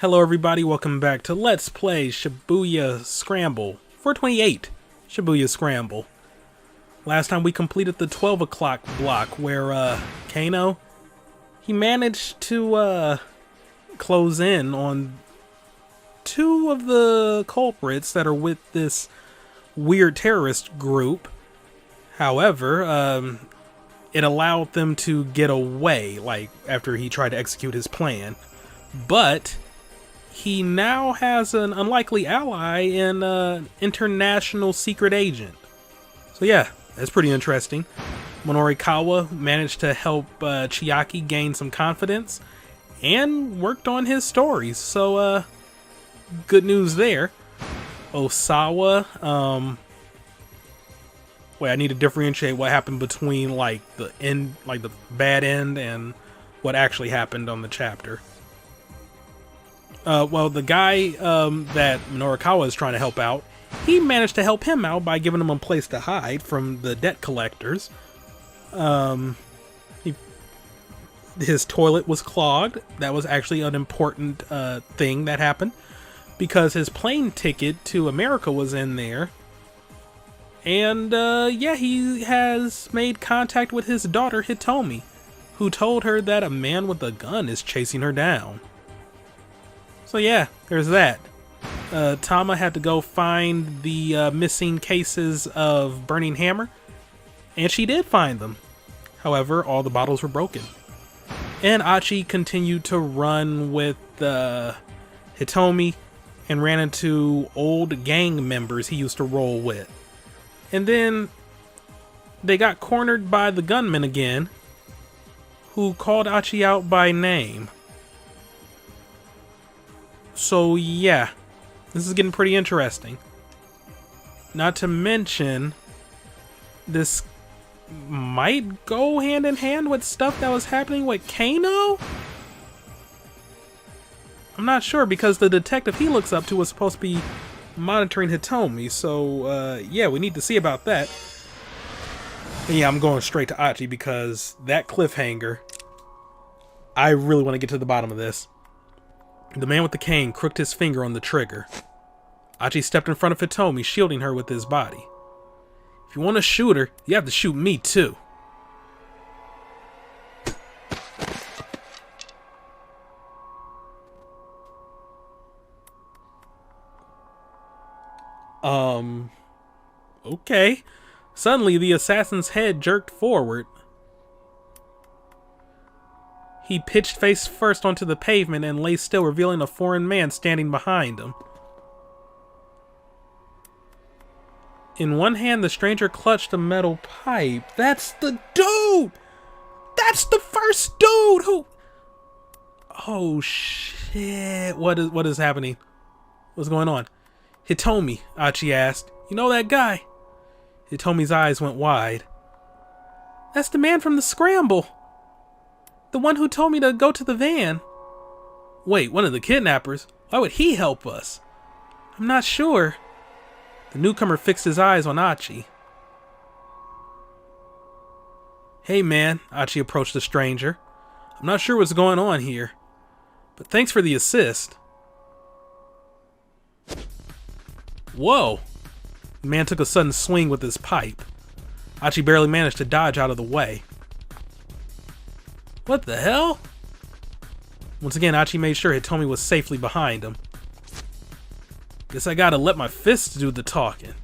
Hello everybody, welcome back to Let's Play Shibuya Scramble. 428 Shibuya Scramble. Last time we completed the 12 o'clock block where Kano, he managed to close in on two of the culprits that are with this weird terrorist group. However, it allowed them to get away, like, after he tried to execute his plan. But he now has an unlikely ally in international secret agent. So yeah, that's pretty interesting. Minorikawa managed to help Chiaki gain some confidence and worked on his stories. So good news there. Osawa, wait, I need to differentiate what happened between like the end, like the bad end, and what actually happened on the chapter. Well, the guy that Minorikawa is trying to help out, he managed to help him out by giving him a place to hide from the debt collectors. His toilet was clogged. That was actually an important thing that happened, because his plane ticket to America was in there. And yeah, he has made contact with his daughter Hitomi, who told her that a man with a gun is chasing her down. So yeah, there's that. Tama had to go find the missing cases of Burning Hammer, and she did find them. However, all the bottles were broken. And Achi continued to run with Hitomi and ran into old gang members he used to roll with. And then they got cornered by the gunman again, who called Achi out by name. So yeah, this is getting pretty interesting. Not to mention, this might go hand in hand with stuff that was happening with Kano? I'm not sure, because the detective he looks up to was supposed to be monitoring Hitomi, so yeah, we need to see about that. And yeah, I'm going straight to Achi because that cliffhanger, I really want to get to the bottom of this. The man with the cane crooked his finger on the trigger. Achi stepped in front of Hitomi, shielding her with his body. If you want to shoot her, you have to shoot me too. Okay. Suddenly, the assassin's head jerked forward. He pitched face first onto the pavement and lay still, revealing a foreign man standing behind him. In one hand, the stranger clutched a metal pipe. That's the dude! That's the first dude who... Oh, shit. What is happening? What's going on? Hitomi, Achi asked. You know that guy? Hitomi's eyes went wide. That's the man from the scramble. The one who told me to go to the van. Wait, one of the kidnappers? Why would he help us? I'm not sure. The newcomer fixed his eyes on Achi. Hey man, Achi approached the stranger. I'm not sure what's going on here, but thanks for the assist. Whoa! The man took a sudden swing with his pipe. Achi barely managed to dodge out of the way. What the hell? Once again, Achi made sure Hitomi was safely behind him. Guess I gotta let my fists do the talking.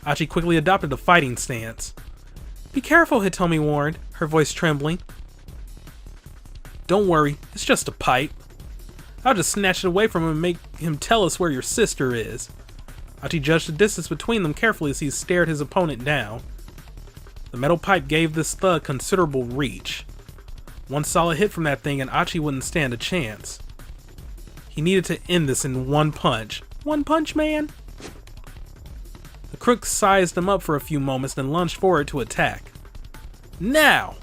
Achi quickly adopted a fighting stance. Be careful, Hitomi warned, her voice trembling. Don't worry, it's just a pipe. I'll just snatch it away from him and make him tell us where your sister is. Achi judged the distance between them carefully as he stared his opponent down. The metal pipe gave this thug considerable reach. One solid hit from that thing and Achi wouldn't stand a chance. He needed to end this in one punch. One punch, man? The crook sized him up for a few moments, then lunged forward to attack. Now!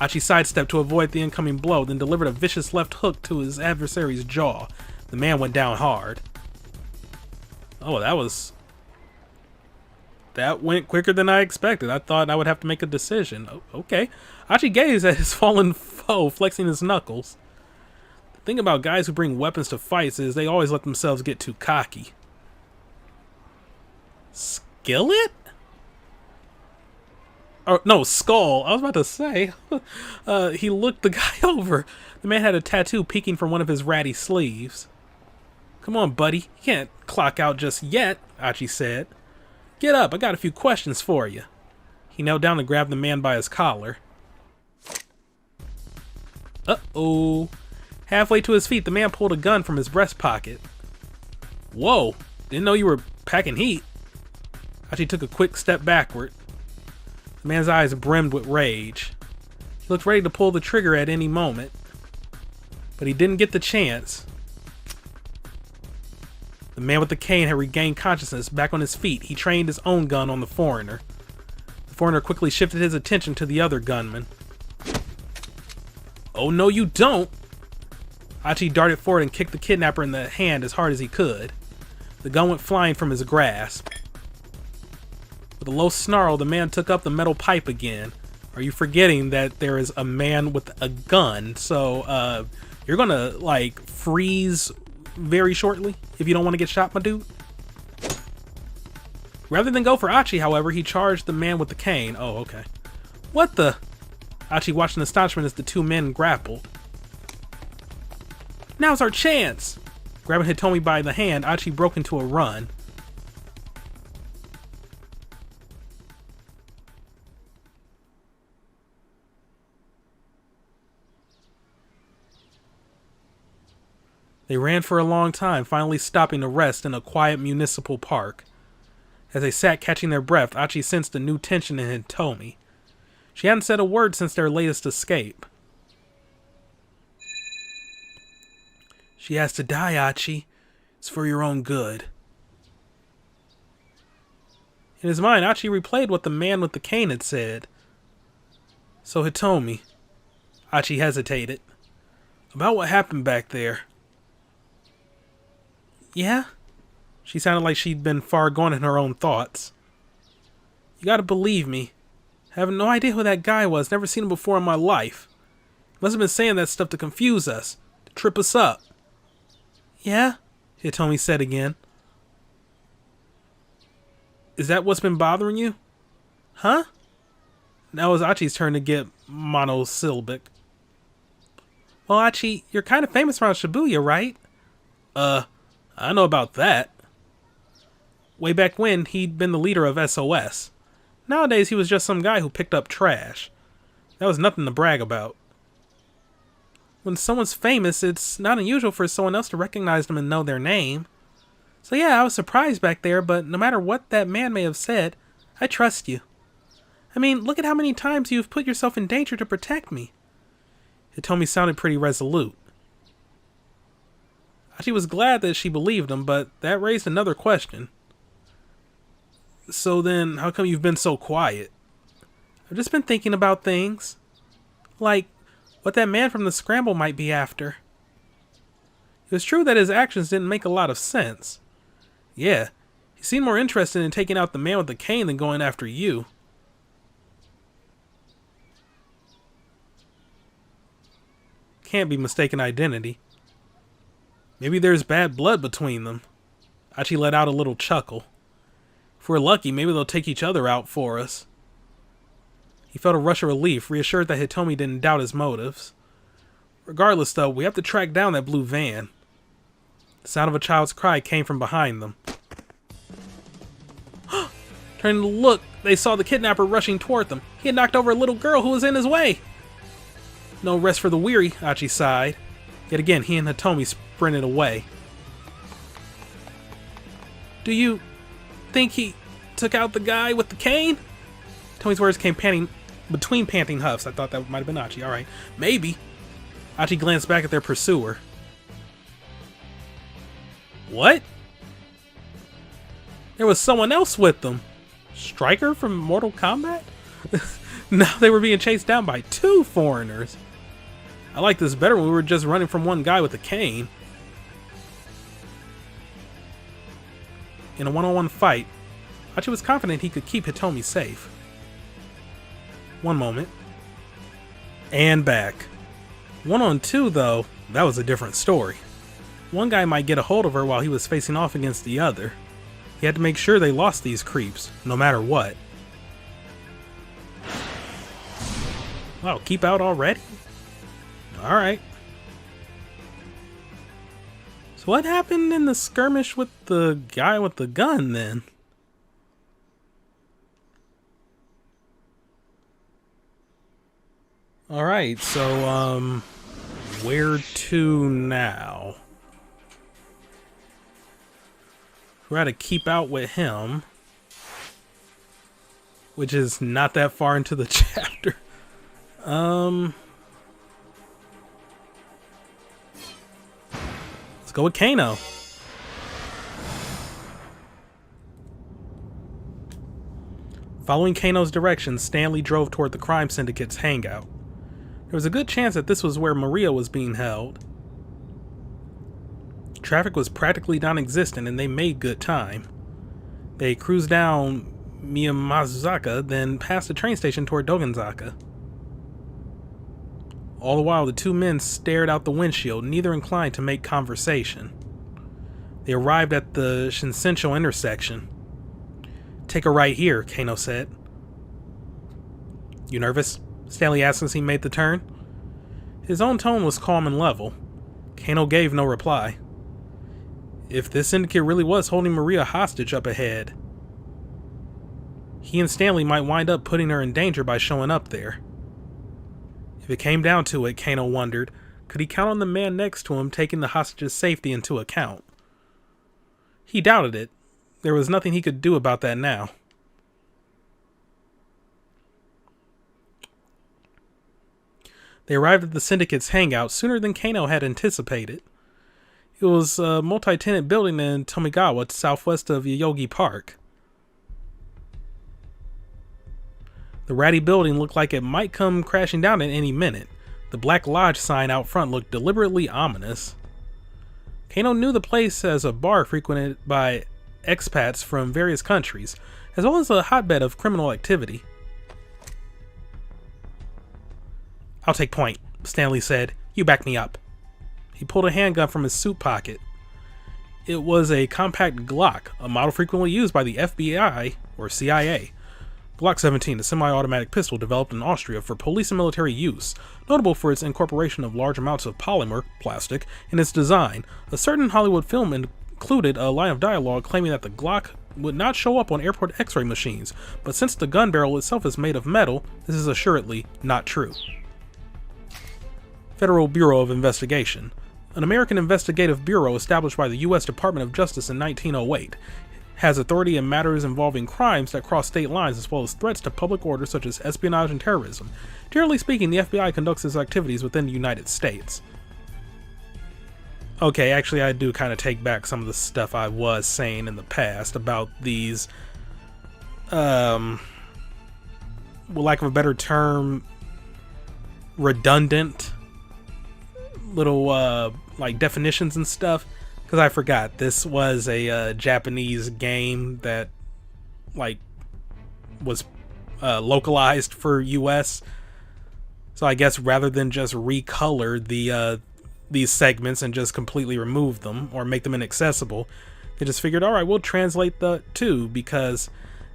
Achi sidestepped to avoid the incoming blow, then delivered a vicious left hook to his adversary's jaw. The man went down hard. Oh, that went quicker than I expected. I thought I would have to make a decision. Okay. Achi gazed at his fallen foe, flexing his knuckles. thing about guys who bring weapons to fights is they always let themselves get too cocky. Skillet? Oh, no, skull. I was about to say. He looked the guy over. The man had a tattoo peeking from one of his ratty sleeves. Come on, buddy. You can't clock out just yet, Achi said. Get up. I got a few questions for you. He knelt down and grabbed the man by his collar. Uh-oh. Halfway to his feet, the man pulled a gun from his breast pocket. Whoa. Didn't know you were packing heat. Achi took a quick step backward. The man's eyes brimmed with rage. He looked ready to pull the trigger at any moment. But he didn't get the chance. The man with the cane had regained consciousness. Back on his feet, he trained his own gun on the foreigner. The foreigner quickly shifted his attention to the other gunman. Oh no, you don't! Achi darted forward and kicked the kidnapper in the hand as hard as he could. The gun went flying from his grasp. With a low snarl, the man took up the metal pipe again. Are you forgetting that there is a man with a gun? So, you're gonna, like, freeze very shortly if you don't want to get shot, my dude? Rather than go for Achi, however, he charged the man with the cane. Oh, okay. What the? Achi watched in astonishment as the two men grappled. Now's our chance! Grabbing Hitomi by the hand, Achi broke into a run. They ran for a long time, finally stopping to rest in a quiet municipal park. As they sat catching their breath, Achi sensed a new tension in Hitomi. She hadn't said a word since their latest escape. She has to die, Achi. It's for your own good. In his mind, Achi replayed what the man with the cane had said. So Hitomi, Achi hesitated. About what happened back there. Yeah? She sounded like she'd been far gone in her own thoughts. You gotta believe me. I have no idea who that guy was. Never seen him before in my life. Must have been saying that stuff to confuse us. To trip us up. Yeah? Hitomi said again. Is that what's been bothering you? Huh? Now it's Achi's turn to get monosyllabic. Well, Achi, you're kind of famous around Shibuya, right? I know about that. Way back when, he'd been the leader of SOS. Nowadays, he was just some guy who picked up trash. That was nothing to brag about. When someone's famous, it's not unusual for someone else to recognize them and know their name. So yeah, I was surprised back there, but no matter what that man may have said, I trust you. I mean, look at how many times you've put yourself in danger to protect me. Hitomi sounded pretty resolute. She was glad that she believed him, but that raised another question. So then, how come you've been so quiet? I've just been thinking about things. Like, what that man from the scramble might be after. It was true that his actions didn't make a lot of sense. Yeah, he seemed more interested in taking out the man with the cane than going after you. Can't be mistaken identity. Maybe there's bad blood between them. Achi let out a little chuckle. If we're lucky, maybe they'll take each other out for us. He felt a rush of relief, reassured that Hitomi didn't doubt his motives. Regardless, though, we have to track down that blue van. The sound of a child's cry came from behind them. Turning to look, they saw the kidnapper rushing toward them. He had knocked over a little girl who was in his way. No rest for the weary, Achi sighed. Yet again, he and Hitomi sprinted away. Do you think he took out the guy with the cane? Hitomi's words came between panting huffs. I thought that might have been Achi. Alright, maybe. Achi glanced back at their pursuer. What? There was someone else with them. Stryker from Mortal Kombat? Now they were being chased down by two foreigners. I like this better when we were just running from one guy with a cane. In a one-on-one fight, Achi was confident he could keep Hitomi safe. One moment. And back. 1-on-2, though. that was a different story. One guy might get a hold of her while he was facing off against the other. He had to make sure they lost these creeps, no matter what. Wow, keep out already? Alright. So what happened in the skirmish with the guy with the gun then? Alright, so, where to now? We're going to keep out with him, which is not that far into the chapter. Let's go with Kano. Following Kano's directions, Stanley drove toward the crime syndicate's hangout. There was a good chance that this was where Maria was being held. Traffic was practically non-existent and they made good time. They cruised down Miyamazaka, then passed the train station toward Dogenzaka. All the while, the two men stared out the windshield, neither inclined to make conversation. They arrived at the Shinsencho intersection. "Take a right here," Kano said. "You nervous?" Stanley asked as he made the turn. His own tone was calm and level. Kano gave no reply. If this syndicate really was holding Maria hostage up ahead, he and Stanley might wind up putting her in danger by showing up there. If it came down to it, Kano wondered, could he count on the man next to him taking the hostage's safety into account? He doubted it. There was nothing he could do about that now. They arrived at the syndicate's hangout sooner than Kano had anticipated. It was a multi-tenant building in Tomigawa, southwest of Yoyogi Park. The ratty building looked like it might come crashing down at any minute. The Black Lodge sign out front looked deliberately ominous. Kano knew the place as a bar frequented by expats from various countries, as well as a hotbed of criminal activity. "I'll take point," Stanley said. "You back me up." He pulled a handgun from his suit pocket. It was a compact Glock, a model frequently used by the FBI or CIA. Glock 17, a semi-automatic pistol developed in Austria for police and military use, notable for its incorporation of large amounts of polymer, plastic, in its design. A certain Hollywood film included a line of dialogue claiming that the Glock would not show up on airport x-ray machines, but since the gun barrel itself is made of metal, this is assuredly not true. Federal Bureau of Investigation. An American investigative bureau established by the U.S. Department of Justice in 1908. Has authority in matters involving crimes that cross state lines as well as threats to public order such as espionage and terrorism. Generally speaking, the FBI conducts its activities within the United States. Okay, actually I do kind of take back some of the stuff I was saying in the past about these, well, lack of a better term, redundant little, like definitions and stuff. Because I forgot, this was a Japanese game that, like, was localized for US. So I guess rather than just recolor these segments and just completely remove them or make them inaccessible, they just figured, alright, we'll translate the two, because,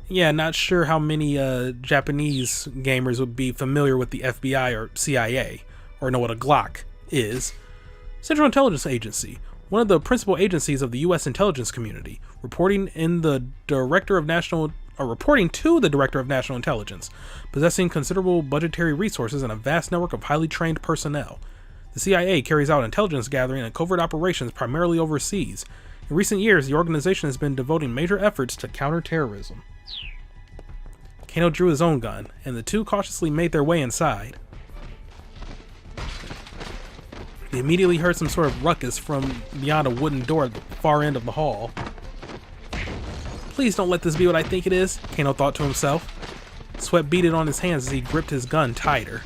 yeah, not sure how many Japanese gamers would be familiar with the FBI or CIA, or know what a Glock is. Central Intelligence Agency. One of the principal agencies of the U.S. intelligence community, reporting to the Director of National Intelligence, possessing considerable budgetary resources and a vast network of highly trained personnel. The CIA carries out intelligence gathering and covert operations primarily overseas. In recent years, the organization has been devoting major efforts to counter-terrorism. Kano drew his own gun, and the two cautiously made their way inside. They immediately heard some sort of ruckus from beyond a wooden door at the far end of the hall. Please don't let this be what I think it is, Kano thought to himself. Sweat beaded on his hands as he gripped his gun tighter.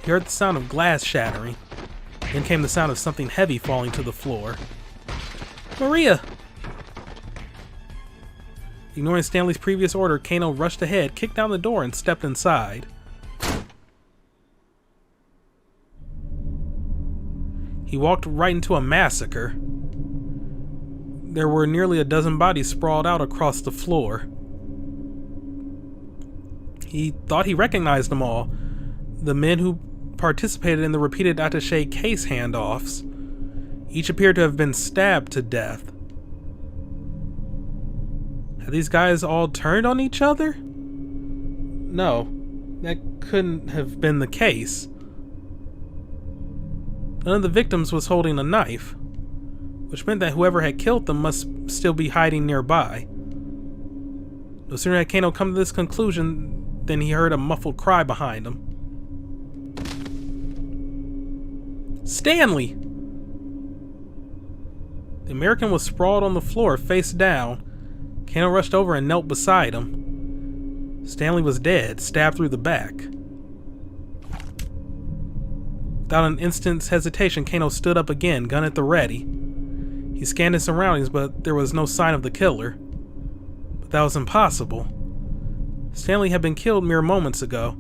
He heard the sound of glass shattering. Then came the sound of something heavy falling to the floor. Maria! Ignoring Stanley's previous order, Kano rushed ahead, kicked down the door, and stepped inside. He walked right into a massacre. There were nearly a dozen bodies sprawled out across the floor. He thought he recognized them all. The men who participated in the repeated attaché case handoffs. Each appeared to have been stabbed to death. Had these guys all turned on each other? No, that couldn't have been the case. None of the victims was holding a knife, which meant that whoever had killed them must still be hiding nearby. No sooner had Kano come to this conclusion than he heard a muffled cry behind him. Stanley! The American was sprawled on the floor, face down. Kano rushed over and knelt beside him. Stanley was dead, stabbed through the back. Without an instant's hesitation, Kano stood up again, gun at the ready. He scanned his surroundings, but there was no sign of the killer. But that was impossible. Stanley had been killed mere moments ago.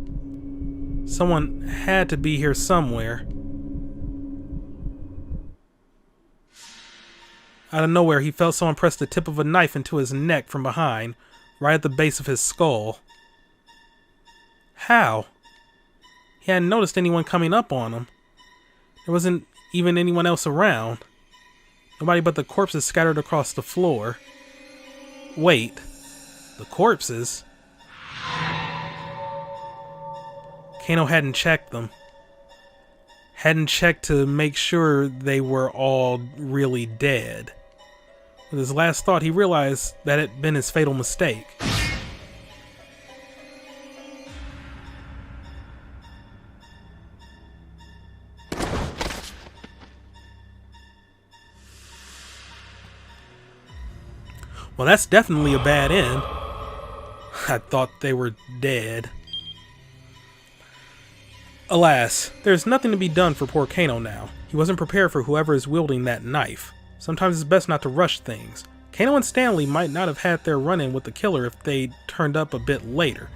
Someone had to be here somewhere. Out of nowhere, he felt someone press the tip of a knife into his neck from behind, right at the base of his skull. How? He hadn't noticed anyone coming up on him. There wasn't even anyone else around. Nobody but the corpses scattered across the floor. Wait, the corpses? Kano hadn't checked them. Hadn't checked to make sure they were all really dead. With his last thought, he realized that it had been his fatal mistake. Well, that's definitely a bad end. I thought they were dead. Alas, there's nothing to be done for poor Kano now. He wasn't prepared for whoever is wielding that knife. Sometimes it's best not to rush things. Kano and Stanley might not have had their run-in with the killer if they turned up a bit later.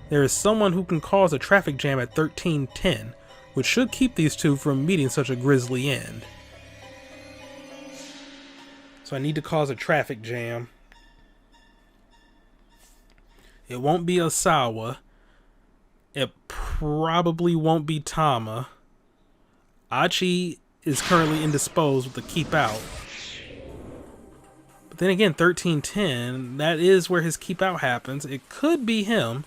There is someone who can cause a traffic jam at 1310, which should keep these two from meeting such a grisly end. So I need to cause a traffic jam. It won't be Osawa. It probably won't be Tama. Achi is currently indisposed with the keep out. But then again, 1310, that is where his keep out happens. It could be him.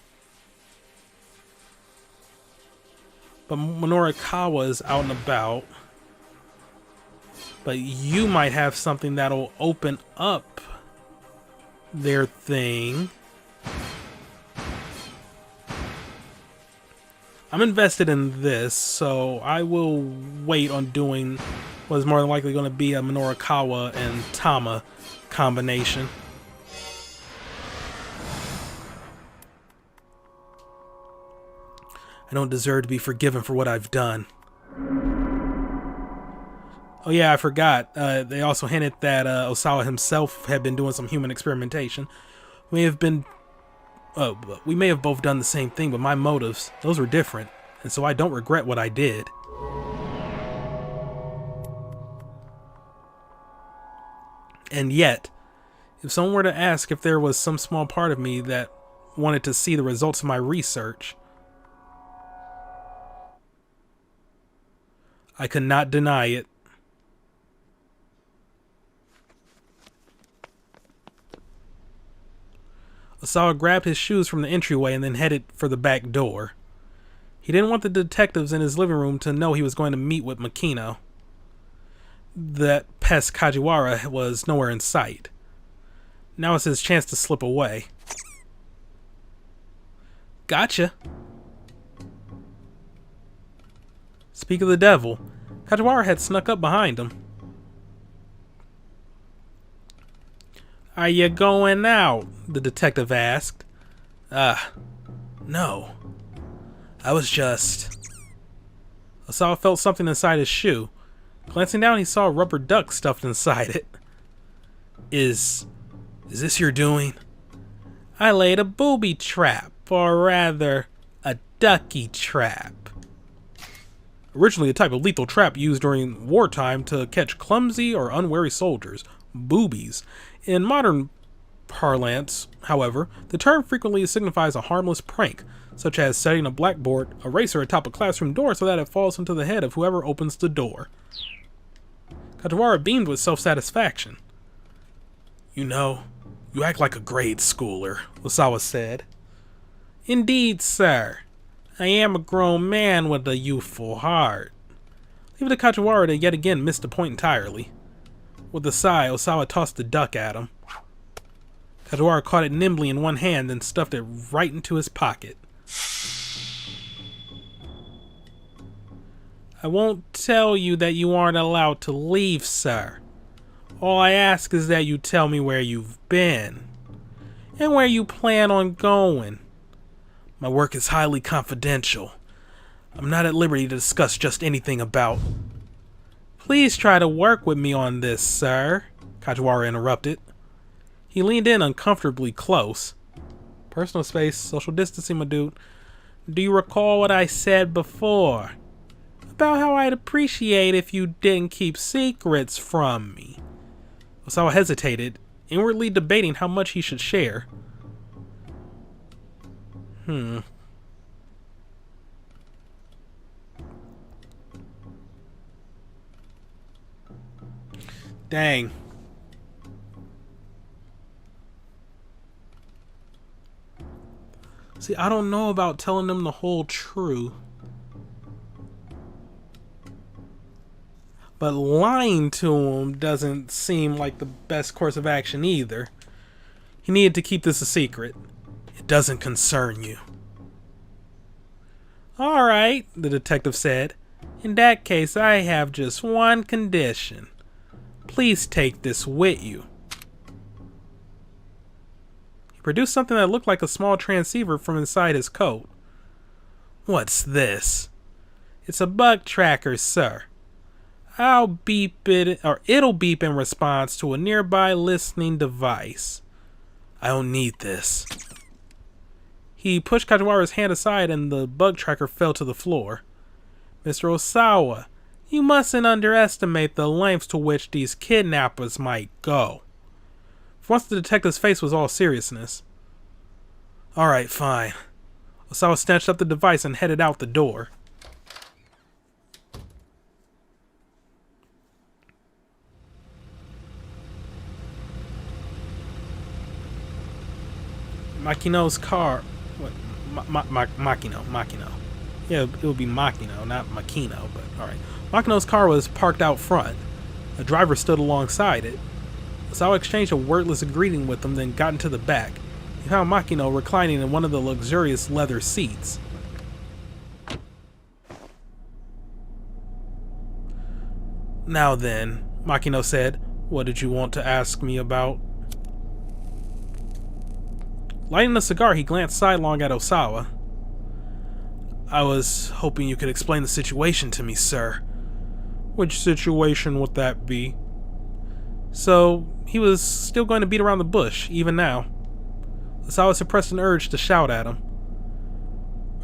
But Minorikawa is out and about. But you might have something that'll open up their thing. I'm invested in this, so I will wait on doing what is more than likely going to be a Minorikawa and Tama combination. I don't deserve to be forgiven for what I've done. Oh yeah, I forgot. They also hinted that Osawa himself had been doing some human experimentation. We may have both done the same thing, but my motives, those were different, and so I don't regret what I did. And yet, if someone were to ask if there was some small part of me that wanted to see the results of my research, I could not deny it. Osawa grabbed his shoes from the entryway and then headed for the back door. He didn't want the detectives in his living room to know he was going to meet with Makino. That pest Kajiwara was nowhere in sight. Now it's his chance to slip away. Gotcha. Speak of the devil, Kajiwara had snuck up behind him. Are you going out? The detective asked. No. I was just... Osawa felt something inside his shoe. Glancing down, he saw a rubber duck stuffed inside it. Is this your doing? I laid a booby trap, or rather, a ducky trap. Originally a type of lethal trap used during wartime to catch clumsy or unwary soldiers, boobies. In modern parlance, however, the term frequently signifies a harmless prank, such as setting a blackboard eraser atop a classroom door so that it falls into the head of whoever opens the door. Kajiwara beamed with self-satisfaction. You know, you act like a grade schooler, Osawa said. Indeed, sir. I am a grown man with a youthful heart. Leave it to Kajiwara to yet again miss the point entirely. With a sigh, Osawa tossed the duck at him. Kajiwara caught it nimbly in one hand and stuffed it right into his pocket. I won't tell you that you aren't allowed to leave, sir. All I ask is that you tell me where you've been, and where you plan on going. My work is highly confidential. I'm not at liberty to discuss just anything about... Please try to work with me on this, sir, Kajiwara interrupted. He leaned in uncomfortably close. Personal space, social distancing, my dude. Do you recall what I said before? About how I'd appreciate if you didn't keep secrets from me. Osawa hesitated, inwardly debating how much he should share. Dang. See, I don't know about telling them the whole truth. But lying to him doesn't seem like the best course of action either. He needed to keep this a secret. It doesn't concern you. Alright, the detective said. In that case, I have just one condition. Please take this with you. He produced something that looked like a small transceiver from inside his coat. What's this? It's a bug tracker, sir. I'll beep it, or it'll beep in response to a nearby listening device. I don't need this. He pushed Kajiwara's hand aside and the bug tracker fell to the floor. Mr. Osawa, you mustn't underestimate the lengths to which these kidnappers might go. For once the detective's face was all seriousness. Alright, fine. Osawa snatched up the device and headed out the door. Makino's car... What? Makino. Yeah, it would be Makino, not Makino, but alright. Makino's car was parked out front. A driver stood alongside it. Osawa exchanged a wordless greeting with him, then got into the back. He found Makino reclining in one of the luxurious leather seats. Now then, Makino said, what did you want to ask me about? Lighting a cigar, he glanced sidelong at Osawa. I was hoping you could explain the situation to me, sir. Which situation would that be? So, he was still going to beat around the bush, even now. Osawa suppressed an urge to shout at him.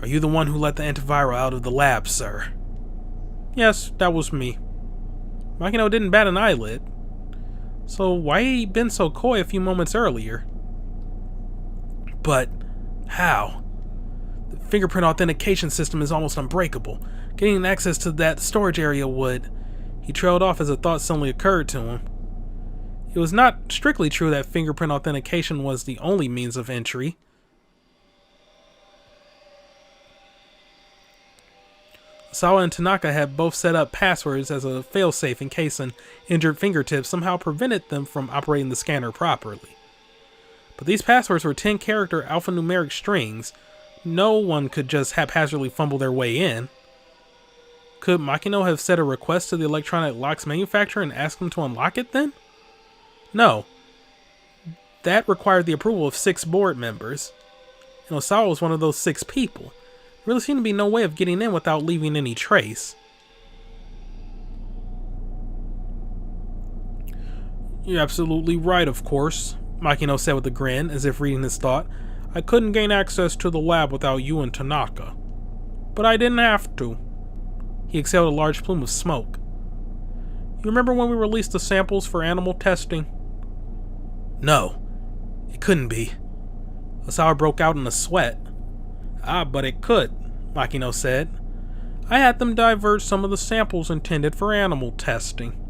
Are you the one who let the antiviral out of the lab, sir? Yes, that was me. Makino didn't bat an eyelid. So why had he been so coy a few moments earlier? But how? The fingerprint authentication system is almost unbreakable. Getting access to that storage area would... He trailed off as a thought suddenly occurred to him. It was not strictly true that fingerprint authentication was the only means of entry. Osawa and Tanaka had both set up passwords as a failsafe in case an injured fingertip somehow prevented them from operating the scanner properly. But these passwords were 10-character alphanumeric strings. No one could just haphazardly fumble their way in. Could Makino have sent a request to the electronic locks manufacturer and asked them to unlock it then? No. That required the approval of 6 board members. And Osawa was one of those 6 people. There really seemed to be no way of getting in without leaving any trace. You're absolutely right, of course, Makino said with a grin, as if reading his thought. I couldn't gain access to the lab without you and Tanaka. But I didn't have to. He exhaled a large plume of smoke. You remember when we released the samples for animal testing? No, it couldn't be. Osawa broke out in a sweat. Ah, but it could, Makino said. I had them divert some of the samples intended for animal testing.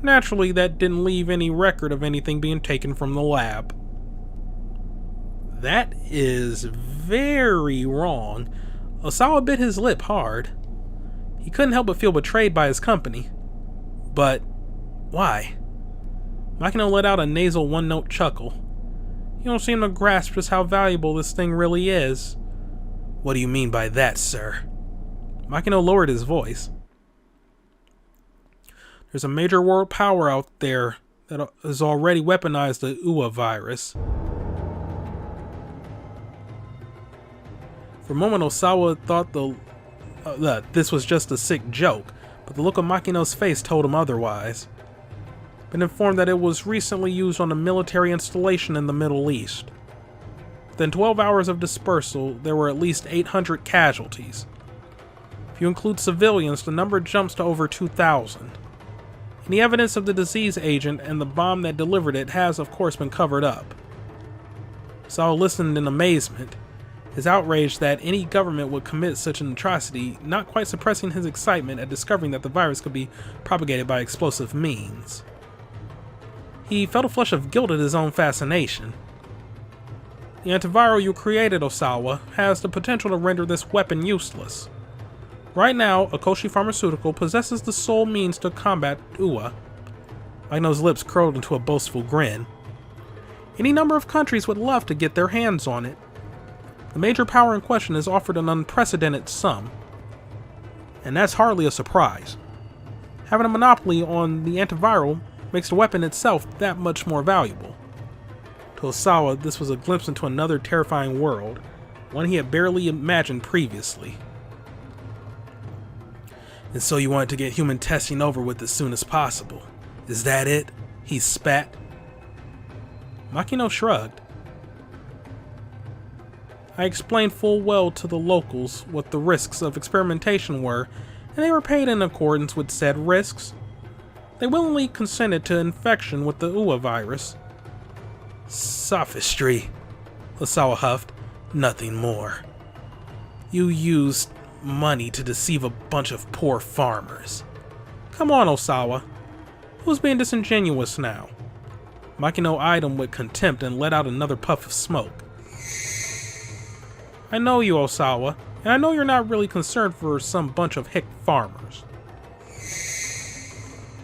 Naturally, that didn't leave any record of anything being taken from the lab. That is very wrong. Osawa bit his lip hard. He couldn't help but feel betrayed by his company. But why? Makino let out a nasal one-note chuckle. You don't seem to grasp just how valuable this thing really is. What do you mean by that, sir? Makino lowered his voice. There's a major world power out there that has already weaponized the UA virus. For a moment, Osawa thought that this was just a sick joke, but the look on Makino's face told him otherwise. Been informed that it was recently used on a military installation in the Middle East. Within 12 hours of dispersal, there were at least 800 casualties. If you include civilians, the number jumps to over 2,000. Any evidence of the disease agent and the bomb that delivered it has, of course, been covered up. Saul listened in amazement, his outrage that any government would commit such an atrocity not quite suppressing his excitement at discovering that the virus could be propagated by explosive means. He felt a flush of guilt at his own fascination. The antiviral you created, Osawa, has the potential to render this weapon useless. Right now, Akoshi Pharmaceutical possesses the sole means to combat UA. Magno's lips curled into a boastful grin. Any number of countries would love to get their hands on it. The major power in question has offered an unprecedented sum. And that's hardly a surprise. Having a monopoly on the antiviral makes the weapon itself that much more valuable. To Osawa, this was a glimpse into another terrifying world, one he had barely imagined previously. And so you wanted to get human testing over with as soon as possible. Is that it? He spat. Makino shrugged. I explained full well to the locals what the risks of experimentation were, and they were paid in accordance with said risks. They willingly consented to infection with the UA virus. Sophistry, Osawa huffed. Nothing more. You used money to deceive a bunch of poor farmers. Come on, Osawa. Who's being disingenuous now? Makino eyed him with contempt and let out another puff of smoke. I know you, Osawa, and I know you're not really concerned for some bunch of hick farmers.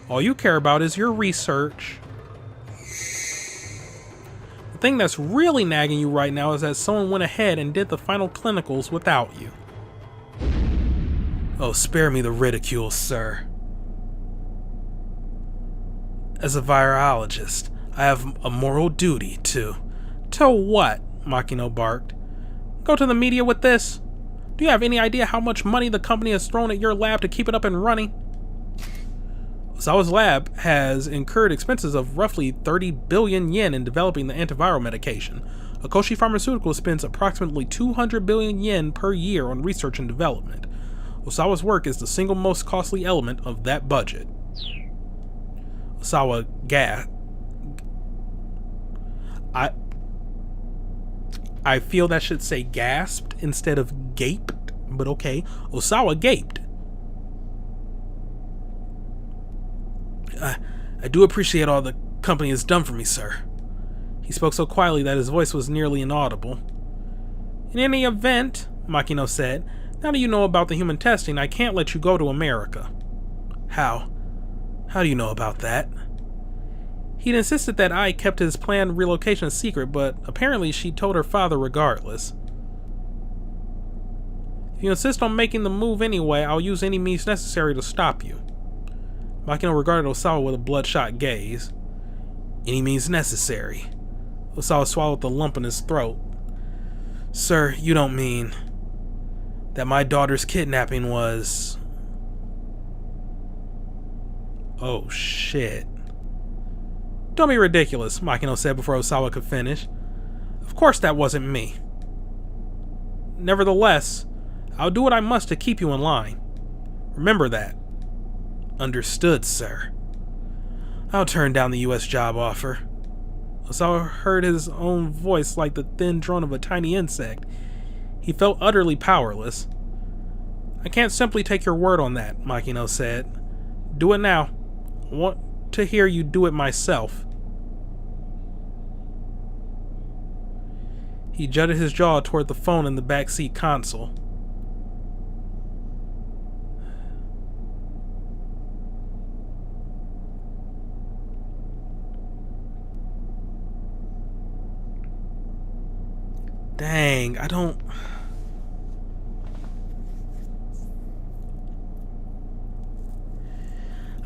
All you care about is your research. The thing that's really nagging you right now is that someone went ahead and did the final clinicals without you. Oh, spare me the ridicule, sir. As a virologist, I have a moral duty to... To what? Makino barked. Go to the media with this? Do you have any idea how much money the company has thrown at your lab to keep it up and running? Osawa's lab has incurred expenses of roughly 30 billion yen in developing the antiviral medication. Akoshi Pharmaceutical spends approximately 200 billion yen per year on research and development. Osawa's work is the single most costly element of that budget. Osawa gasped. I feel that should say gasped instead of gaped, but okay. Osawa gaped. I do appreciate all the company has done for me, sir. He spoke so quietly that his voice was nearly inaudible. In any event, Makino said, now that you know about the human testing, I can't let you go to America. How? How do you know about that? He'd insisted that I kept his planned relocation a secret, but apparently she told her father regardless. If you insist on making the move anyway, I'll use any means necessary to stop you. Makino regarded Osawa with a bloodshot gaze. Any means necessary. Osawa swallowed the lump in his throat. Sir, you don't mean that my daughter's kidnapping was... Oh shit. Don't be ridiculous, Makino said before Osawa could finish. Of course that wasn't me. Nevertheless, I'll do what I must to keep you in line. Remember that. Understood, sir. I'll turn down the U.S. job offer. Osawa heard his own voice like the thin drone of a tiny insect. He felt utterly powerless. I can't simply take your word on that, Makino said. Do it now. I want to hear you do it myself. He jutted his jaw toward the phone in the backseat console. Dang, I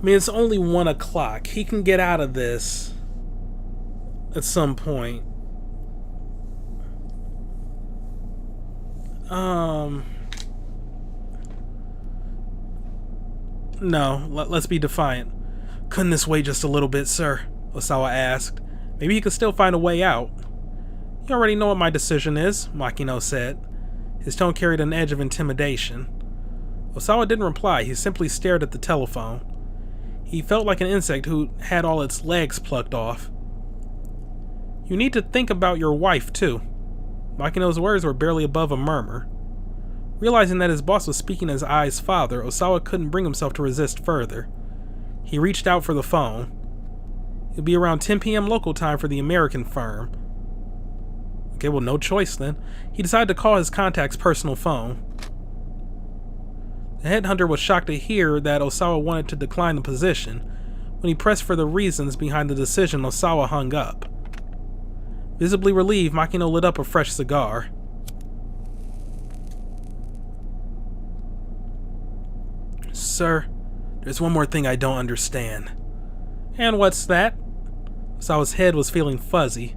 mean, it's only 1 o'clock. He can get out of this at some point. No, let's be defiant. Couldn't this wait just a little bit, sir? Osawa asked. Maybe he could still find a way out. You already know what my decision is, Makino said. His tone carried an edge of intimidation. Osawa didn't reply, he simply stared at the telephone. He felt like an insect who had all its legs plucked off. You need to think about your wife, too. Makino's words were barely above a murmur. Realizing that his boss was speaking as Ai's father, Osawa couldn't bring himself to resist further. He reached out for the phone. It would be around 10 p.m. local time for the American firm. Okay, well, no choice then. He decided to call his contact's personal phone. The headhunter was shocked to hear that Osawa wanted to decline the position. When he pressed for the reasons behind the decision, Osawa hung up. Visibly relieved, Makino lit up a fresh cigar. Sir, there's one more thing I don't understand. And what's that? Osawa's head was feeling fuzzy.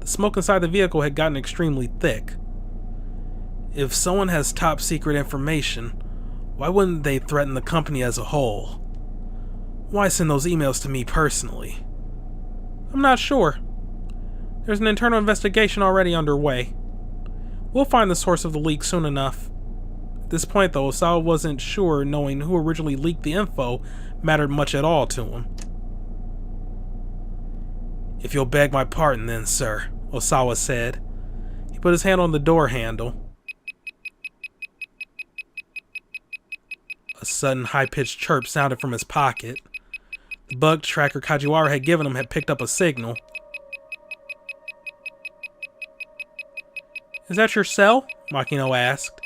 The smoke inside the vehicle had gotten extremely thick. If someone has top secret information, why wouldn't they threaten the company as a whole? Why send those emails to me personally? I'm not sure. There's an internal investigation already underway. We'll find the source of the leak soon enough. At this point, though, Osawa wasn't sure knowing who originally leaked the info mattered much at all to him. If you'll beg my pardon then, sir, Osawa said. He put his hand on the door handle. A sudden high-pitched chirp sounded from his pocket. The bug tracker Kajiwara had given him had picked up a signal. Is that your cell? Makino asked.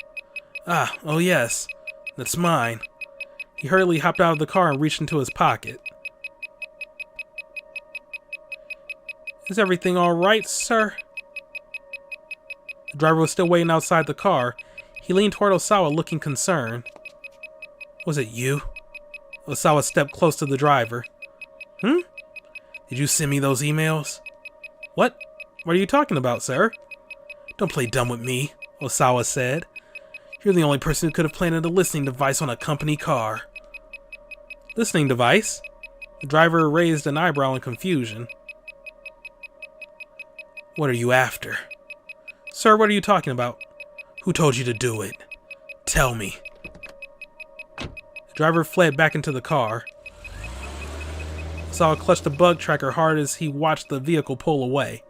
Oh yes, that's mine. He hurriedly hopped out of the car and reached into his pocket. Is everything all right, sir? The driver was still waiting outside the car. He leaned toward Osawa, looking concerned. Was it you? Osawa stepped close to the driver. Did you send me those emails? What? What are you talking about, sir? Don't play dumb with me, Osawa said. You're the only person who could have planted a listening device on a company car. Listening device? The driver raised an eyebrow in confusion. What are you after? Sir, what are you talking about? Who told you to do it? Tell me. The driver fled back into the car. Osawa clutched the bug tracker hard as he watched the vehicle pull away.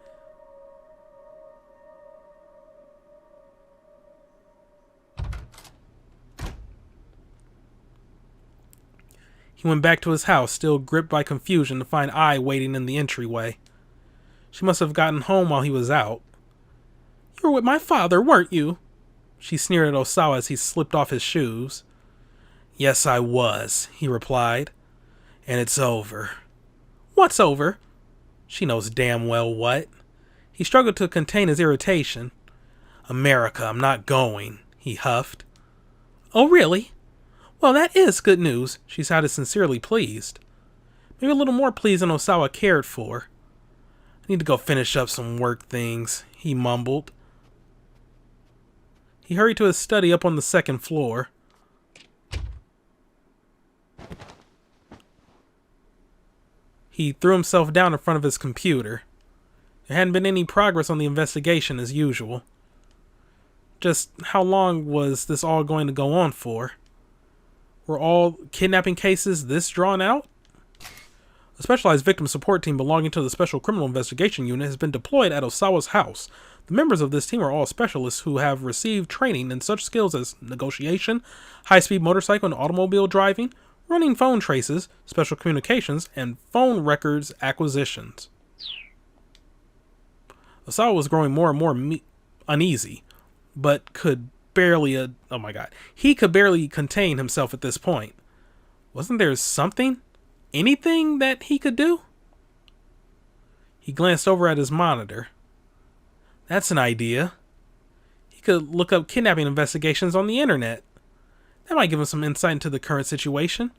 He went back to his house, still gripped by confusion, to find Ai waiting in the entryway. She must have gotten home while he was out. You were with my father, weren't you? She sneered at Osawa as he slipped off his shoes. Yes, I was, he replied. And it's over. What's over? She knows damn well what. He struggled to contain his irritation. America, I'm not going, he huffed. Oh, really? Well, that is good news, she sounded sincerely pleased. Maybe a little more pleased than Osawa cared for. I need to go finish up some work things, he mumbled. He hurried to his study up on the second floor. He threw himself down in front of his computer. There hadn't been any progress on the investigation as usual. Just how long was this all going to go on for? Were all kidnapping cases this drawn out? A specialized victim support team belonging to the Special Criminal Investigation Unit has been deployed at Osawa's house. The members of this team are all specialists who have received training in such skills as negotiation, high-speed motorcycle and automobile driving, running phone traces, special communications, and phone records acquisitions. Osawa was growing more and more uneasy, but could barely, he could barely contain himself at this point. Wasn't there anything that he could do? He glanced over at his monitor. That's an idea. He could look up kidnapping investigations on the internet. That might give him some insight into the current situation.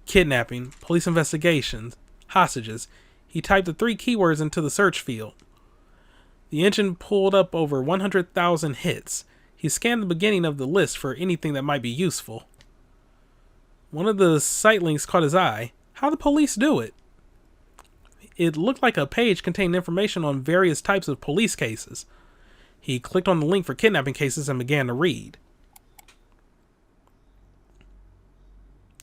Kidnapping, police investigations, hostages. He typed the 3 keywords into the search field. The engine pulled up over 100,000 hits. He scanned the beginning of the list for anything that might be useful. One of the site links caught his eye. How the police do it? It looked like a page contained information on various types of police cases. He clicked on the link for kidnapping cases and began to read.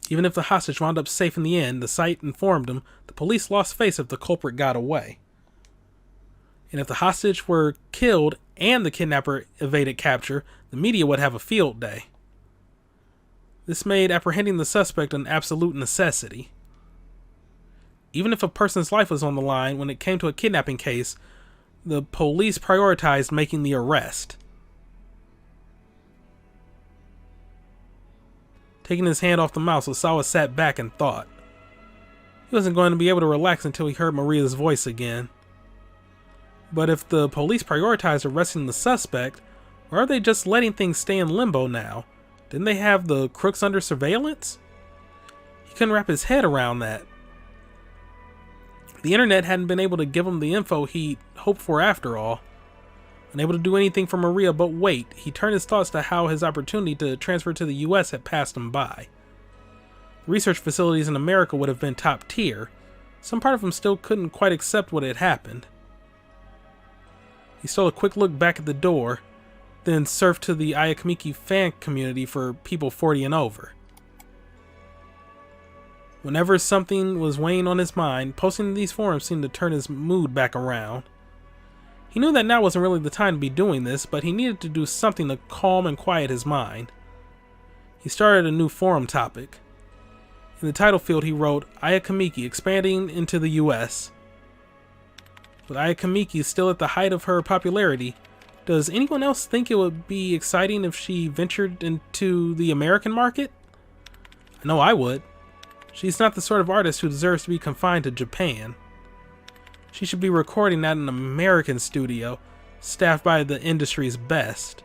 Even if the hostage wound up safe in the end, the site informed him the police lost face if the culprit got away. And if the hostage were killed and the kidnapper evaded capture, the media would have a field day. This made apprehending the suspect an absolute necessity. Even if a person's life was on the line when it came to a kidnapping case, the police prioritized making the arrest. Taking his hand off the mouse, Osawa sat back and thought. He wasn't going to be able to relax until he heard Maria's voice again. But if the police prioritized arresting the suspect, or are they just letting things stay in limbo now? Didn't they have the crooks under surveillance? He couldn't wrap his head around that. The internet hadn't been able to give him the info he hoped for after all. Unable to do anything for Maria but wait, he turned his thoughts to how his opportunity to transfer to the US had passed him by. Research facilities in America would have been top tier. Some part of him still couldn't quite accept what had happened. He stole a quick look back at the door, then surfed to the Ayakamiki fan community for people 40 and over. Whenever something was weighing on his mind, posting in these forums seemed to turn his mood back around. He knew that now wasn't really the time to be doing this, but he needed to do something to calm and quiet his mind. He started a new forum topic. In the title field he wrote, Ayakamiki expanding into the US. With Ayakamiki still at the height of her popularity, does anyone else think it would be exciting if she ventured into the American market? I know I would. She's not the sort of artist who deserves to be confined to Japan. She should be recording at an American studio, staffed by the industry's best.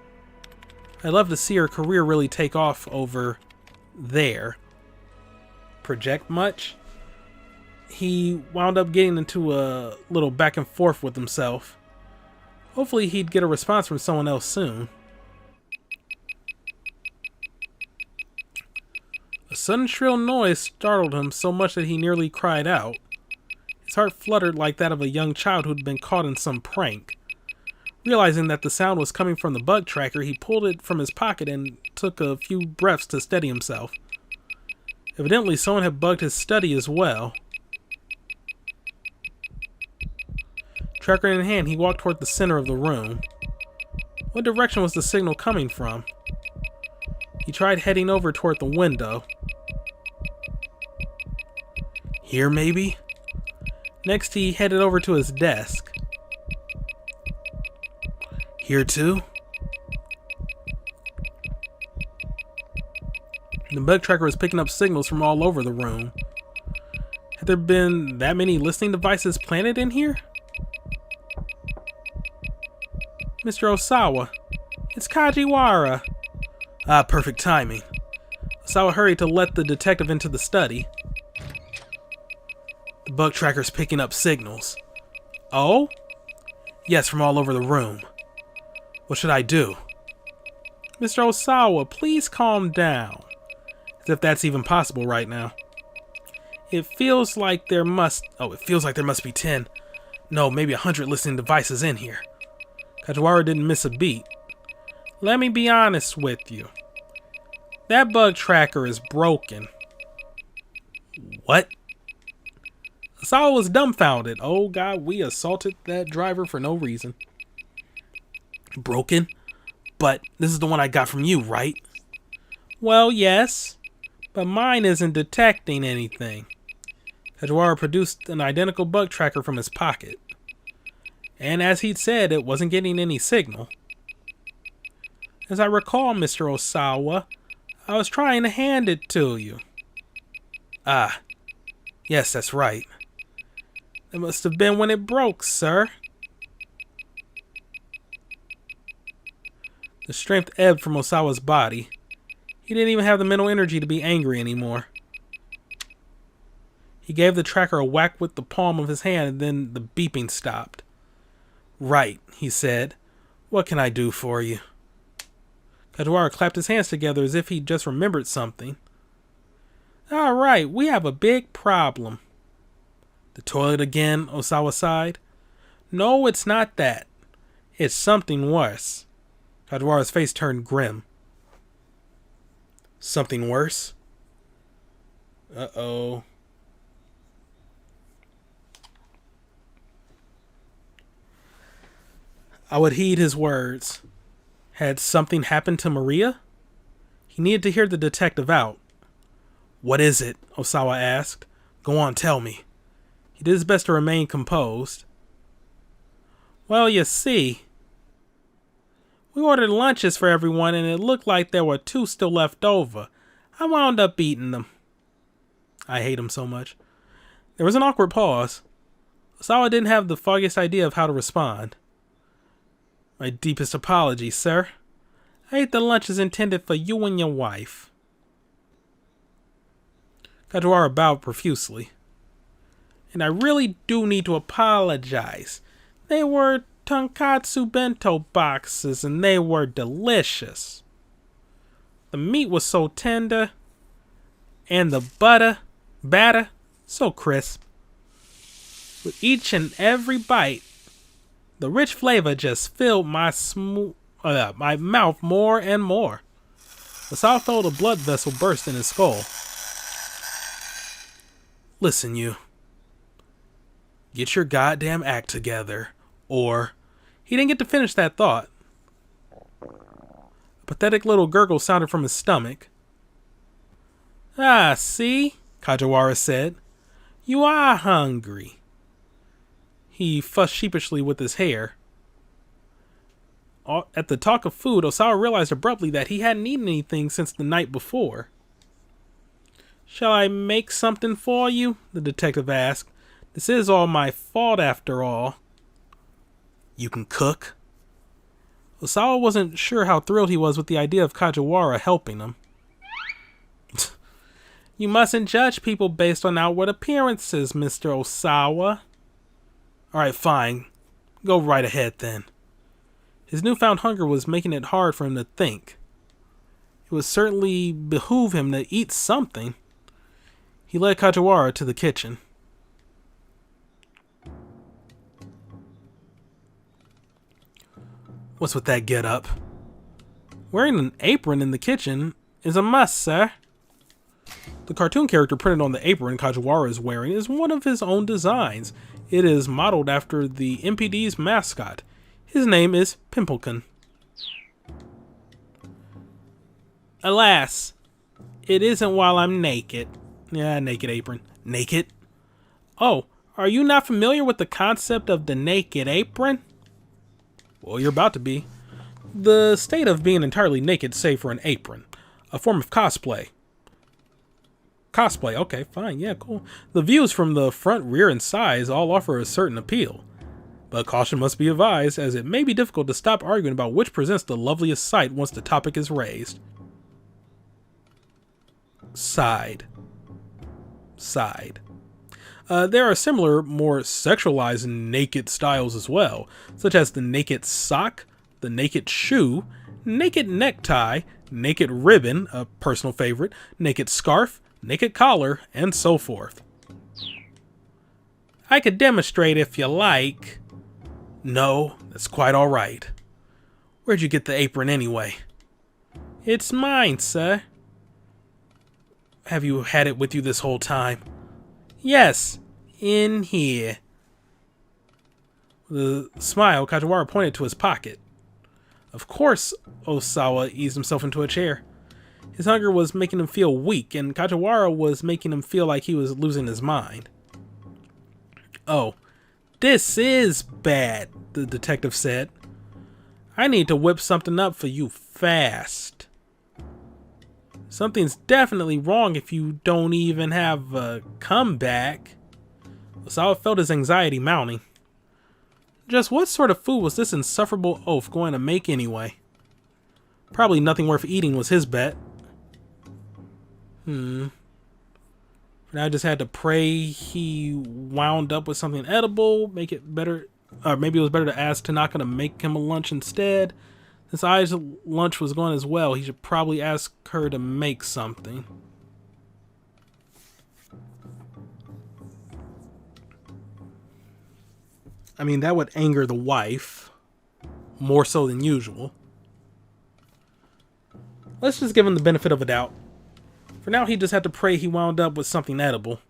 I'd love to see her career really take off over there. Project much? He wound up getting into a little back and forth with himself. Hopefully he'd get a response from someone else soon. A sudden shrill noise startled him so much that he nearly cried out. His heart fluttered like that of a young child who'd been caught in some prank. Realizing that the sound was coming from the bug tracker, he pulled it from his pocket and took a few breaths to steady himself. Evidently, someone had bugged his study as well. Tracker in hand, he walked toward the center of the room. What direction was the signal coming from? He tried heading over toward the window. Here, maybe? Next, he headed over to his desk. Here, too? The bug tracker was picking up signals from all over the room. Had there been that many listening devices planted in here? Mr. Osawa, it's Kajiwara. Ah, perfect timing. Osawa hurried to let the detective into the study. The bug tracker's picking up signals. Oh? Yes, from all over the room. What should I do? Mr. Osawa, please calm down. As if that's even possible right now. It feels like there must be 10. No, maybe 100 listening devices in here. Kajiwara didn't miss a beat. Let me be honest with you. That bug tracker is broken. What? Osawa was dumbfounded. Oh god, we assaulted that driver for no reason. Broken? But this is the one I got from you, right? Well, yes. But mine isn't detecting anything. Kajiwara produced an identical bug tracker from his pocket. And as he'd said, it wasn't getting any signal. As I recall, Mr. Osawa, I was trying to hand it to you. Ah, yes, that's right. It must have been when it broke, sir. The strength ebbed from Osawa's body. He didn't even have the mental energy to be angry anymore. He gave the tracker a whack with the palm of his hand, and then the beeping stopped. Right, he said. What can I do for you? Kajiwara clapped his hands together as if he'd just remembered something. All right, we have a big problem. The toilet again, Osawa sighed. No, it's not that. It's something worse. Kajiwara's face turned grim. Something worse? Uh-oh. I would heed his words. Had something happened to Maria? He needed to hear the detective out. What is it? Osawa asked. Go on, tell me. He did his best to remain composed. Well, you see, we ordered lunches for everyone and it looked like there were 2 still left over. I wound up eating them. I hate him so much. There was an awkward pause. Osawa didn't have the foggiest idea of how to respond. My deepest apologies, sir. I ate the lunches intended for you and your wife. Kajiwara bowed profusely. And I really do need to apologize. They were tonkatsu bento boxes and they were delicious. The meat was so tender and the batter, so crisp. With each and every bite, the rich flavor just filled my mouth more and more. Osawa felt a blood vessel burst in his skull. Listen, you. Get your goddamn act together, or... He didn't get to finish that thought. A pathetic little gurgle sounded from his stomach. Ah, see? Kajiwara said. You are hungry. He fussed sheepishly with his hair. At the talk of food, Osawa realized abruptly that he hadn't eaten anything since the night before. Shall I make something for you? The detective asked. This is all my fault after all. You can cook? Osawa wasn't sure how thrilled he was with the idea of Kajiwara helping him. You mustn't judge people based on outward appearances, Mr. Osawa. Alright, fine. Go right ahead then. His newfound hunger was making it hard for him to think. It would certainly behoove him to eat something. He led Kajiwara to the kitchen. What's with that get-up? Wearing an apron in the kitchen is a must, sir. The cartoon character printed on the apron Kajiwara is wearing is one of his own designs. It is modeled after the MPD's mascot. His name is Pimpleton. Alas, it isn't while I'm naked. Yeah, naked apron. Naked? Oh, are you not familiar with the concept of the naked apron? Well, you're about to be. The state of being entirely naked save for an apron. A form of cosplay. Cosplay, okay, fine, yeah, cool. The views from the front, rear, and sides all offer a certain appeal. But caution must be advised, as it may be difficult to stop arguing about which presents the loveliest sight once the topic is raised. Side. There are similar, more sexualized naked styles as well, such as the naked sock, the naked shoe, naked necktie, naked ribbon, a personal favorite, naked scarf, naked collar, and so forth. I could demonstrate if you like. No, that's quite all right. Where'd you get the apron anyway? It's mine, sir. Have you had it with you this whole time? Yes, in here. With a smile, Kajiwara pointed to his pocket. Of course, Osawa eased himself into a chair. His hunger was making him feel weak, and Kajiwara was making him feel like he was losing his mind. Oh, this is bad, the detective said. I need to whip something up for you fast. Something's definitely wrong if you don't even have a comeback. Osawa felt his anxiety mounting. Just what sort of food was this insufferable oaf going to make anyway? Probably nothing worth eating was his bet. For now I just had to pray he wound up with something edible, make it better. Or maybe it was better to ask Tanaka to make him a lunch instead. Since Ai's lunch was gone as well, he should probably ask her to make something. I mean, that would anger the wife more so than usual. Let's just give him the benefit of a doubt. For now, he just had to pray he wound up with something edible.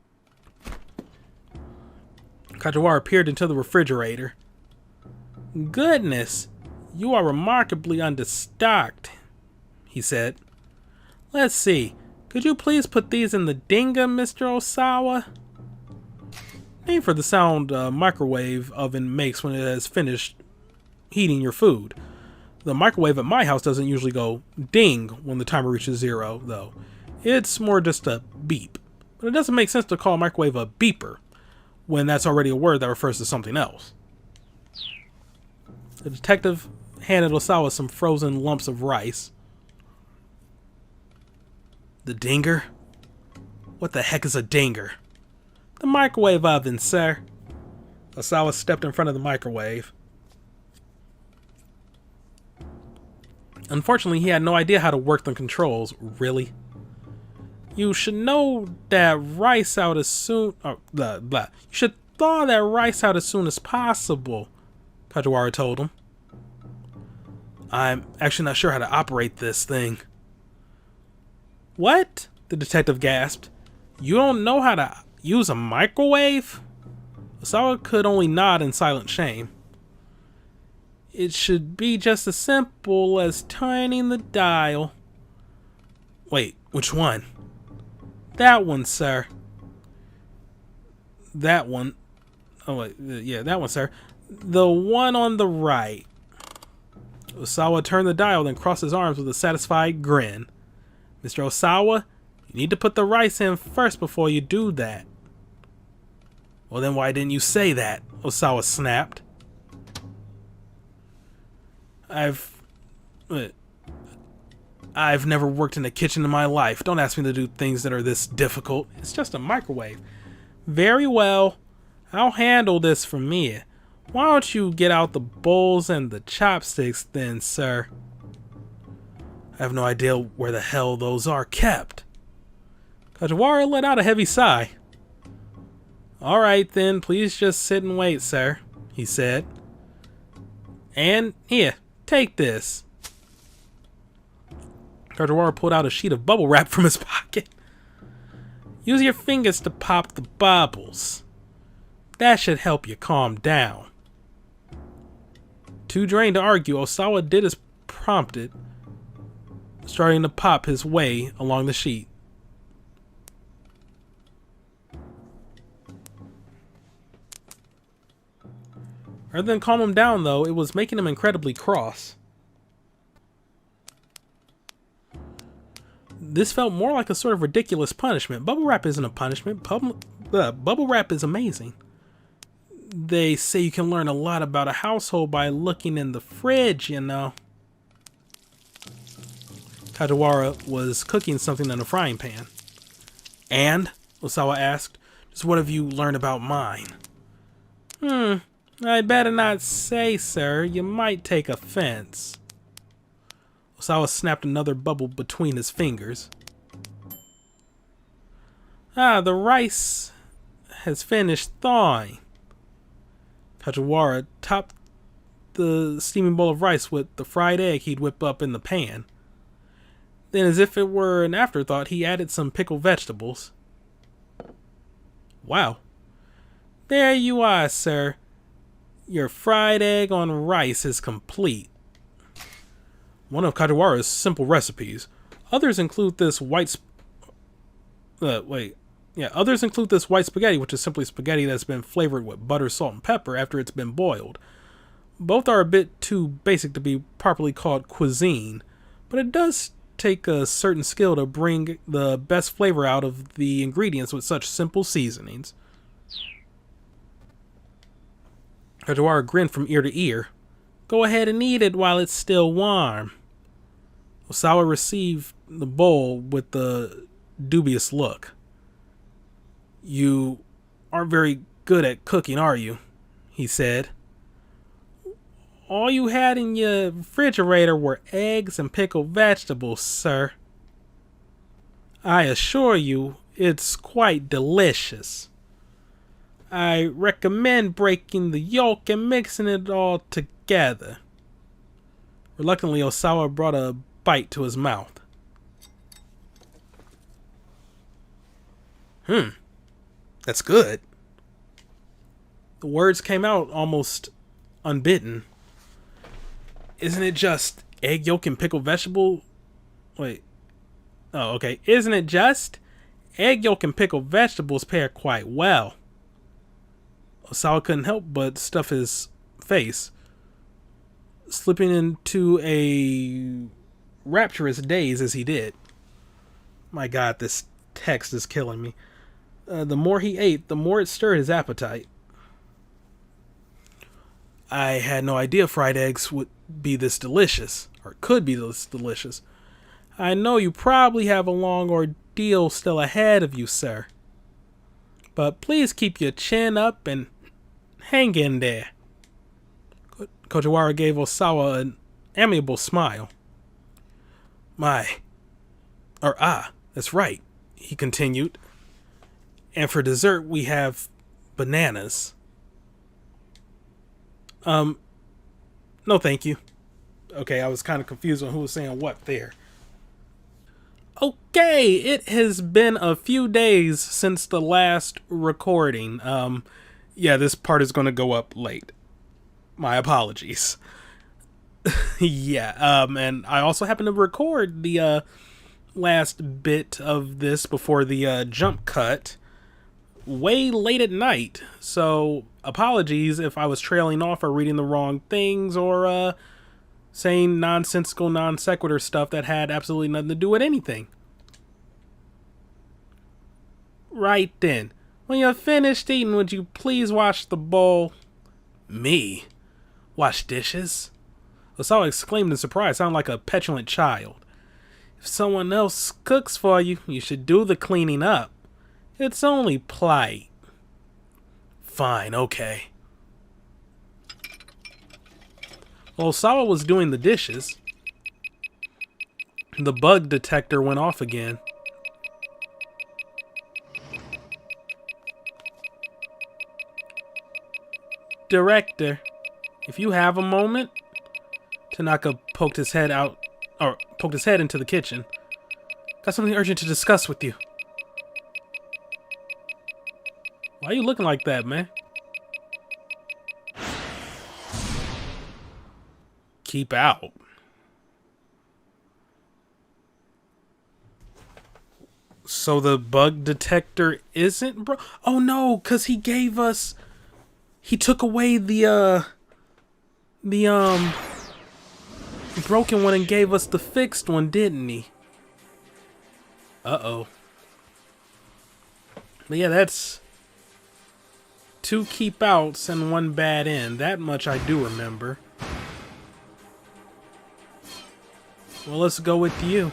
Kajiwara peered into the refrigerator. Goodness, you are remarkably understocked, he said. Let's see, could you please put these in the dinga, Mr. Osawa? Name for the sound a microwave oven makes when it has finished heating your food. The microwave at my house doesn't usually go ding when the timer reaches 0, though. It's more just a beep. But it doesn't make sense to call a microwave a beeper when that's already a word that refers to something else. The detective handed Osawa some frozen lumps of rice. The dinger? What the heck is a dinger? The microwave oven, sir. Osawa stepped in front of the microwave. Unfortunately, he had no idea how to work the controls. Really? You should know that rice out as soon... You should thaw that rice out as soon as possible, Kajiwara told him. I'm actually not sure how to operate this thing. What? The detective gasped. You don't know how to use a microwave? Osawa could only nod in silent shame. It should be just as simple as turning the dial. Wait, which one? That one, sir. That one. Oh, wait, yeah, that one, sir. The one on the right. Osawa turned the dial, then crossed his arms with a satisfied grin. Mr. Osawa, you need to put the rice in first before you do that. Well, then why didn't you say that? Osawa snapped. I've never worked in a kitchen in my life. Don't ask me to do things that are this difficult. It's just a microwave. Very well. I'll handle this from here. Why don't you get out the bowls and the chopsticks then, sir? I have no idea where the hell those are kept. Kajiwara let out a heavy sigh. Alright then, please just sit and wait, sir, he said. And here, take this. Kajiwara pulled out a sheet of bubble wrap from his pocket. Use your fingers to pop the bubbles. That should help you calm down. Too drained to argue, Osawa did as prompted, starting to pop his way along the sheet. Rather than calm him down, though, it was making him incredibly cross. This felt more like a sort of ridiculous punishment. Bubble wrap isn't a punishment. Bubble wrap is amazing. They say you can learn a lot about a household by looking in the fridge, you know. Kajiwara was cooking something in a frying pan. And? Osawa asked. Just what have you learned about mine? I'd better not say, sir. You might take offense. Osawa snapped another bubble between his fingers. The rice has finished thawing. Kajiwara topped the steaming bowl of rice with the fried egg he'd whipped up in the pan. Then, as if it were an afterthought, he added some pickled vegetables. Wow. There you are, sir. Your fried egg on rice is complete. One of Kajiwara's simple recipes. Others include this white others include this white spaghetti, which is simply spaghetti that's been flavored with butter, salt, and pepper after it's been boiled. Both are a bit too basic to be properly called cuisine, but it does take a certain skill to bring the best flavor out of the ingredients with such simple seasonings. Kajiwara grinned from ear to ear. Go ahead and eat it while it's still warm. Osawa received the bowl with a dubious look. You aren't very good at cooking, are you? He said. All you had in your refrigerator were eggs and pickled vegetables, sir. I assure you, it's quite delicious. I recommend breaking the yolk and mixing it all together. Reluctantly, Osawa brought a bite to his mouth. That's good. The words came out almost unbidden. Isn't it just egg yolk and pickled vegetable? Wait. Oh, okay. Isn't it just? Egg yolk and pickled vegetables pair quite well. Osawa couldn't help but stuff his face, slipping into a rapturous daze as he did. My God, this text is killing me. The more he ate, the more it stirred his appetite. I had no idea fried eggs would be this delicious, or could be this delicious. I know you probably have a long ordeal still ahead of you, sir. But please keep your chin up and hang in there. Kajiwara gave Osawa an amiable smile. That's right, he continued. And for dessert, we have bananas. No thank you. Okay, I was kind of confused on who was saying what there. Okay, it has been a few days since the last recording. Yeah, this part is going to go up late. My apologies. Yeah, and I also happened to record the last bit of this before the jump cut way late at night. So, apologies if I was trailing off or reading the wrong things or saying nonsensical non sequitur stuff that had absolutely nothing to do with anything. Right then. When you're finished eating, would you please wash the bowl? Me? Wash dishes? Osawa exclaimed in surprise, sounding like a petulant child. If someone else cooks for you, you should do the cleaning up. It's only polite. Fine, okay. While Osawa was doing the dishes, the bug detector went off again. Director, if you have a moment. Tanaka poked his head into the kitchen. Got something urgent to discuss with you. Why are you looking like that, man? Keep out. So the bug detector isn't oh no, cause he took away the broken one and gave us the fixed one, didn't he? Uh-oh. But yeah, that's 2 keep outs and 1 bad end. That much I do remember. Well, let's go with you.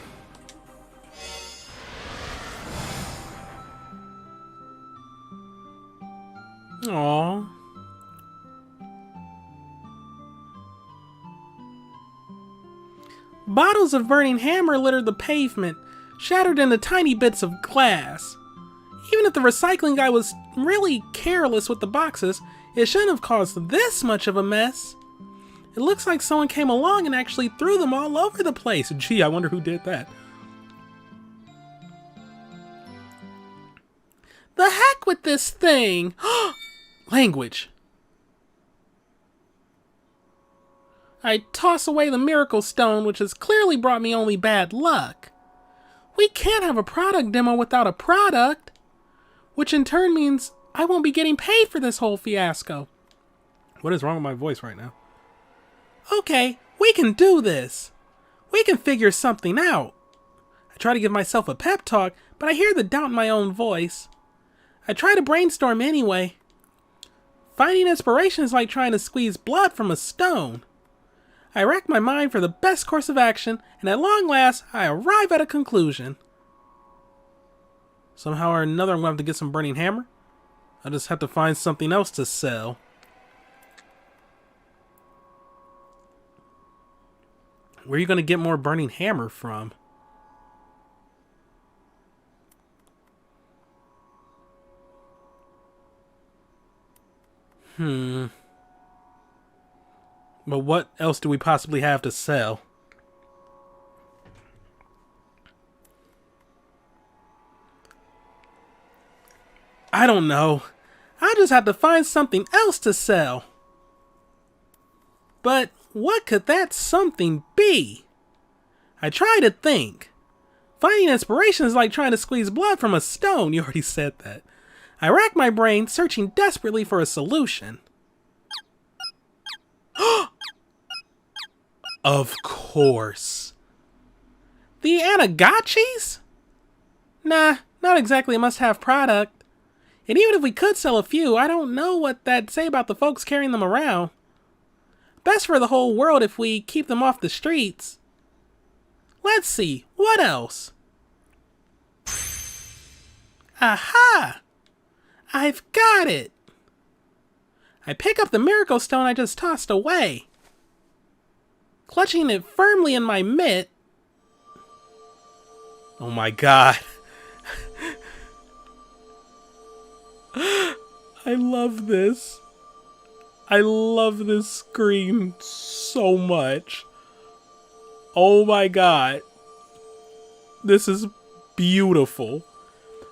Aww. Bottles of burning hammer littered the pavement, shattered into tiny bits of glass. Even if the recycling guy was really careless with the boxes, it shouldn't have caused this much of a mess. It looks like someone came along and actually threw them all over the place. Gee, I wonder who did that. The heck with this thing! Language. I toss away the miracle stone, which has clearly brought me only bad luck. We can't have a product demo without a product, which in turn means I won't be getting paid for this whole fiasco. What is wrong with my voice right now? Okay, we can do this. We can figure something out. I try to give myself a pep talk, but I hear the doubt in my own voice. I try to brainstorm anyway. Finding inspiration is like trying to squeeze blood from a stone. I rack my mind for the best course of action, and at long last, I arrive at a conclusion. Somehow or another, I'm going to have to get some burning hammer. I just have to find something else to sell. Where are you going to get more burning hammer from? But what else do we possibly have to sell? I don't know. I just have to find something else to sell. But what could that something be? I try to think. Finding inspiration is like trying to squeeze blood from a stone. You already said that. I rack my brain, searching desperately for a solution. Of course. The Anagachis? Nah, not exactly a must-have product. And even if we could sell a few, I don't know what that'd say about the folks carrying them around. Best for the whole world if we keep them off the streets. Let's see, what else? Aha! I've got it! I pick up the miracle stone I just tossed away. Clutching it firmly in my mitt. Oh my god. I love this. I love this screen so much. Oh my god. This is beautiful.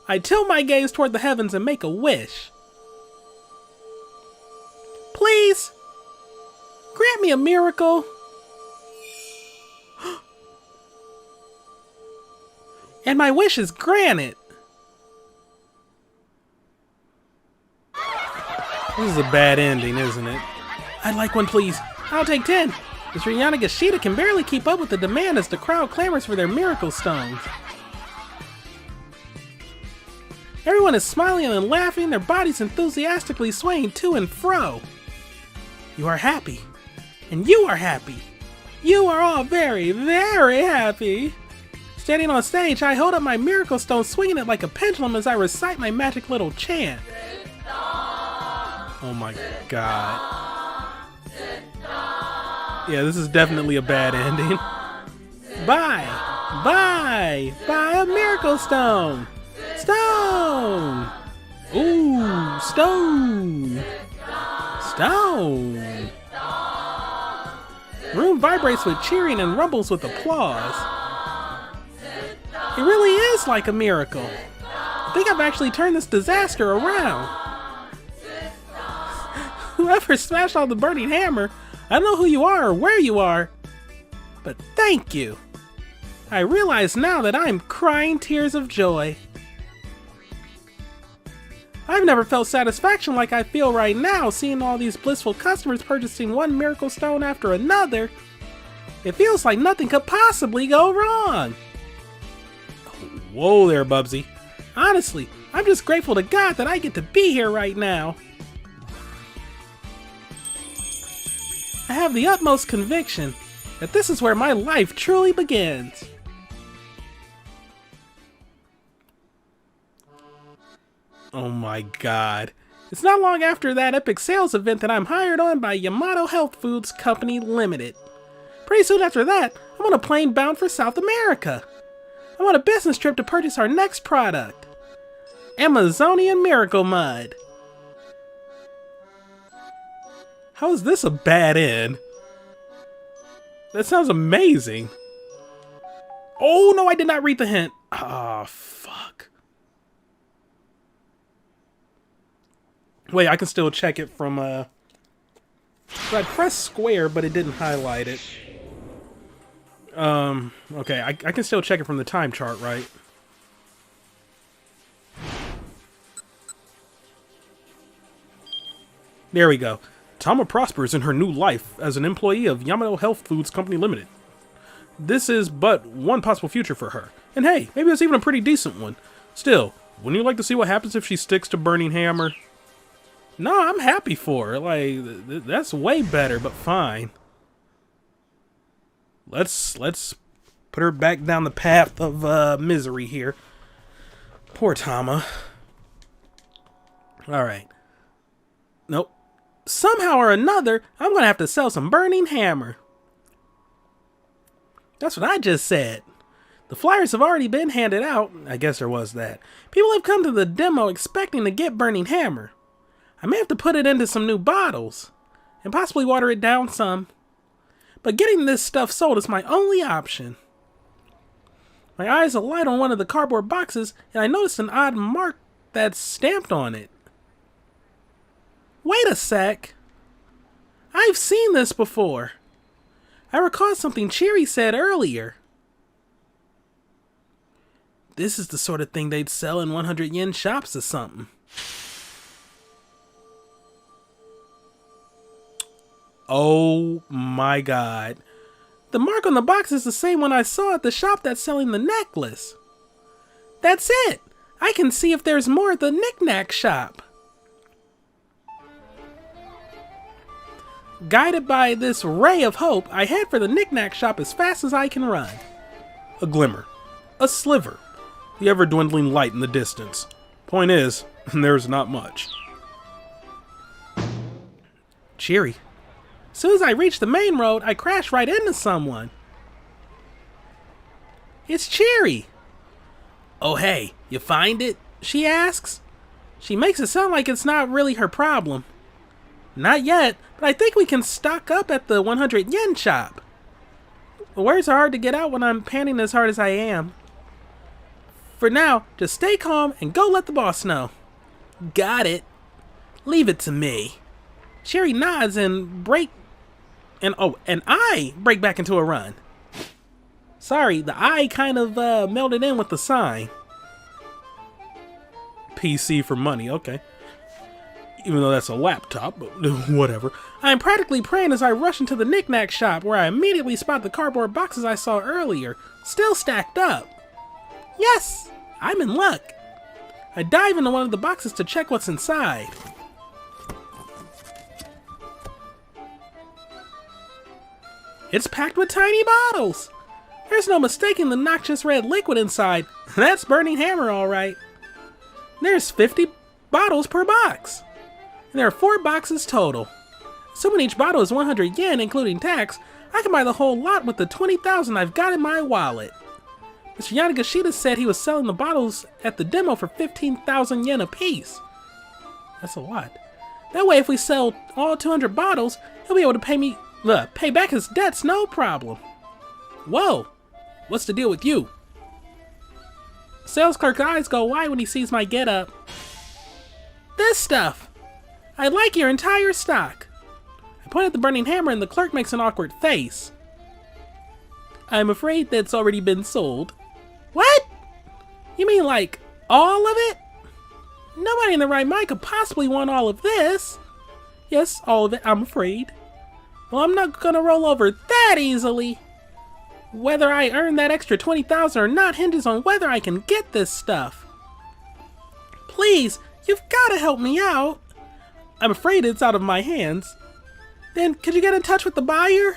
I tilt my gaze toward the heavens and make a wish. Please, grant me a miracle. And my wish is granted. This is a bad ending, isn't it? I'd like one, please. I'll take 10. Mr. Yanagashita can barely keep up with the demand as the crowd clamors for their miracle stones. Everyone is smiling and laughing, their bodies enthusiastically swaying to and fro. You are happy. And you are happy. You are all very, very happy. Standing on stage, I hold up my miracle stone, swinging it like a pendulum as I recite my magic little chant. Oh my god. Yeah, this is definitely a bad ending. Buy! Buy! Buy a miracle stone! Stone! Ooh, stone! Stone! The room vibrates with cheering and rumbles with applause. It really is like a miracle. I think I've actually turned this disaster around. Whoever smashed all the burning hammer, I don't know who you are or where you are, but thank you. I realize now that I'm crying tears of joy. I've never felt satisfaction like I feel right now, seeing all these blissful customers purchasing one miracle stone after another. It feels like nothing could possibly go wrong. Whoa there, Bubsy. Honestly, I'm just grateful to God that I get to be here right now. I have the utmost conviction that this is where my life truly begins. Oh my god. It's not long after that epic sales event that I'm hired on by Yamato Health Foods Company Limited. Pretty soon after that, I'm on a plane bound for South America. I'm on a business trip to purchase our next product. Amazonian Miracle Mud. How is this a bad end? That sounds amazing. Oh no, I did not read the hint. Ah, fuck. Wait, I can still check it from, so I pressed square, but it didn't highlight it. Okay, I can still check it from the time chart, right? There we go. Tama prospers in her new life as an employee of Yamato Health Foods Company Limited. This is but one possible future for her. And hey, maybe it's even a pretty decent one. Still, wouldn't you like to see what happens if she sticks to Burning Hammer? No, I'm happy for her. Like, that's way better, but fine. Let's put her back down the path of misery here. Poor Tama. Alright. Nope. Somehow or another, I'm gonna have to sell some Burning Hammer. That's what I just said. The flyers have already been handed out. I guess there was that. People have come to the demo expecting to get Burning Hammer. I may have to put it into some new bottles. And possibly water it down some. But getting this stuff sold is my only option. My eyes alight on one of the cardboard boxes, and I noticed an odd mark that's stamped on it. Wait a sec. I've seen this before. I recall something Cheery said earlier. This is the sort of thing they'd sell in 100 yen shops or something. Oh my god. The mark on the box is the same one I saw at the shop that's selling the necklace. That's it! I can see if there's more at the knick-knack shop. Guided by this ray of hope, I head for the knick-knack shop as fast as I can run. A glimmer. A sliver. The ever-dwindling light in the distance. Point is, there's not much. Cheery. As soon as I reach the main road, I crash right into someone. It's Cheery. Oh hey, you find it? She asks. She makes it sound like it's not really her problem. Not yet, but I think we can stock up at the 100 yen shop. The words are hard to get out when I'm panting as hard as I am. For now, just stay calm and go let the boss know. Got it. Leave it to me. Cheery nods and I break back into a run. Sorry, the I kind of melded in with the sign. PC for money, okay. Even though that's a laptop, but whatever. I am practically praying as I rush into the knick-knack shop, where I immediately spot the cardboard boxes I saw earlier, still stacked up. Yes! I'm in luck. I dive into one of the boxes to check what's inside. It's packed with tiny bottles! There's no mistaking the noxious red liquid inside. That's Burning Hammer, alright. There's 50 bottles per box. And there are 4 boxes total. Assuming each bottle is 100 yen, including tax, I can buy the whole lot with the 20,000 I've got in my wallet. Mr. Yanagashita said he was selling the bottles at the demo for 15,000 yen apiece. That's a lot. That way, if we sell all 200 bottles, he'll be able to pay back his debts no problem. Whoa! What's the deal with you? Sales clerk's eyes go wide when he sees my getup. This stuff! I like your entire stock. I point at the Burning Hammer and the clerk makes an awkward face. I'm afraid that's already been sold. What? You mean like all of it? Nobody in their right mind could possibly want all of this. Yes, all of it, I'm afraid. Well, I'm not gonna roll over that easily. Whether I earn that extra 20,000 or not hinges on whether I can get this stuff. Please, you've gotta help me out. I'm afraid it's out of my hands. Then could you get in touch with the buyer?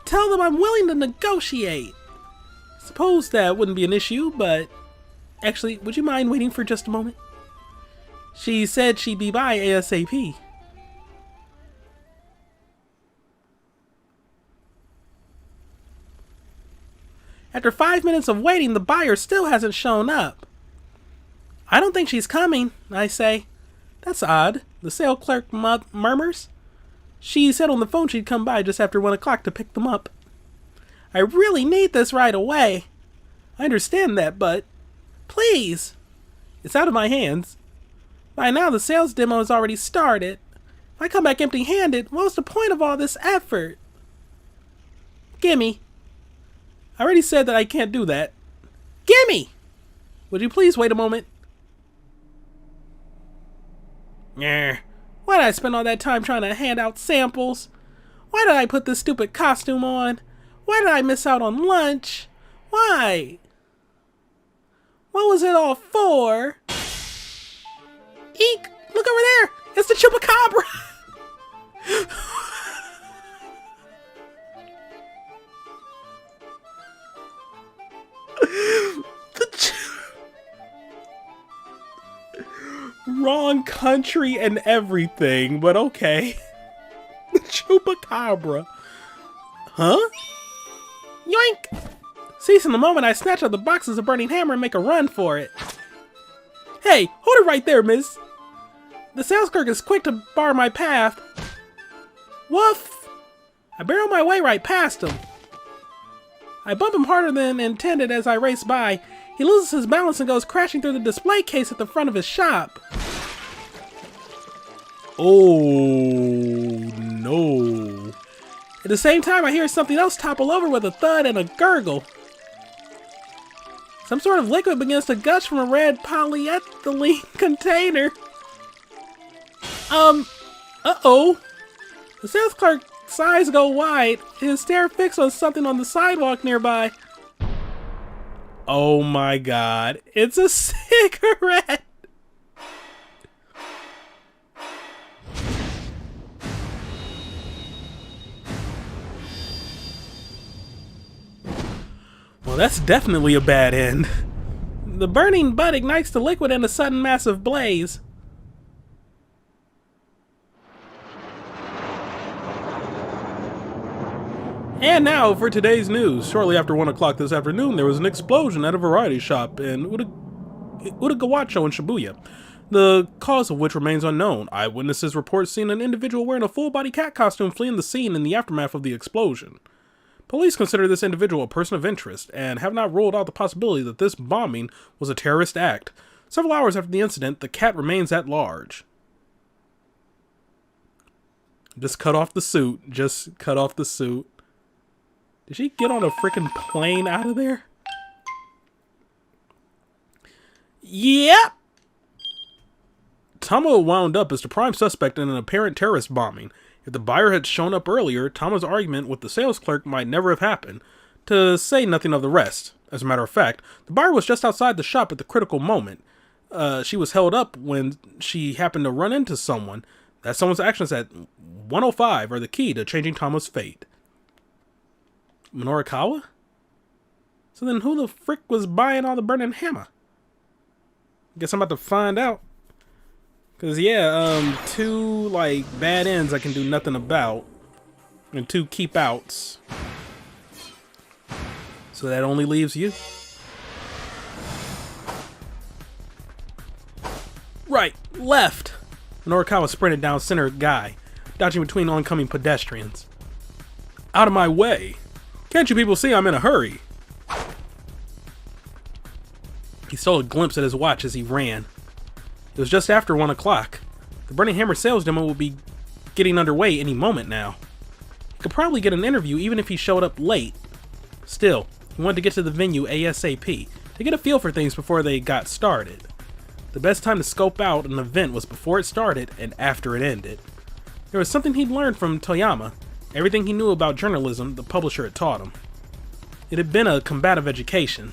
Tell them I'm willing to negotiate. Suppose that wouldn't be an issue, but... Actually, would you mind waiting for just a moment? She said she'd be by ASAP. After 5 minutes of waiting, the buyer still hasn't shown up. I don't think she's coming, I say. That's odd, the sale clerk murmurs. She said on the phone she'd come by just after 1 o'clock to pick them up. I really need this right away. I understand that, but... Please! It's out of my hands. By now, the sales demo has already started. If I come back empty-handed, what was the point of all this effort? Gimme. I already said that I can't do that. Gimme! Would you please wait a moment? Why did I spend all that time trying to hand out samples? Why did I put this stupid costume on? Why did I miss out on lunch? Why? What was it all for? Eek! Look over there! It's the Chupacabra! Wrong country and everything, but okay. The Chupacabra. Huh? Yoink! Seizing the moment, I snatch out the boxes of burning hammer and make a run for it. Hey, hold it right there, miss. The sales clerk is quick to bar my path. Woof! I barrel my way right past him. I bump him harder than intended as I race by. He loses his balance and goes crashing through the display case at the front of his shop. Oh, no. At the same time, I hear something else topple over with a thud and a gurgle. Some sort of liquid begins to gush from a red polyethylene container. Uh-oh. The sales clerk's eyes go wide, his stare fixed on something on the sidewalk nearby. Oh my god, it's a cigarette! Well, that's definitely a bad end. The burning butt ignites the liquid in a sudden massive blaze. And now for today's news. Shortly after 1 o'clock this afternoon, there was an explosion at a variety shop in Utagawacho in Shibuya, the cause of which remains unknown. Eyewitnesses report seeing an individual wearing a full-body cat costume fleeing the scene in the aftermath of the explosion. Police consider this individual a person of interest and have not ruled out the possibility that this bombing was a terrorist act. Several hours after the incident, the cat remains at large. Just cut off the suit. Just cut off the suit. Did she get on a freaking plane out of there? Yep. Tama wound up as the prime suspect in an apparent terrorist bombing. If the buyer had shown up earlier, Tama's argument with the sales clerk might never have happened, to say nothing of the rest. As a matter of fact, the buyer was just outside the shop at the critical moment. She was held up when she happened to run into someone. That someone's actions at 105 are the key to changing Tama's fate. Minorikawa? So then who the frick was buying all the burning hammer? Guess I'm about to find out. Cause yeah, 2 like bad ends I can do nothing about. And 2 keep outs. So that only leaves you. Right, left. Minorikawa sprinted down center guy, dodging between oncoming pedestrians. Out of my way. Can't you people see I'm in a hurry? He stole a glimpse at his watch as he ran. It was just after 1 o'clock. The Burning Hammer sales demo will be getting underway any moment now. He could probably get an interview even if he showed up late. Still, he wanted to get to the venue ASAP to get a feel for things before they got started. The best time to scope out an event was before it started and after it ended. There was something he'd learned from Toyama. Everything he knew about journalism, the publisher had taught him. It had been a combative education.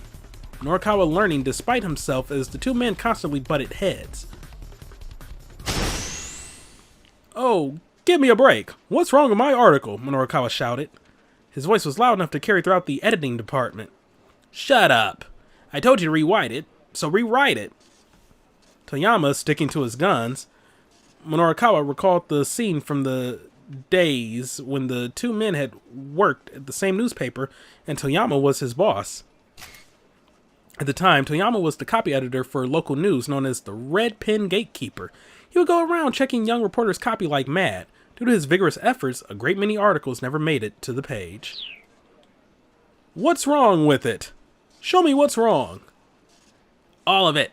Minorikawa learning despite himself as the 2 men constantly butted heads. Oh, give me a break. What's wrong with my article? Minorikawa shouted. His voice was loud enough to carry throughout the editing department. Shut up. I told you to rewrite it, so rewrite it. Toyama, sticking to his guns. Minorikawa recalled the scene from the days when the 2 men had worked at the same newspaper and Toyama was his boss. At the time, Toyama was the copy editor for local news known as the Red Pen Gatekeeper. He would go around checking young reporters' copy like mad. Due to his vigorous efforts, a great many articles never made it to the page. What's wrong with it? Show me what's wrong. All of it.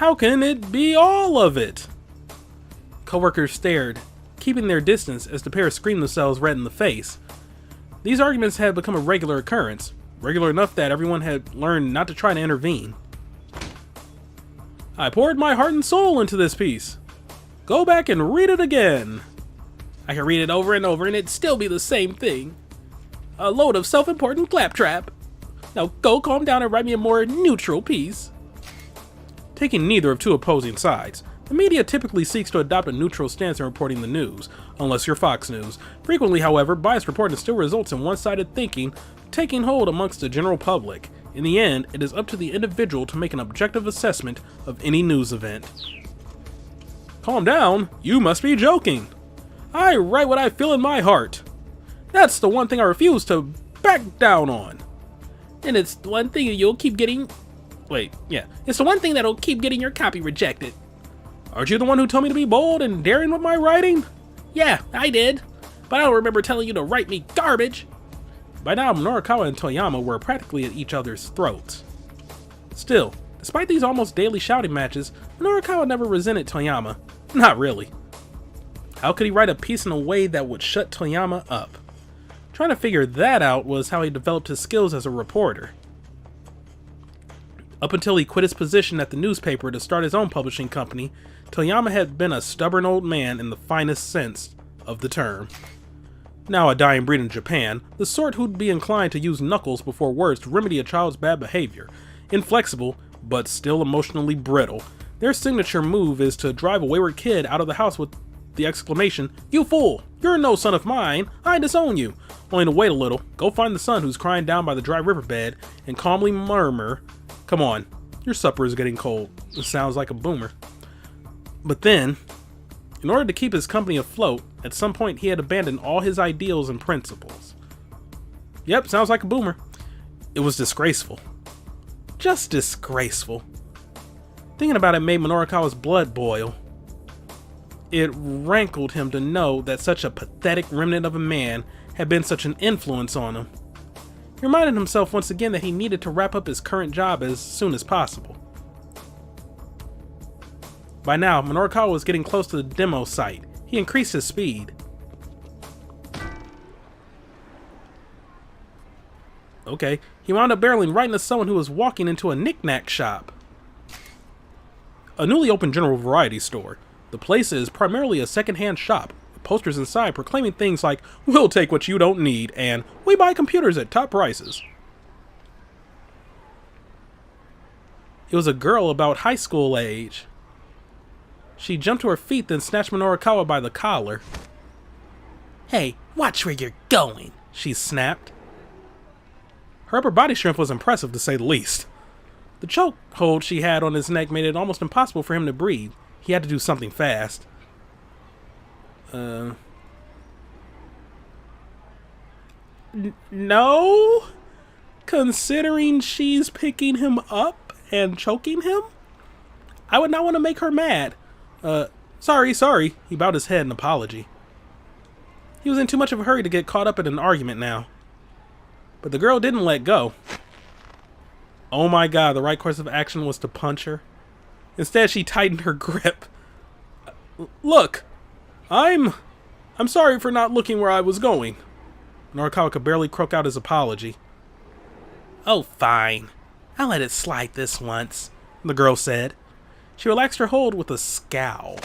How can it be all of it? Coworkers stared, keeping their distance as the pair screamed themselves red in the face. These arguments had become a regular occurrence, regular enough that everyone had learned not to try to intervene. I poured my heart and soul into this piece. Go back and read it again. I can read it over and over and it'd still be the same thing. A load of self-important claptrap. Now go calm down and write me a more neutral piece. Taking neither of two opposing sides, the media typically seeks to adopt a neutral stance in reporting the news, unless you're Fox News. Frequently, however, biased reporting still results in one-sided thinking taking hold amongst the general public. In the end, it is up to the individual to make an objective assessment of any news event. Calm down, you must be joking. I write what I feel in my heart. That's the one thing I refuse to back down on. And it's the one thing you'll keep getting... It's the one thing that'll keep getting your copy rejected. Aren't you the one who told me to be bold and daring with my writing? Yeah, I did. But I don't remember telling you to write me garbage. By now, Minorikawa and Toyama were practically at each other's throats. Still, despite these almost daily shouting matches, Minorikawa never resented Toyama. Not really. How could he write a piece in a way that would shut Toyama up? Trying to figure that out was how he developed his skills as a reporter. Up until he quit his position at the newspaper to start his own publishing company, Toyama had been a stubborn old man in the finest sense of the term. Now a dying breed in Japan, the sort who'd be inclined to use knuckles before words to remedy a child's bad behavior. Inflexible, but still emotionally brittle, their signature move is to drive a wayward kid out of the house with the exclamation, "You fool! You're no son of mine! I disown you!" Only to wait a little, go find the son who's crying down by the dry riverbed, and calmly murmur, "Come on, your supper is getting cold." It sounds like a boomer. But then, in order to keep his company afloat, at some point he had abandoned all his ideals and principles. Yep, sounds like a boomer. It was disgraceful. Just disgraceful. Thinking about it made Minorikawa's blood boil. It rankled him to know that such a pathetic remnant of a man had been such an influence on him. He reminded himself once again that he needed to wrap up his current job as soon as possible. By now, Minorikawa was getting close to the demo site. He increased his speed. Okay, he wound up barreling right into someone who was walking into a knick-knack shop. A newly opened general variety store. The place is primarily a second-hand shop, with posters inside proclaiming things like, "We'll take what you don't need," and "We buy computers at top prices." It was a girl about high school age. She jumped to her feet, then snatched Minorikawa by the collar. "Hey, watch where you're going," she snapped. Her upper body strength was impressive, to say the least. The chokehold she had on his neck made it almost impossible for him to breathe. He had to do something fast. No? Considering she's picking him up and choking him? I would not want to make her mad. Sorry. He bowed his head in apology. He was in too much of a hurry to get caught up in an argument now. But the girl didn't let go. Oh my god, the right course of action was to punch her. Instead, she tightened her grip. Look, I'm sorry for not looking where I was going. Minorikawa could barely croak out his apology. "Oh, fine. I'll let it slide this once," the girl said. She relaxed her hold with a scowl.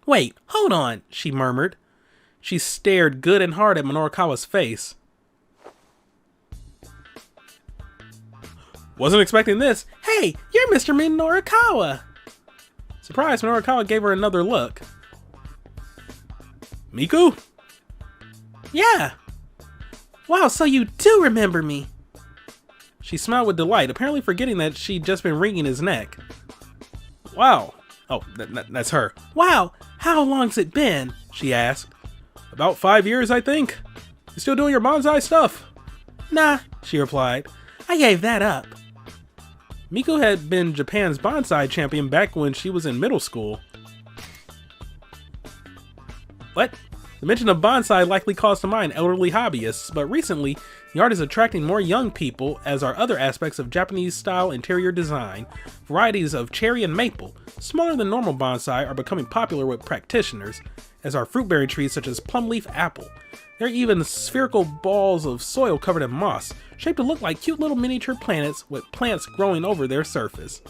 "Wait, hold on," she murmured. She stared good and hard at Minorikawa's face. "Wasn't expecting this. Hey, you're Mr. Minorikawa." Surprised, Minorikawa gave her another look. "Miku?" "Yeah." "Wow, so you do remember me." She smiled with delight, apparently forgetting that she'd just been wringing his neck. "Wow." Oh, that's her. "Wow, how long's it been?" she asked. "About 5 years, I think. You still doing your bonsai stuff?" "Nah," she replied. "I gave that up." Miku had been Japan's bonsai champion back when she was in middle school. What? The mention of bonsai likely calls to mind elderly hobbyists, but recently, the art is attracting more young people, as are other aspects of Japanese-style interior design. Varieties of cherry and maple, smaller than normal bonsai, are becoming popular with practitioners, as are fruit-bearing trees such as plumleaf apple. There are even spherical balls of soil covered in moss, shaped to look like cute little miniature planets with plants growing over their surface.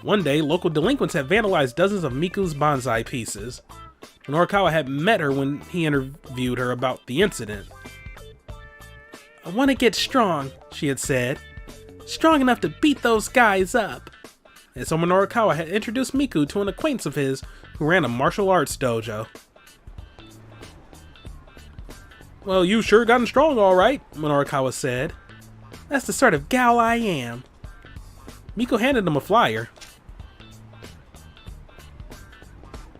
One day, local delinquents had vandalized dozens of Miku's bonsai pieces. Minorikawa had met her when he interviewed her about the incident. "I want to get strong," she had said. "Strong enough to beat those guys up." And so Minorikawa had introduced Miku to an acquaintance of his who ran a martial arts dojo. "Well, you sure gotten strong all right," Minorikawa said. "That's the sort of gal I am." Miku handed him a flyer.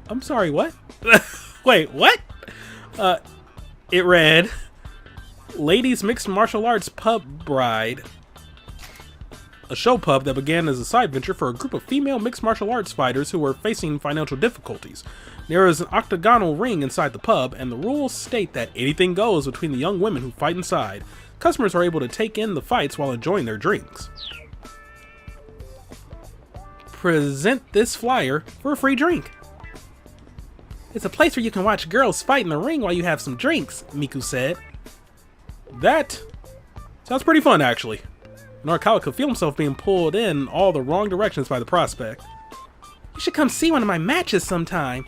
"I'm sorry, what?" Wait, what? It read, "Ladies Mixed Martial Arts Pub Bride." A show pub that began as a side venture for a group of female mixed martial arts fighters who were facing financial difficulties. There is an octagonal ring inside the pub, and the rules state that anything goes between the young women who fight inside. Customers are able to take in the fights while enjoying their drinks. Present this flyer for a free drink. "It's a place where you can watch girls fight in the ring while you have some drinks," Miku said. That sounds pretty fun, actually. Minorikawa could feel himself being pulled in all the wrong directions by the prospect. "You should come see one of my matches sometime.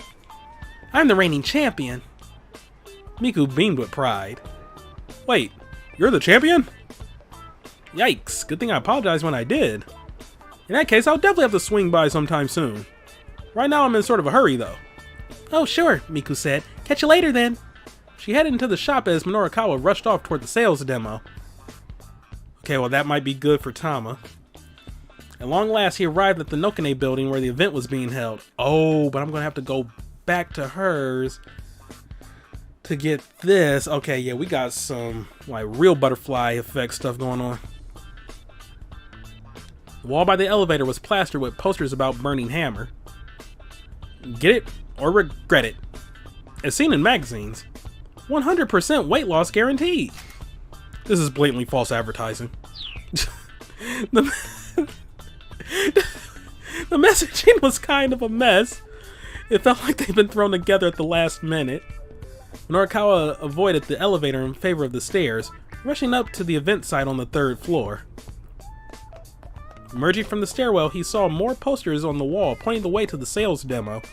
I'm the reigning champion." Miku beamed with pride. "Wait, you're the champion?" "Yikes, good thing I apologized when I did. In that case, I'll definitely have to swing by sometime soon. Right now I'm in sort of a hurry, though." "Oh, sure," Miku said. "Catch you later, then." She headed into the shop as Minorikawa rushed off toward the sales demo. Okay, well that might be good for Tama. At long last, he arrived at the Nokane building where the event was being held. Oh, but I'm gonna have to go back to hers to get this. Okay, yeah, we got some like real butterfly effect stuff going on. The wall by the elevator was plastered with posters about Burning Hammer. Get it or regret it. As seen in magazines. 100% weight loss guaranteed. This is blatantly false advertising. The messaging was kind of a mess. It felt like they'd been thrown together at the last minute. Minorikawa avoided the elevator in favor of the stairs, rushing up to the event site on the 3rd floor. Emerging from the stairwell, he saw more posters on the wall pointing the way to the sales demo.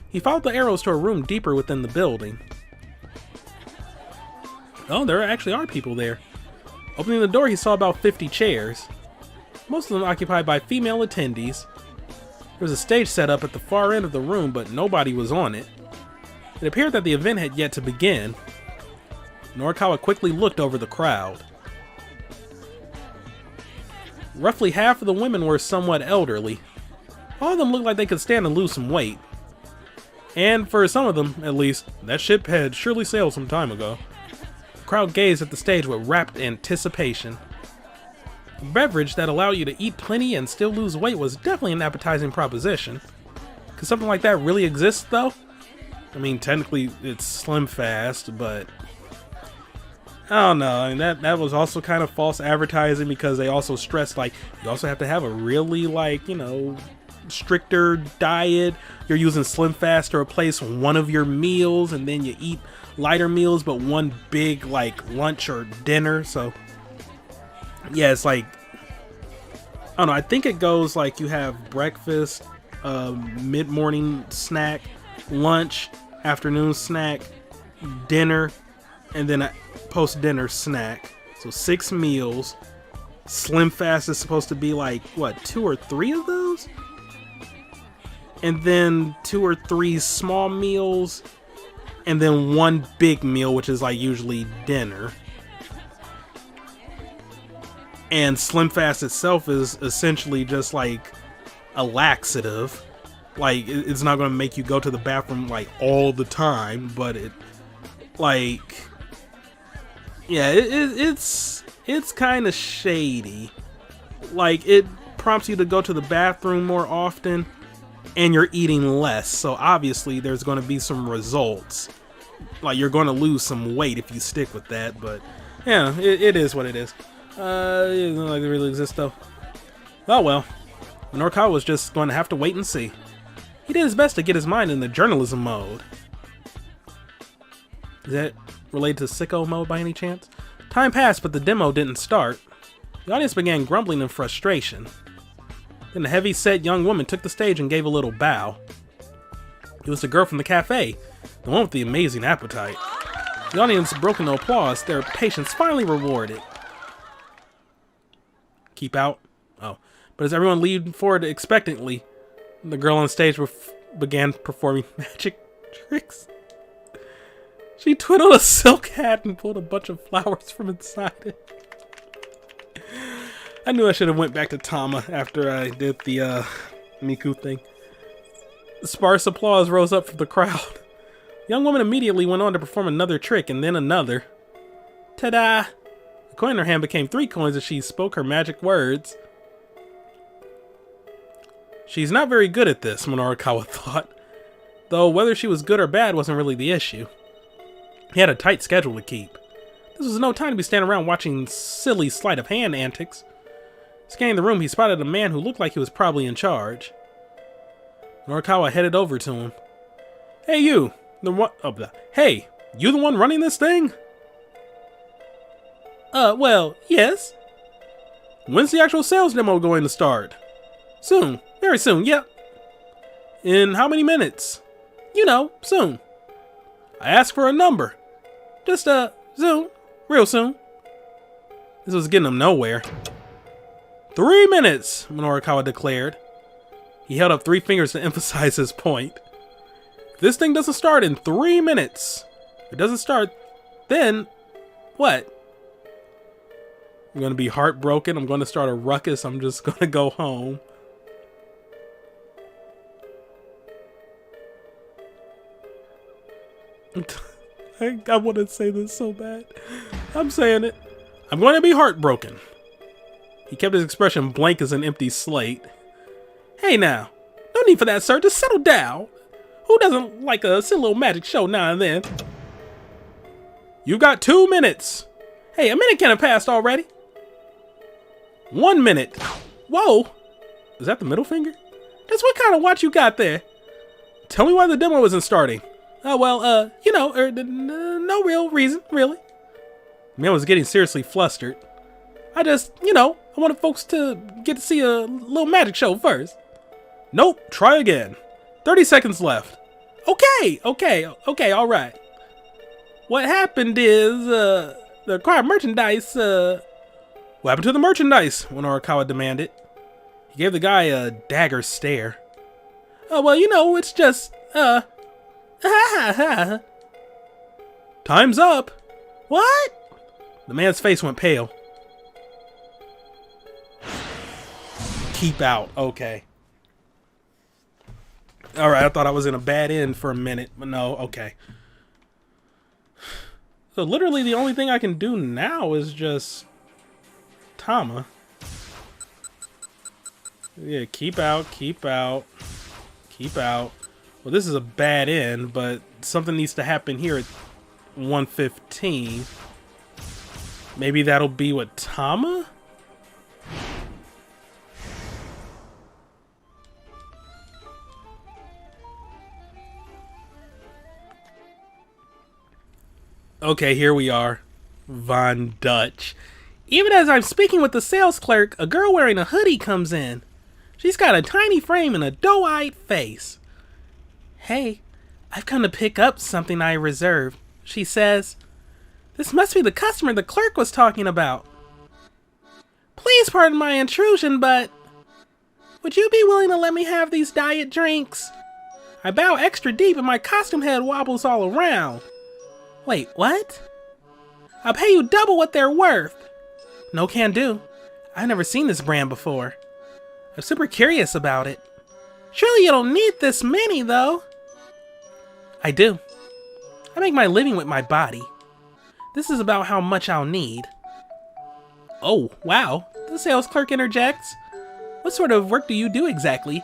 He followed the arrows to a room deeper within the building. Oh, there actually are people there. Opening the door, he saw about 50 chairs, most of them occupied by female attendees. There was a stage set up at the far end of the room, but nobody was on it. It appeared that the event had yet to begin. Minorikawa quickly looked over the crowd. Roughly half of the women were somewhat elderly. All of them looked like they could stand to lose some weight. And for some of them, at least, that ship had surely sailed some time ago. The crowd gazed at the stage with rapt anticipation. A beverage that allowed you to eat plenty and still lose weight was definitely an appetizing proposition. Could something like that really exist, though? I mean, technically it's Slim Fast, but I don't know. I mean, that was also kind of false advertising because they also stressed, like, you also have to have a really, like, you know, stricter diet. You're using Slim Fast to replace one of your meals, and then you eat lighter meals, but one big, like, lunch or dinner. So, yeah, it's like, I don't know. I think it goes like you have breakfast, mid-morning snack, lunch, afternoon snack, dinner, and then a post-dinner snack. So 6 meals. Slim Fast is supposed to be like, what, 2 or 3 of those? And then 2 or 3 small meals, and then 1 big meal, which is like usually dinner. And Slim Fast itself is essentially just like a laxative. Like, it's not going to make you go to the bathroom like all the time, but it, like, yeah, it's kind of shady. Like, it prompts you to go to the bathroom more often, and you're eating less, so obviously there's going to be some results. Like, you're going to lose some weight if you stick with that, but yeah, it is what it is. It doesn't like it really exists though. Oh well, Minorikawa was just going to have to wait and see. He did his best to get his mind in the journalism mode. Is that related to sicko mode by any chance? Time passed, but the demo didn't start. The audience began grumbling in frustration. Then a heavy-set young woman took the stage and gave a little bow. It was the girl from the cafe, the one with the amazing appetite. The audience broke into applause, their patience finally rewarded. Keep out? Oh. But as everyone leaned forward expectantly, the girl on stage began performing magic tricks. She twiddled a silk hat and pulled a bunch of flowers from inside it. I knew I should have went back to Tama after I did the Miku thing. Sparse applause rose up from the crowd. The young woman immediately went on to perform another trick and then another. Ta-da! The coin in her hand became 3 coins as she spoke her magic words. She's not very good at this, Minorikawa thought. Though whether she was good or bad wasn't really the issue. He had a tight schedule to keep. This was no time to be standing around watching silly sleight of hand antics. Scanning the room, he spotted a man who looked like he was probably in charge. Minorikawa headed over to him. Hey you, hey, you the one running this thing? Well, yes. When's the actual sales demo going to start? Soon, very soon, yep. In how many minutes? You know, soon. I asked for a number. Just, soon. Real soon. This was getting him nowhere. 3 minutes, Minorikawa declared. He held up 3 fingers to emphasize his point. If this thing doesn't start in 3 minutes, if it doesn't start, then what? I'm going to be heartbroken. I'm going to start a ruckus. I'm just going to go home. I want to say this so bad. I'm saying it. I'm going to be heartbroken. He kept his expression blank as an empty slate. Hey now, no need for that, sir. Just settle down. Who doesn't like a silly little magic show now and then? You've got 2 minutes. Hey, a minute can have passed already. 1 minute. Whoa. Is that the middle finger? That's what kind of watch you got there. Tell me why the demo isn't starting. Oh, well, you know, no real reason, really. The man was getting seriously flustered. I just, you know, I wanted folks to get to see a little magic show first. Nope, try again. 30 seconds left. Okay, all right. What happened is, the required merchandise, what happened to the merchandise? Minorikawa demanded. He gave the guy a dagger stare. Oh, well, you know, it's just, Time's up. What? The man's face went pale. Keep out. Okay. Alright, I thought I was in a bad end for a minute, but no, okay. So literally the only thing I can do now is just Tama. Yeah, keep out, keep out, keep out. Well, this is a bad end, but something needs to happen here at 1:15. Maybe that'll be what, Tama? Okay, here we are. Von Dutch. Even as I'm speaking with the sales clerk, a girl wearing a hoodie comes in. She's got a tiny frame and a doe-eyed face. Hey, I've come to pick up something I reserved, she says. This must be the customer the clerk was talking about. Please pardon my intrusion, but would you be willing to let me have these diet drinks? I bow extra deep and my costume head wobbles all around. Wait, what? I'll pay you double what they're worth. No can do. I've never seen this brand before. I'm super curious about it. Surely you don't need this many, though. I do. I make my living with my body. This is about how much I'll need. Oh, wow. The sales clerk interjects. What sort of work do you do exactly?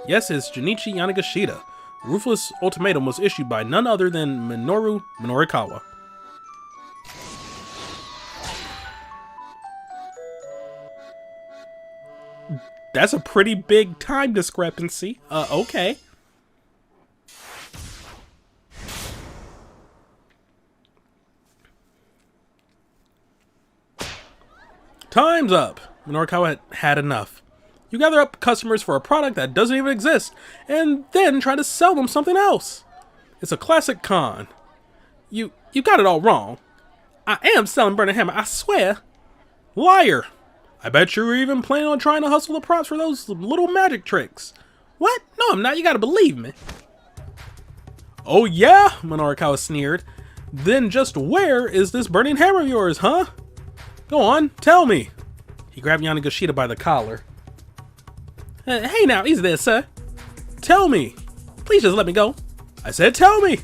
Yes, it's Junichi Yanagashita. The ruthless ultimatum was issued by none other than Minorikawa. That's a pretty big time discrepancy. Okay. Time's up. Minorikawa had enough. You gather up customers for a product that doesn't even exist, and then try to sell them something else. It's a classic con. You got it all wrong. I am selling Burning Hammer, I swear. Liar. I bet you were even planning on trying to hustle the props for those little magic tricks. What? No, I'm not. You gotta believe me. Oh yeah? Minorikawa sneered. Then just where is this Burning Hammer of yours, huh? Go on, tell me. He grabbed Yanagashita by the collar. Hey now, easy there, sir. Tell me. Please just let me go. I said tell me.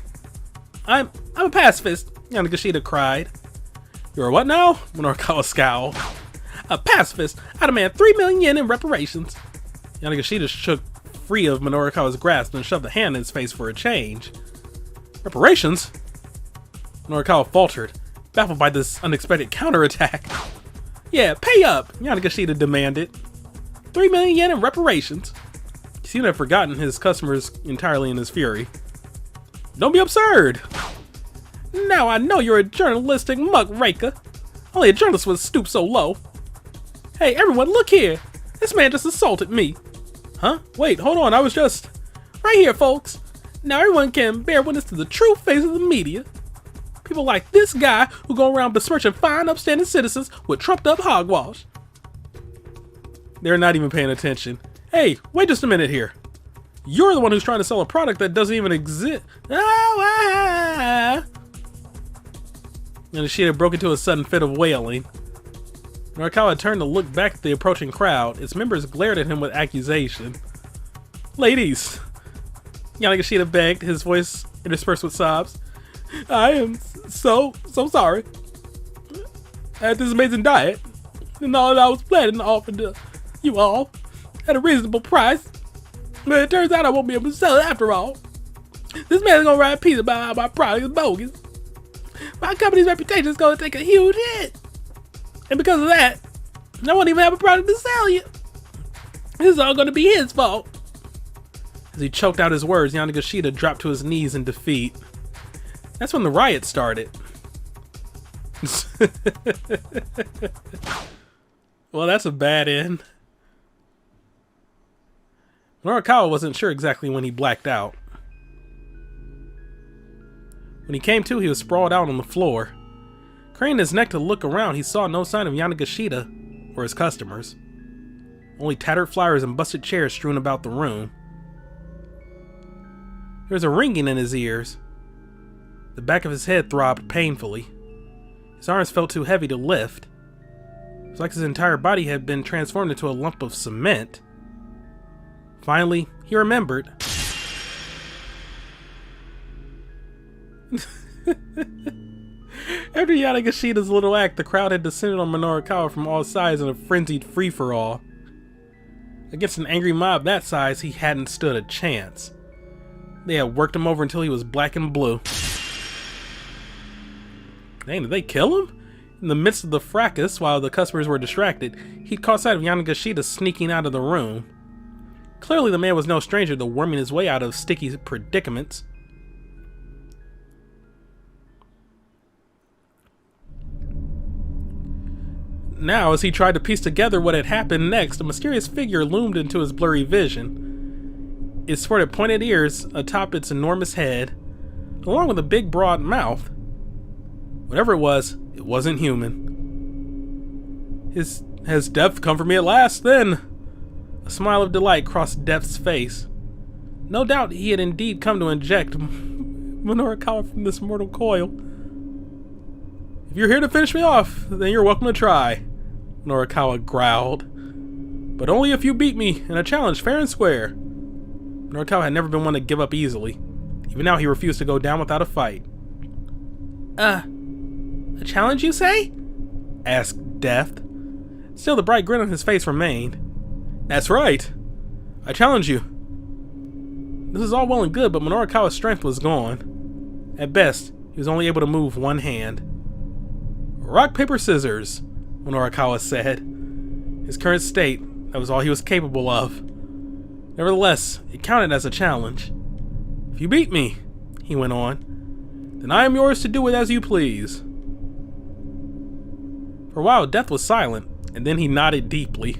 I'm a pacifist, Yanagashita cried. You're a what now? Minorikawa scowled. A pacifist. I demand 3 million yen in reparations. Yanagashita shook free of Minorikawa's grasp and shoved a hand in his face for a change. Reparations? Minorikawa faltered, baffled by this unexpected counterattack. Yeah, pay up, Yanagashita demanded. 3 million yen in reparations. He seemed to have forgotten his customers entirely in his fury. Don't be absurd. Now I know you're a journalistic muckraker. Only a journalist would stoop so low. Hey, everyone, look here. This man just assaulted me. Huh? Wait, hold on. I was just... Right here, folks. Now everyone can bear witness to the true face of the media. People like this guy who go around besmirching fine, upstanding citizens with trumped-up hogwash. They're not even paying attention. Hey, wait just a minute here. You're the one who's trying to sell a product that doesn't even exist. And Ishida broke into a sudden fit of wailing. Minorikawa turned to look back at the approaching crowd. Its members glared at him with accusation. Ladies, Yanagashita begged, his voice interspersed with sobs. I am so sorry. I had this amazing diet, and all that I was planning to offer to you all at a reasonable price. But it turns out I won't be able to sell it after all. This man's gonna write a piece about how my product is bogus. My company's reputation is gonna take a huge hit. And because of that, I won't even have a product to sell you. This is all gonna be his fault. As he choked out his words, Yanagashita dropped to his knees in defeat. That's when the riot started. Well, that's a bad end. Minorikawa wasn't sure exactly when he blacked out. When he came to, he was sprawled out on the floor. Craning his neck to look around, he saw no sign of Yanagashita or his customers. Only tattered flowers and busted chairs strewn about the room. There was a ringing in his ears. The back of his head throbbed painfully. His arms felt too heavy to lift. It was like his entire body had been transformed into a lump of cement. Finally, he remembered. After Yanagashita's little act, the crowd had descended on Minorikawa from all sides in a frenzied free-for-all. Against an angry mob that size, he hadn't stood a chance. They had worked him over until he was black and blue. Dang, did they kill him? In the midst of the fracas, while the customers were distracted, he'd caught sight of Yanagashita sneaking out of the room. Clearly the man was no stranger to worming his way out of sticky predicaments. Now, as he tried to piece together what had happened next, a mysterious figure loomed into his blurry vision. It sported pointed ears atop its enormous head, along with a big broad mouth. Whatever it wasn't human. Has Death come for me at last, then? A smile of delight crossed Death's face. No doubt he had indeed come to inject Minorikawa from this mortal coil. If you're here to finish me off, then you're welcome to try, Minorikawa growled. But only if you beat me in a challenge fair and square. Minorikawa had never been one to give up easily. Even now he refused to go down without a fight. A challenge, you say? Asked Death. Still the bright grin on his face remained. That's right. I challenge you This is all well and good, but Minorikawa's strength was gone. At best, he was only able to move one hand. Rock, paper, scissors, Minorikawa said. His current state, that was all he was capable of. Nevertheless, it counted as a challenge. If you beat me, he went on, then I am yours to do with as you please. For a while, Death was silent, and then he nodded deeply.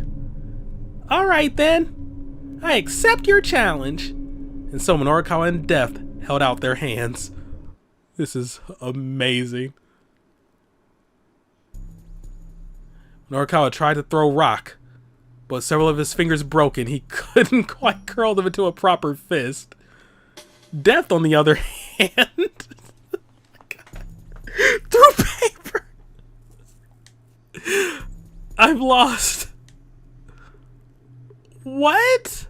All right then, I accept your challenge. And so Minorikawa and Death held out their hands. This is amazing. Minorikawa tried to throw rock, but several of his fingers broken, he couldn't quite curl them into a proper fist. Death, on the other hand, threw paper. I've lost. What?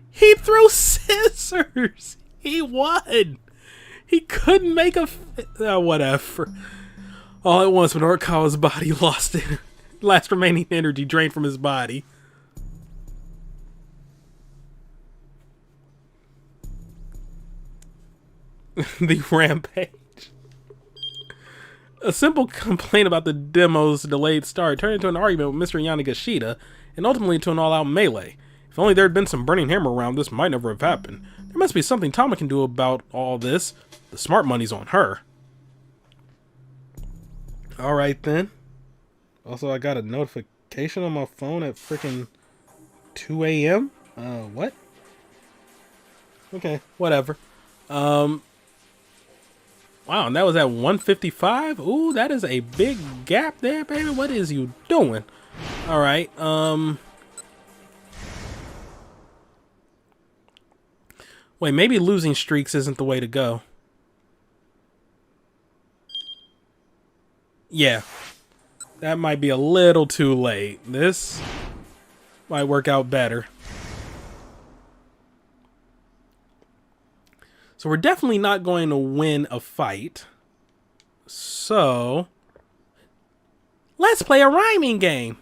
He threw scissors. He won. He couldn't make a whatever. All at once, Minorikawa's body lost it. Last remaining energy drained from his body. The rampage. A simple complaint about the demo's delayed start turned into an argument with Mr. Yanagashita, and ultimately to an all-out melee. If only there had been some burning hammer around, this might never have happened. There must be something Tama can do about all this. The smart money's on her. Alright then. Also, I got a notification on my phone at freaking 2 a.m. What? Okay, whatever. Wow, and that was at 1:55? Ooh, that is a big gap there, baby. What is you doing? Alright, wait, maybe losing streaks isn't the way to go. Yeah. That might be a little too late. This might work out better. So we're definitely not going to win a fight. So let's play a rhyming game.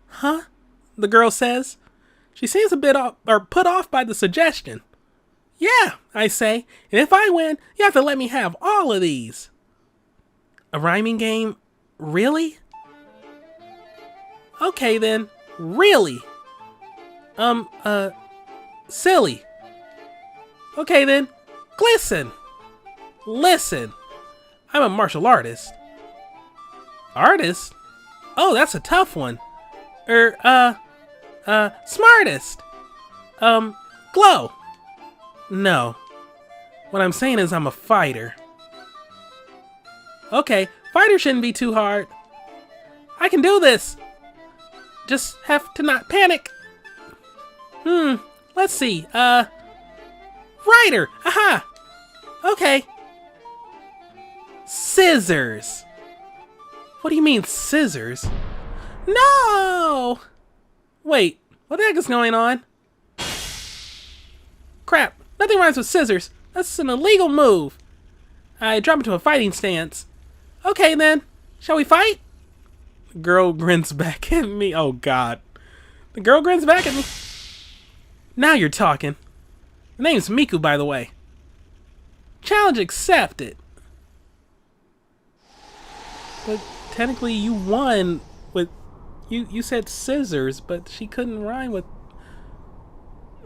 Huh? The girl says. She seems a bit put off by the suggestion. Yeah, I say. And if I win, you have to let me have all of these. A rhyming game? Really? Okay then. Really? Silly. Okay then. Glisten. Listen. I'm a martial artist. Artist? Oh, that's a tough one. Smartest. Glow. No. What I'm saying is I'm a fighter. Okay, fighter shouldn't be too hard. I can do this. Just have to not panic. Let's see. Writer. Aha. Okay. Scissors. What do you mean scissors? No! Wait, what the heck is going on? Crap, nothing rhymes with scissors. That's an illegal move. I drop into a fighting stance. Okay then, shall we fight? The girl grins back at me. Oh god. The girl grins back at me. Now you're talking. The name's Miku, by the way. Challenge accepted. But technically you won with... You said scissors, but she couldn't rhyme with...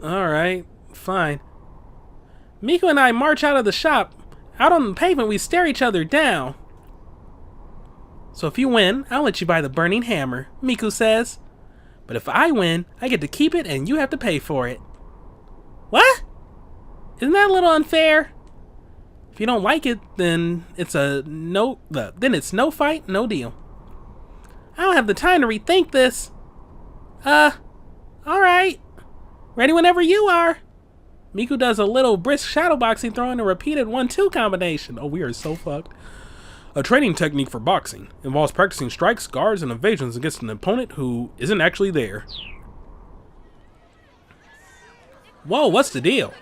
Alright, fine. Miku and I march out of the shop. Out on the pavement, we stare each other down. So if you win, I'll let you buy the burning hammer, Miku says. But if I win, I get to keep it and you have to pay for it. What? Isn't that a little unfair? If you don't like it, then it's no fight, no deal. I don't have the time to rethink this. Alright. Ready whenever you are. Miku does a little brisk shadowboxing, throwing a repeated 1-2 combination. Oh, we are so fucked. A training technique for boxing involves practicing strikes, guards, and evasions against an opponent who isn't actually there. Whoa, what's the deal?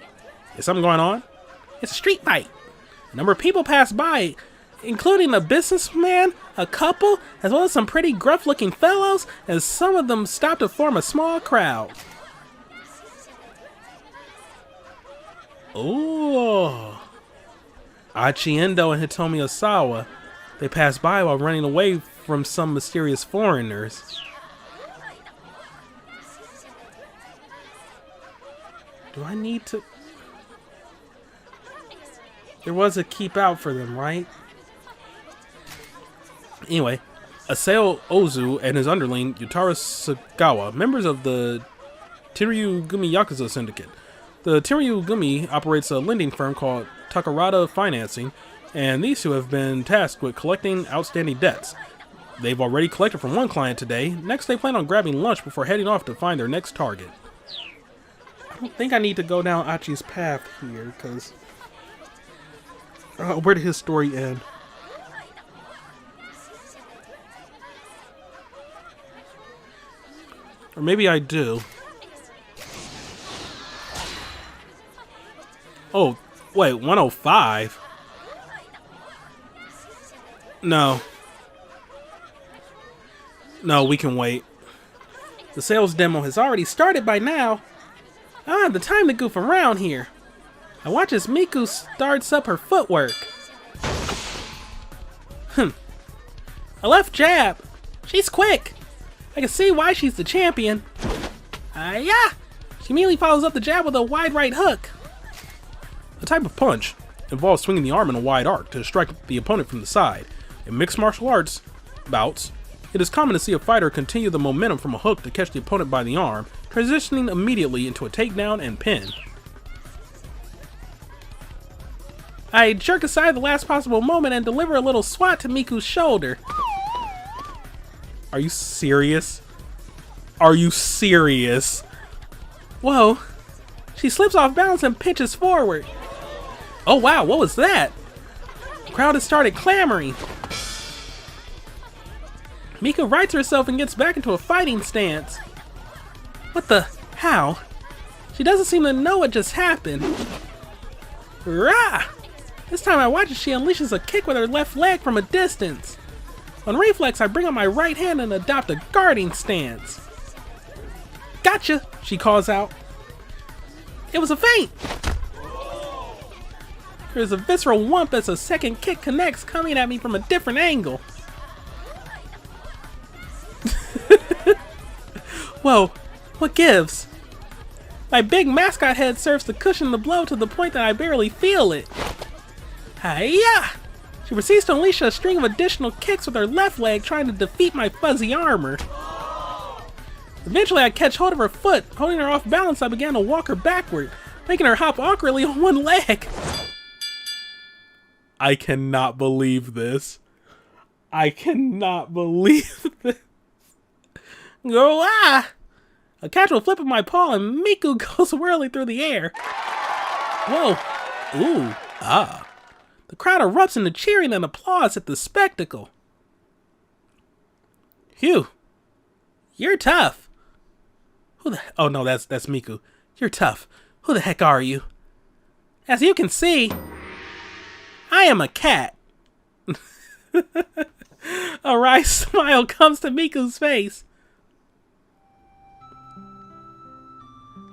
Is something going on? It's a street fight. A number of people pass by including a businessman, a couple, as well as some pretty gruff-looking fellows, and some of them stopped to form a small crowd. Ooh. Achi, Endo, and Hitomi Osawa. They passed by while running away from some mysterious foreigners. Do I need to... There was a keep out for them, right? Anyway, Asao Ozu and his underling, Yutaro Sagawa, members of the Tiryu Gumi Yakuza Syndicate. The Tiryu Gumi operates a lending firm called Takarada Financing, and these two have been tasked with collecting outstanding debts. They've already collected from one client today. Next, they plan on grabbing lunch before heading off to find their next target. I don't think I need to go down Achi's path here, because... where did his story end? Or maybe I do. Oh, wait, 105? No. No, we can wait. The sales demo has already started by now. Ah, the time to goof around here. I watch as Miku starts up her footwork. A left jab. She's quick. I can see why she's the champion. Yeah. She immediately follows up the jab with a wide right hook. The type of punch involves swinging the arm in a wide arc to strike the opponent from the side. In mixed martial arts bouts, it is common to see a fighter continue the momentum from a hook to catch the opponent by the arm, transitioning immediately into a takedown and pin. I jerk aside the last possible moment and deliver a little swat to Miku's shoulder. Are you serious? Are you serious? Whoa. She slips off balance and pitches forward. Oh wow, what was that? The crowd has started clamoring. Miku rights herself and gets back into a fighting stance. What the? How? She doesn't seem to know what just happened. Rah! This time I watch as she unleashes a kick with her left leg from a distance. On reflex, I bring up my right hand and adopt a guarding stance. Gotcha, she calls out. It was a feint. There's a visceral whump as a second kick connects, coming at me from a different angle. Whoa, what gives? My big mascot head serves to cushion the blow to the point that I barely feel it. Hiya! She proceeds to unleash a string of additional kicks with her left leg, trying to defeat my fuzzy armor. Eventually I catch hold of her foot. Holding her off balance, I began to walk her backward, making her hop awkwardly on one leg. I cannot believe this. I cannot believe this. Go ah! A casual flip of my paw and Miku goes whirling through the air. Whoa. Ooh. Ah. The crowd erupts into cheering and applause at the spectacle. Phew. You're tough. Who the... Oh no, that's Miku. You're tough. Who the heck are you? As you can see, I am a cat. A wry smile comes to Miku's face.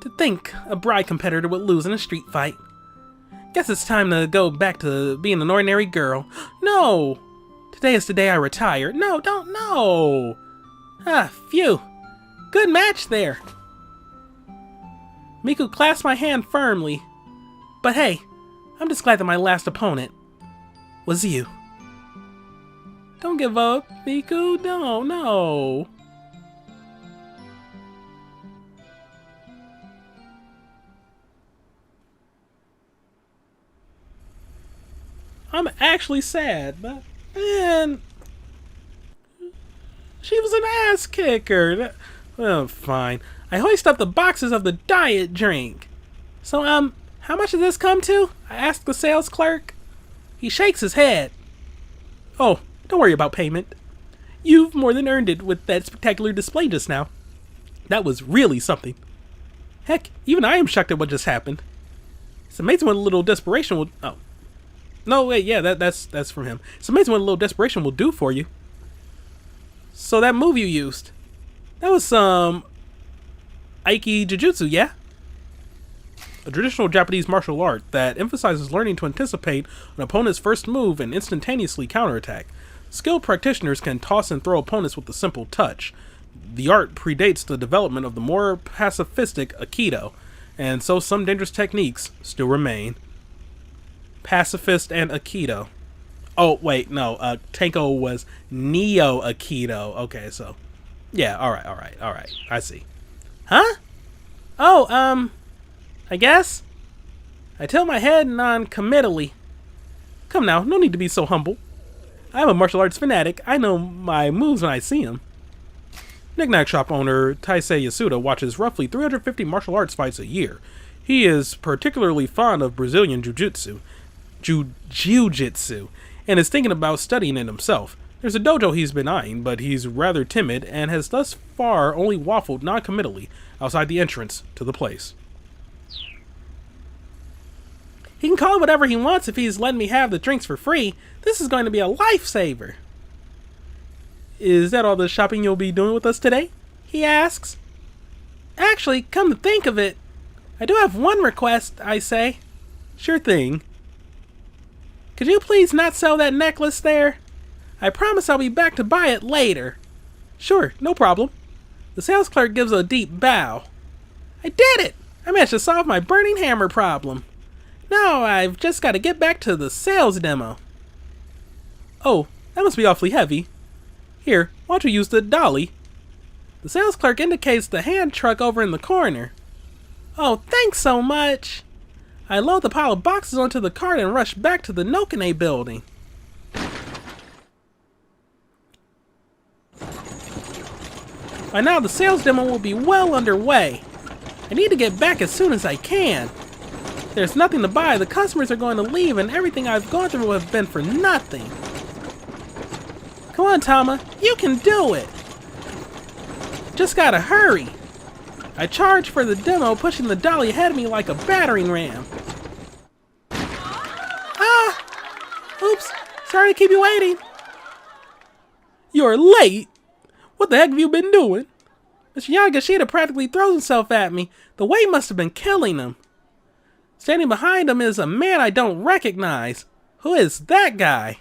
To think a bride competitor would lose in a street fight. Guess it's time to go back to being an ordinary girl. No! Today is the day I retire. No, don't know. Ah, phew. Good match there. Miku clasps my hand firmly. But hey, I'm just glad that my last opponent was you. Don't give up, Miku. No. I'm actually sad, but man, she was an ass kicker. Well, fine. I hoist up the boxes of the diet drink. So, how much does this come to? I asked the sales clerk. He shakes his head. Oh, don't worry about payment. You've more than earned it with that spectacular display just now. That was really something. Heck, even I am shocked at what just happened. It's amazing what a little desperation will... Oh. No, wait, yeah, that's from him. It's amazing what a little desperation will do for you. So that move you used, that was some Aiki Jujutsu, yeah? A traditional Japanese martial art that emphasizes learning to anticipate an opponent's first move and instantaneously counterattack. Skilled practitioners can toss and throw opponents with a simple touch. The art predates the development of the more pacifistic Aikido, and so some dangerous techniques still remain. Pacifist and Aikido. Oh, wait, no, Tenko was Neo Aikido. Okay, so, yeah, alright, I see. Huh? Oh, I guess? I tilt my head non-committally. Come now, no need to be so humble. I'm a martial arts fanatic. I know my moves when I see them. Knick-knack shop owner Taisei Yasuda watches roughly 350 martial arts fights a year. He is particularly fond of Brazilian jiu-jitsu, and is thinking about studying it himself. There's a dojo he's been eyeing, but he's rather timid and has thus far only waffled non-committally outside the entrance to the place. He can call it whatever he wants if he's letting me have the drinks for free. This is going to be a lifesaver. Is that all the shopping you'll be doing with us today? He asks. Actually, come to think of it, I do have one request, I say. Sure thing. Could you please not sell that necklace there? I promise I'll be back to buy it later. Sure, no problem. The sales clerk gives a deep bow. I did it! I managed to solve my burning hammer problem. Now I've just got to get back to the sales demo. Oh, that must be awfully heavy. Here, why don't you use the dolly? The sales clerk indicates the hand truck over in the corner. Oh, thanks so much. I load the pile of boxes onto the cart and rush back to the Nokune building. By now the sales demo will be well underway. I need to get back as soon as I can. There's nothing to buy, the customers are going to leave, and everything I've gone through will have been for nothing. Come on, Tama, you can do it! Just gotta hurry! I charge for the demo, pushing the dolly ahead of me like a battering ram. Ah! Oops, sorry to keep you waiting. You're late? What the heck have you been doing? Mr. Yamagashita practically throws himself at me. The weight must have been killing him. Standing behind him is a man I don't recognize. Who is that guy?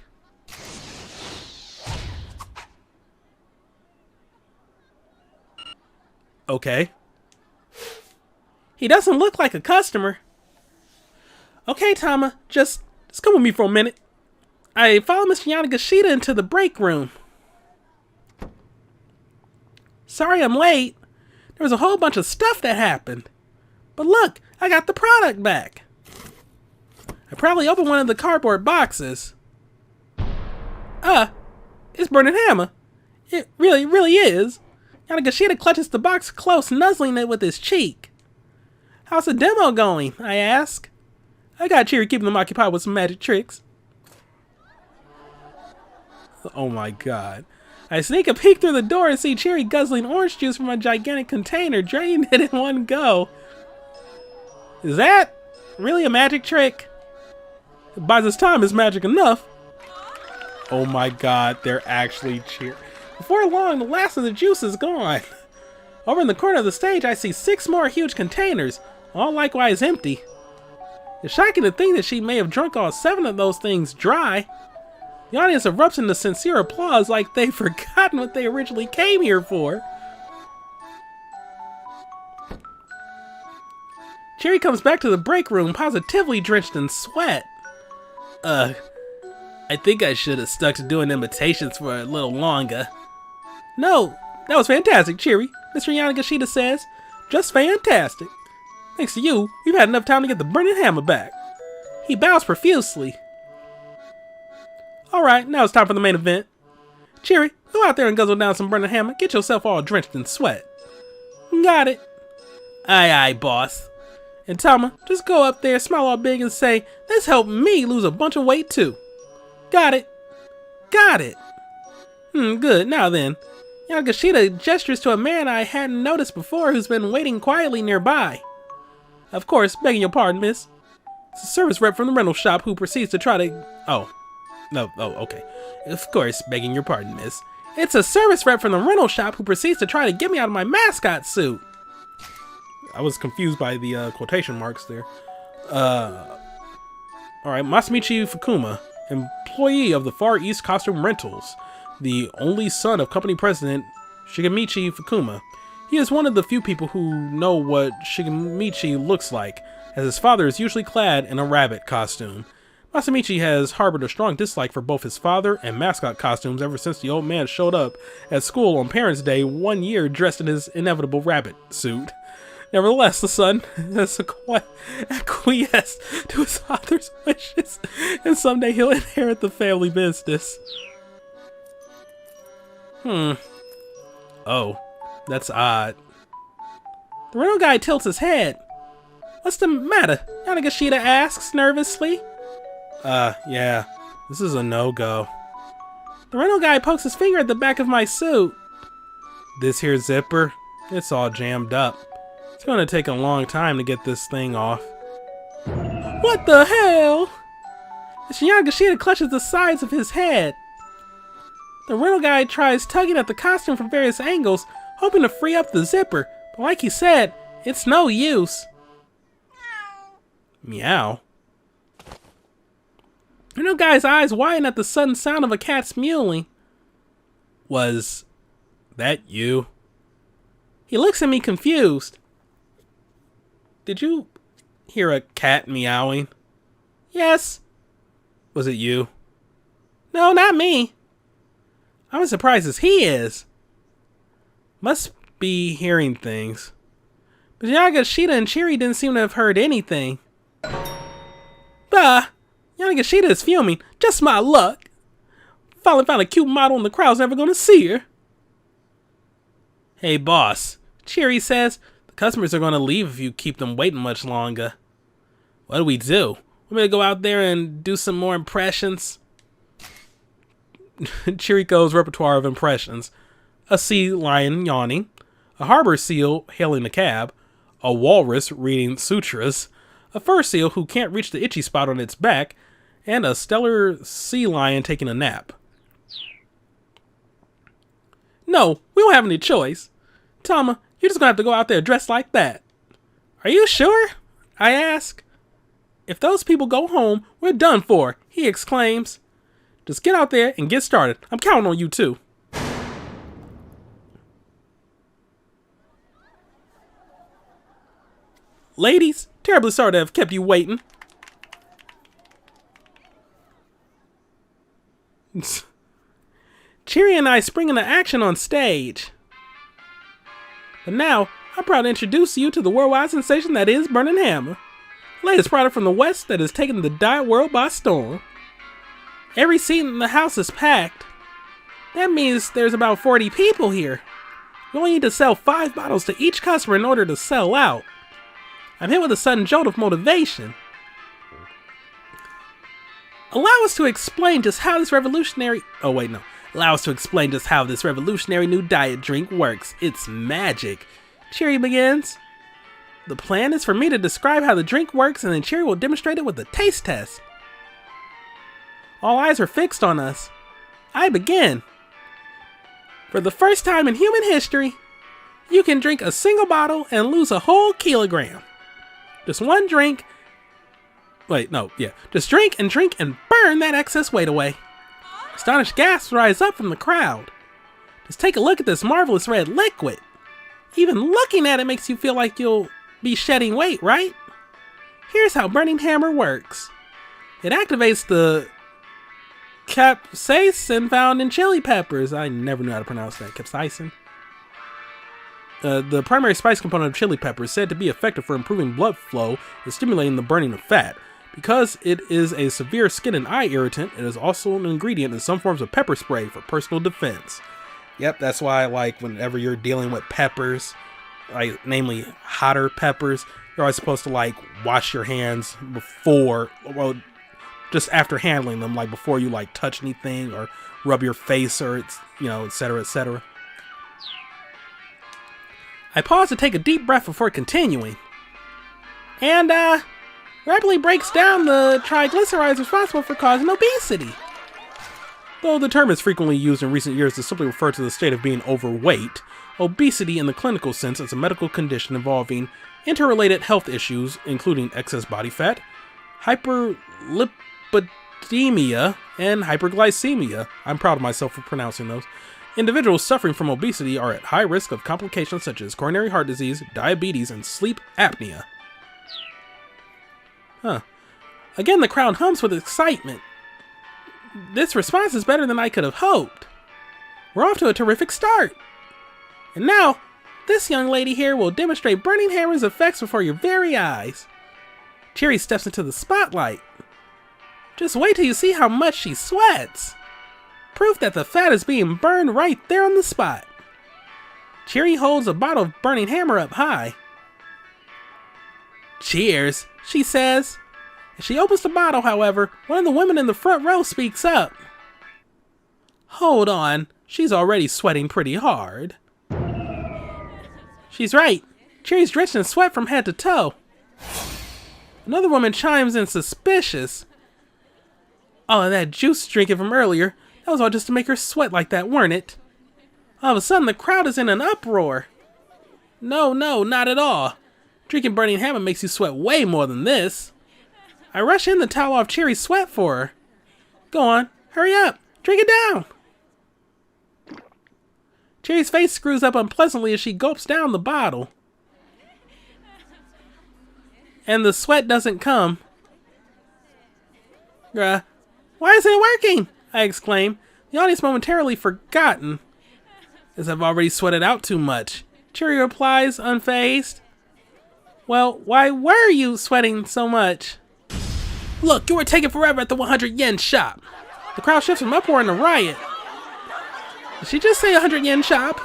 Okay. He doesn't look like a customer. Okay, Tama, just come with me for a minute. I followed Mr. Yamagashita into the break room. Sorry I'm late. There was a whole bunch of stuff that happened. But look, I got the product back. I probably opened one of the cardboard boxes. It's burning hammer. It really is. Yamagashita clutches the box close, nuzzling it with his cheek. How's the demo going? I ask. I got Cheery keeping them occupied with some magic tricks. Oh my god. I sneak a peek through the door and see Cheery guzzling orange juice from a gigantic container, draining it in one go. Is that really a magic trick? It buys us time is magic enough. Oh my god, they're actually cheering. Before long, the last of the juice is gone. Over in the corner of the stage, I see 6 more huge containers, all likewise empty. It's shocking to think that she may have drunk all 7 of those things dry. The audience erupts into sincere applause like they've forgotten what they originally came here for. Cherry comes back to the break room, positively drenched in sweat. I think I should have stuck to doing imitations for a little longer. No, that was fantastic, Cherry, Mr. Yamagashita says. Just fantastic. Thanks to you, we've had enough time to get the burning hammer back. He bows profusely. Alright, now it's time for the main event. Cherry, go out there and guzzle down some burning hammer. Get yourself all drenched in sweat. Got it. Aye, boss. And Tama, just go up there, smile all big and say, this helped me lose a bunch of weight too. Got it. Got it. Good. Now then. Yamagashita gestures to a man I hadn't noticed before who's been waiting quietly nearby. Of course, begging your pardon, miss. It's a service rep from the rental shop who proceeds to try to... Oh. No, okay. Of course, begging your pardon, miss. It's a service rep from the rental shop who proceeds to try to get me out of my mascot suit. I was confused by the quotation marks there. Alright, Masamichi Fukuma, employee of the Far East Costume Rentals, the only son of company president Shigemichi Fukuma. He is one of the few people who know what Shigemichi looks like, as his father is usually clad in a rabbit costume. Masamichi has harbored a strong dislike for both his father and mascot costumes ever since the old man showed up at school on Parents' Day one year dressed in his inevitable rabbit suit. Nevertheless, the son has acquiesced to his father's wishes, and someday he'll inherit the family business. Oh, that's odd. The rental guy tilts his head. What's the matter? Yanagashita asks nervously. Yeah, this is a no-go. The rental guy pokes his finger at the back of my suit. This here zipper, it's all jammed up. It's gonna take a long time to get this thing off. What the hell? Yanagashita clutches the sides of his head. The rental guy tries tugging at the costume from various angles, hoping to free up the zipper, but like he said, it's no use. Meow. The rental guy's eyes widen at the sudden sound of a cat's mewling. Was that you? He looks at me confused. Did you hear a cat meowing? Yes. Was it you? No, not me. I'm as surprised as he is. Must be hearing things. But Yanagashita and Chiri didn't seem to have heard anything. Bah! Yanagashita is fuming. Just my luck. Finally found a cute model and the crowd's never gonna see her. Hey boss, Chiri says, the customers are gonna leave if you keep them waiting much longer. What do we do? Want me to go out there and do some more impressions? Chiriko's repertoire of impressions. A sea lion yawning, a harbor seal hailing a cab, a walrus reading sutras, a fur seal who can't reach the itchy spot on its back, and a stellar sea lion taking a nap. No, we don't have any choice. Tama, you're just gonna have to go out there dressed like that. Are you sure? I ask. If those people go home, we're done for, he exclaims. Just get out there and get started. I'm counting on you too. Ladies, terribly sorry to have kept you waiting. Chiri and I spring into action on stage. But now, I'm proud to introduce you to the worldwide sensation that is Burning Hammer. Latest product from the West that has taken the diet world by storm. Every seat in the house is packed. That means there's about 40 people here. We only need to sell 5 bottles to each customer in order to sell out. I'm hit with a sudden jolt of motivation. Allow us to explain just how this revolutionary... Oh wait, no. Allow us to explain just how this revolutionary new diet drink works. It's magic. Chiri begins. The plan is for me to describe how the drink works and then Chiri will demonstrate it with a taste test. All eyes are fixed on us. I begin. For the first time in human history, you can drink a single bottle and lose a whole kilogram. Just one drink. Wait, no, yeah. Just drink and burn that excess weight away. Astonished gasps rise up from the crowd. Just take a look at this marvelous red liquid. Even looking at it makes you feel like you'll be shedding weight, right? Here's how Burning Hammer works. It activates the capsaicin found in chili peppers. I never knew how to pronounce that. Capsaicin. The primary spice component of chili pepper is said to be effective for improving blood flow and stimulating the burning of fat. Because it is a severe skin and eye irritant, it is also an ingredient in some forms of pepper spray for personal defense. Yep, that's why, like, whenever you're dealing with peppers, like, namely hotter peppers, you're always supposed to, like, wash your hands before, well, just after handling them, like, before you, like, touch anything or rub your face or, it's, you know, etc., etc. I pause to take a deep breath before continuing. And, rapidly breaks down the triglycerides responsible for causing obesity. Though the term is frequently used in recent years to simply refer to the state of being overweight, obesity in the clinical sense is a medical condition involving interrelated health issues, including excess body fat, hyperlipidemia, and hyperglycemia. I'm proud of myself for pronouncing those. Individuals suffering from obesity are at high risk of complications such as coronary heart disease, diabetes, and sleep apnea. Again, the crowd hums with excitement. This response is better than I could have hoped. We're off to a terrific start. And now, this young lady here will demonstrate burning hammer's effects before your very eyes. Cherry steps into the spotlight. Just wait till you see how much she sweats. Proof that the fat is being burned right there on the spot. Cherry holds a bottle of burning hammer up high. Cheers, she says. As she opens the bottle, however, one of the women in the front row speaks up. Hold on, she's already sweating pretty hard. She's right. Cherry's drenched in sweat from head to toe. Another woman chimes in suspicious. Oh, that juice drinking from earlier, that was all just to make her sweat like that, weren't it? All of a sudden, the crowd is in an uproar. No, not at all. Drinking burning hammer makes you sweat way more than this. I rush in to towel off Cherry's sweat for her. Go on, hurry up, drink it down. Cherry's face screws up unpleasantly as she gulps down the bottle. And the sweat doesn't come. Why isn't it working? I exclaim, the audience momentarily forgotten. As I've already sweated out too much. Cherry replies, unfazed. Well, why were you sweating so much? Look, you were taking forever at the 100 yen shop. The crowd shifts from uproar into riot. Did she just say 100 yen shop?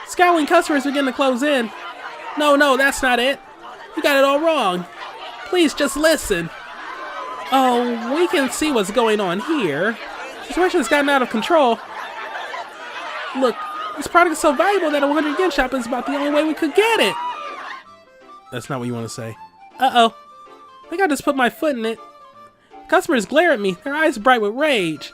Scowling customers begin to close in. No, that's not it. You got it all wrong. Please just listen. Oh, we can see what's going on here. The situation has gotten out of control. Look, this product is so valuable that a 100 yen shop is about the only way we could get it. That's not what you want to say. Uh-oh. I think I just put my foot in it. Customers glare at me, their eyes bright with rage.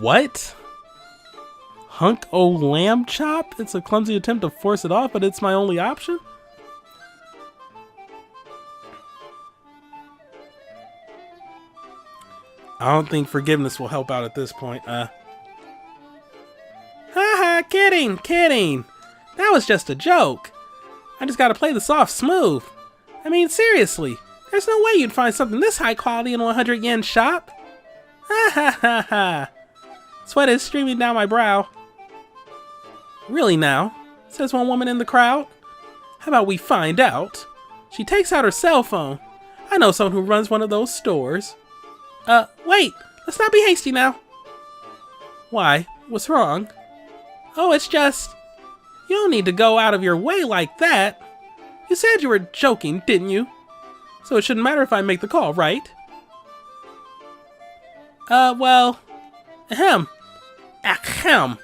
What? Hunk o' lamb chop? It's a clumsy attempt to force it off, but it's my only option? I don't think forgiveness will help out at this point. Haha, kidding. That was just a joke. I just gotta play this off smooth. I mean, seriously, there's no way you'd find something this high quality in a 100 yen shop. Ha ha ha ha. Sweat is streaming down my brow. Really now? Says one woman in the crowd. How about we find out? She takes out her cell phone. I know someone who runs one of those stores. Wait, let's not be hasty now. Why? What's wrong? Oh, it's just... You don't need to go out of your way like that. You said you were joking, didn't you? So it shouldn't matter if I make the call, right? Well... Ahem. Ahem.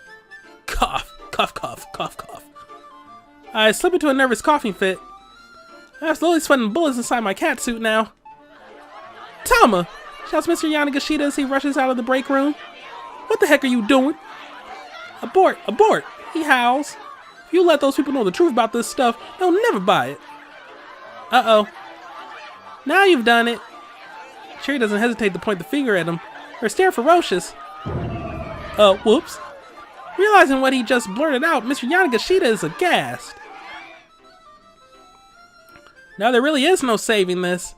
Cough. Cough. I slip into a nervous coughing fit. I'm slowly sweating bullets inside my catsuit now. Tama! Shouts Mr. Yanagashita as he rushes out of the break room. What the heck are you doing? Abort! He howls. If you let those people know the truth about this stuff, they'll never buy it. Uh-oh. Now you've done it. Cherry doesn't hesitate to point the finger at him. Her stare ferocious. Whoops. Realizing what he just blurted out, Mr. Yanagashita is aghast. Now there really is no saving this.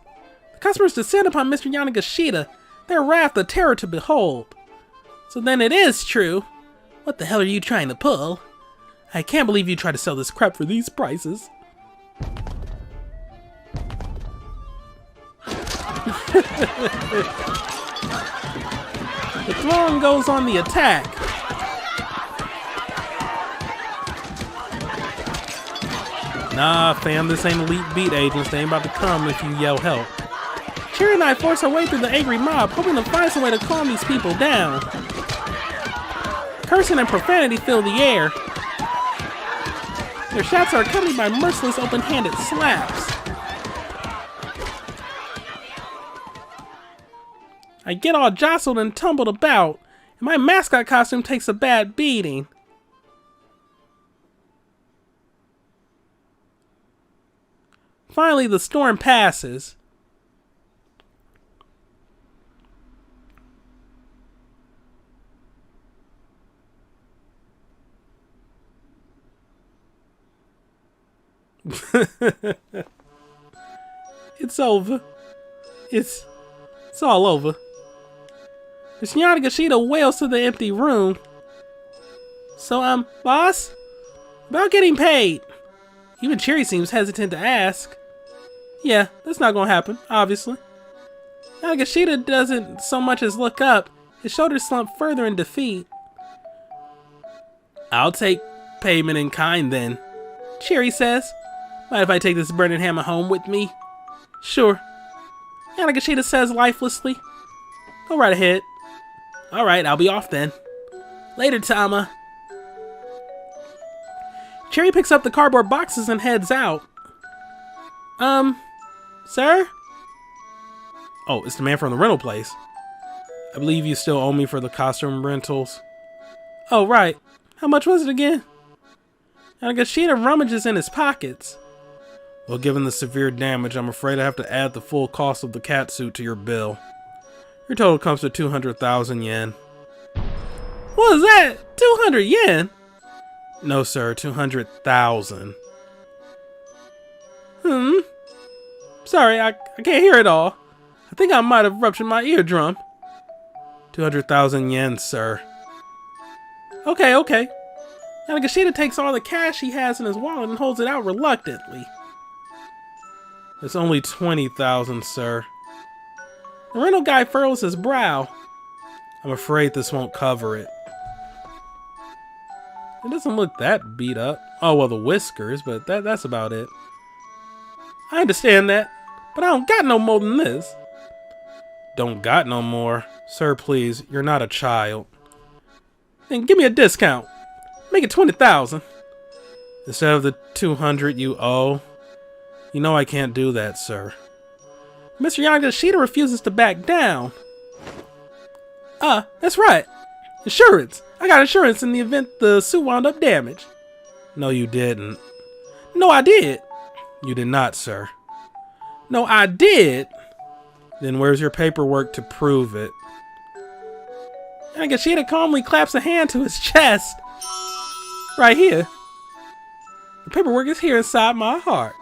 The customers descend upon Mr. Yanagashita, their wrath a terror to behold. So then it is true. What the hell are you trying to pull? I can't believe you try to sell this crap for these prices. The throng goes on the attack. Nah, fam, this ain't elite beat agents. They ain't about to come if you yell help. Cherry and I force our way through the angry mob, hoping to find some way to calm these people down. Cursing and profanity fill the air. Their shots are accompanied by merciless open-handed slaps. I get all jostled and tumbled about, and my mascot costume takes a bad beating. Finally, the storm passes. It's over. It's all over. Miss Yanagashita wails to the empty room. So, boss? About getting paid. Even Cherry seems hesitant to ask. Yeah, that's not gonna happen, obviously. Yanagashita doesn't so much as look up. His shoulders slump further in defeat. I'll take payment in kind then, Cherry says. Mind if I take this burning hammer home with me? Sure. Yanagashita says lifelessly. Go right ahead. Alright, I'll be off then. Later, Tama. Cherry picks up the cardboard boxes and heads out. Sir? Oh, it's the man from the rental place. I believe you still owe me for the costume rentals. Oh, right. How much was it again? Yanagashita rummages in his pockets. Well, given the severe damage, I'm afraid I have to add the full cost of the catsuit to your bill. Your total comes to 200,000 yen. What is that? 200 yen? No, sir, 200,000. Sorry, I can't hear it all. I think I might have ruptured my eardrum. 200,000 yen, sir. Okay. Yanagashita takes all the cash he has in his wallet and holds it out reluctantly. It's only 20,000, sir. The rental guy furrows his brow. I'm afraid this won't cover it. It doesn't look that beat up. Oh, well, the whiskers, but that's about it. I understand that, but I don't got no more than this. Don't got no more? Sir, please, you're not a child. Then give me a discount. Make it 20,000. Instead of the 200 you owe. You know I can't do that, sir. Mr. Yanagashita refuses to back down. That's right. Insurance. I got insurance in the event the suit wound up damaged. No, you didn't. No, I did. You did not, sir. No, I did. Then where's your paperwork to prove it? Yanagashita calmly claps a hand to his chest. Right here. The paperwork is here inside my heart.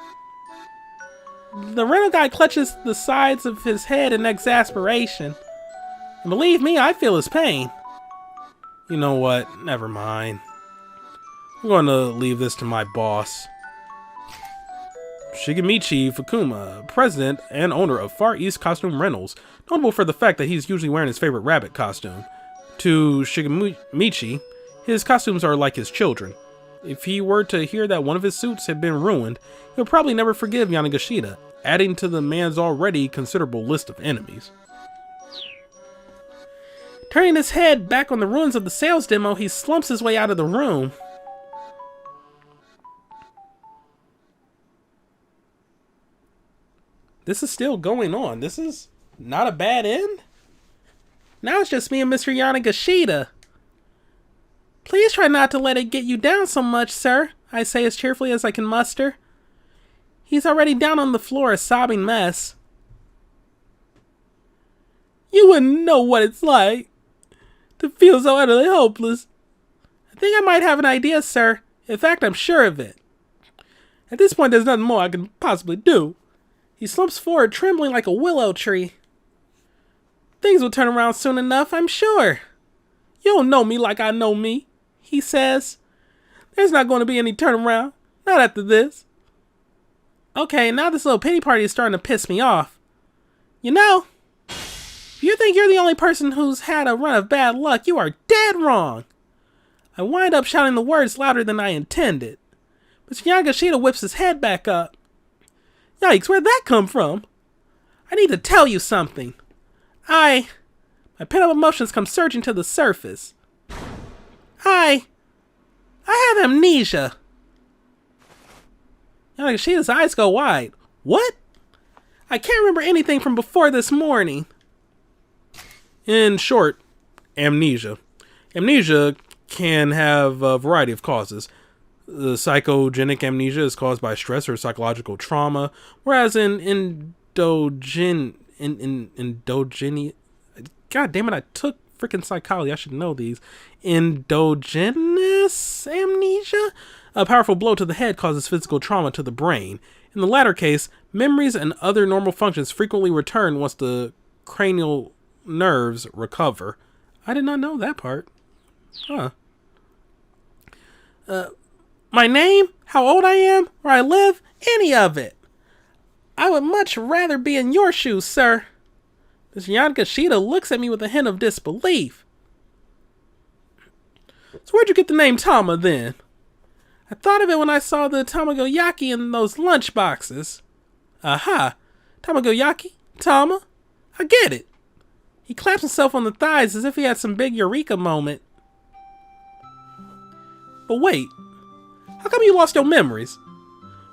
The rental guy clutches the sides of his head in exasperation. And believe me, I feel his pain. You know what? Never mind. I'm going to leave this to my boss. Shigemichi Fukuma, president and owner of Far East Costume Rentals, notable for the fact that he's usually wearing his favorite rabbit costume. To Shigemichi, his costumes are like his children. If he were to hear that one of his suits had been ruined, he'll probably never forgive Yanagashita, adding to the man's already considerable list of enemies. Turning his head back on the ruins of the sales demo, he slumps his way out of the room. This is still going on. This is not a bad end. Now it's just me and Mr. Yanagashita. Please try not to let it get you down so much, sir, I say as cheerfully as I can muster. He's already down on the floor, a sobbing mess. You wouldn't know what it's like to feel so utterly hopeless. I think I might have an idea, sir. In fact, I'm sure of it. At this point, there's nothing more I can possibly do. He slumps forward, trembling like a willow tree. Things will turn around soon enough, I'm sure. You don't know me like I know me, he says. There's not going to be any turnaround. Not after this. Okay, now this little pity party is starting to piss me off. You know, if you think you're the only person who's had a run of bad luck, you are dead wrong. I wind up shouting the words louder than I intended. But Yanagashita whips his head back up. Yikes, where'd that come from? I need to tell you something. My pent-up emotions come surging to the surface. Hi. I have amnesia. Yoshita's eyes go wide. What? I can't remember anything from before this morning. In short, amnesia. Amnesia can have a variety of causes. The psychogenic amnesia is caused by stress or psychological trauma, whereas God damn it, I took freaking psychology, I should know these. Endogenous amnesia? A powerful blow to the head causes physical trauma to the brain. In the latter case, memories and other normal functions frequently return once the cranial nerves recover. I did not know that part. Huh. My name, how old I am, where I live, any of it. I would much rather be in your shoes, sir. Miss Yoshida looks at me with a hint of disbelief. So where'd you get the name Tama then? I thought of it when I saw the tamagoyaki in those lunch boxes. Aha! Tamagoyaki? Tama? I get it. He claps himself on the thighs as if he had some big eureka moment. But wait, how come you lost your memories?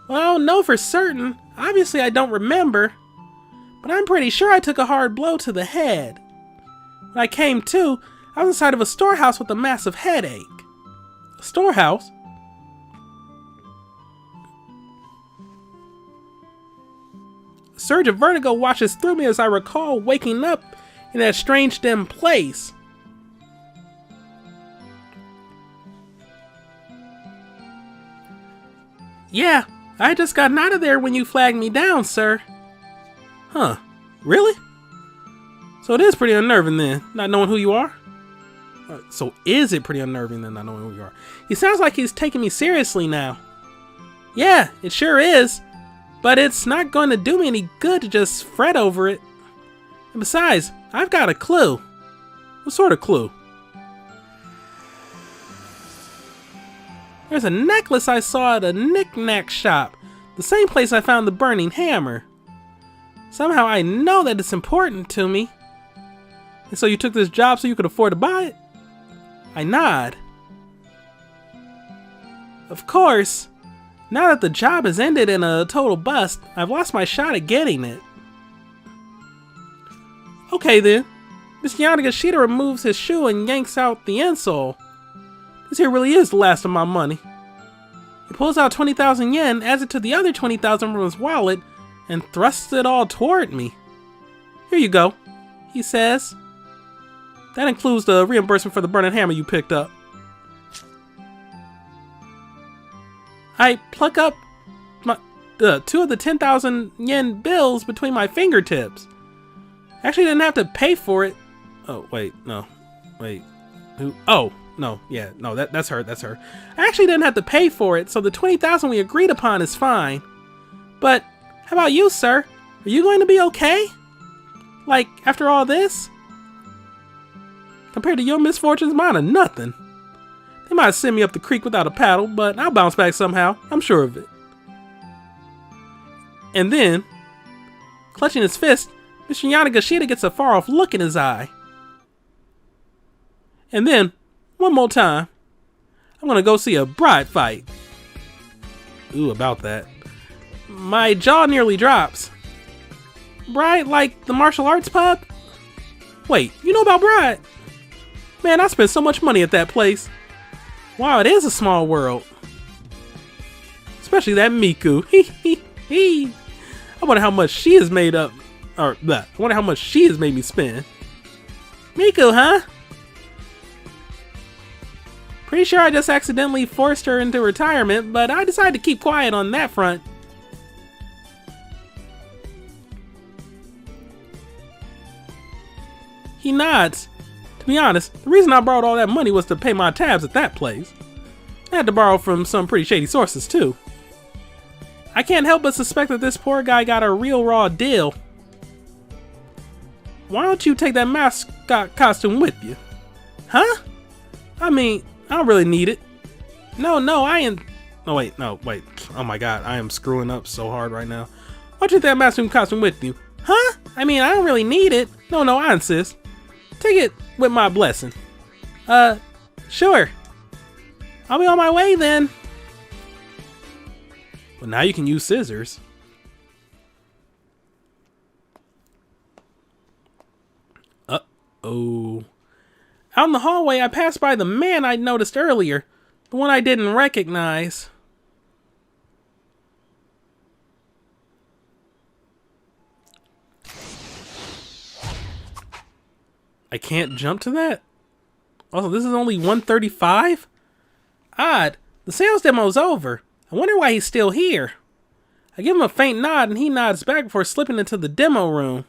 Well, I don't know for certain. Obviously I don't remember. But I'm pretty sure I took a hard blow to the head. When I came to, I was inside of a storehouse with a massive headache. A storehouse? A surge of vertigo washes through me as I recall waking up in that strange dim place. Yeah, I just got out of there when you flagged me down, sir. Huh, really? So it is pretty unnerving then, not knowing who you are? So is it pretty unnerving then, not knowing who you are? He sounds like he's taking me seriously now. Yeah, it sure is. But it's not going to do me any good to just fret over it. And besides, I've got a clue. What sort of clue? There's a necklace I saw at a knick-knack shop. The same place I found the burning hammer. Somehow I know that it's important to me. And so you took this job so you could afford to buy it? I nod. Of course. Now that the job has ended in a total bust, I've lost my shot at getting it. Okay then. Mr. Yoshida removes his shoe and yanks out the insole. This here really is the last of my money. He pulls out 20,000 yen, adds it to the other 20,000 from his wallet, and thrusts it all toward me. Here you go, he says. That includes the reimbursement for the burning hammer you picked up. I pluck up my, 2 of the 10,000 yen bills between my fingertips. I actually didn't have to pay for it. Oh, wait, no. Wait. Who? Oh, no, yeah, no, that's her, that's her. I actually didn't have to pay for it, so the 20,000 we agreed upon is fine. But, how about you, sir? Are you going to be okay? Like, after all this? Compared to your misfortunes, mine are nothing. They might send me up the creek without a paddle, but I'll bounce back somehow, I'm sure of it. And then, clutching his fist, Mr. Yoshida gets a far-off look in his eye. And then, one more time, I'm gonna go see a bride fight. Ooh, about that. My jaw nearly drops. Bride like the martial arts pub? Wait, you know about Bride? Man, I spent so much money at that place. Wow, it is a small world. Especially that Miku. I wonder how much she has made up. Or, I wonder how much she has made me spend. Miku, huh? Pretty sure I just accidentally forced her into retirement, but I decided to keep quiet on that front. He nods. To be honest, the reason I borrowed all that money was to pay my tabs at that place. I had to borrow from some pretty shady sources too. I can't help but suspect that this poor guy got a real raw deal. Why don't you take that mascot costume with you? Huh? I mean, I don't really need it. No, I ain't. Oh wait, no, wait. Oh my god, I am screwing up so hard right now. Why don't you take that mascot costume with you? Huh? I mean, I don't really need it. No, I insist. Take it with my blessing. Sure. I'll be on my way then. Well, now you can use scissors. Uh-oh. Out in the hallway, I passed by the man I'd noticed earlier. The one I didn't recognize. I can't jump to that? Also, this is only 135? Odd. The sales demo's over. I wonder why he's still here. I give him a faint nod and he nods back before slipping into the demo room.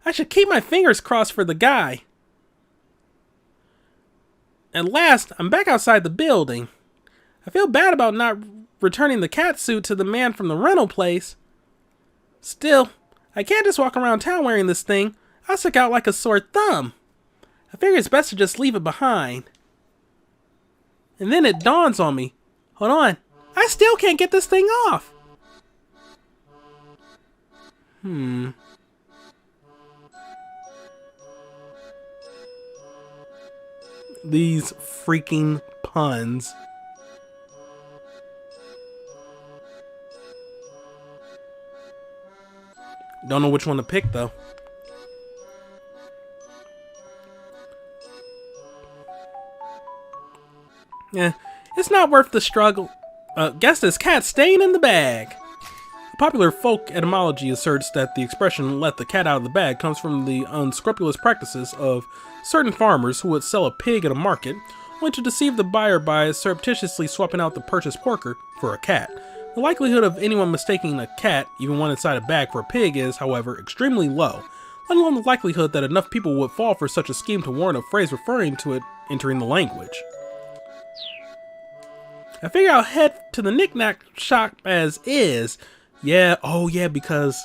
I should keep my fingers crossed for the guy. At last, I'm back outside the building. I feel bad about not returning the cat suit to the man from the rental place. Still, I can't just walk around town wearing this thing. I'll stick out like a sore thumb. I figure it's best to just leave it behind. And then it dawns on me. Hold on. I still can't get this thing off. These freaking puns. Don't know which one to pick though. Yeah, it's not worth the struggle. Guess this cat's staying in the bag. Popular folk etymology asserts that the expression "let the cat out of the bag" comes from the unscrupulous practices of certain farmers who would sell a pig at a market, only to deceive the buyer by surreptitiously swapping out the purchased porker for a cat. The likelihood of anyone mistaking a cat, even one inside a bag, for a pig is, however, extremely low, let alone the likelihood that enough people would fall for such a scheme to warrant a phrase referring to it entering the language. I figure I'll head to the knick-knack shop as is. Yeah, oh yeah, because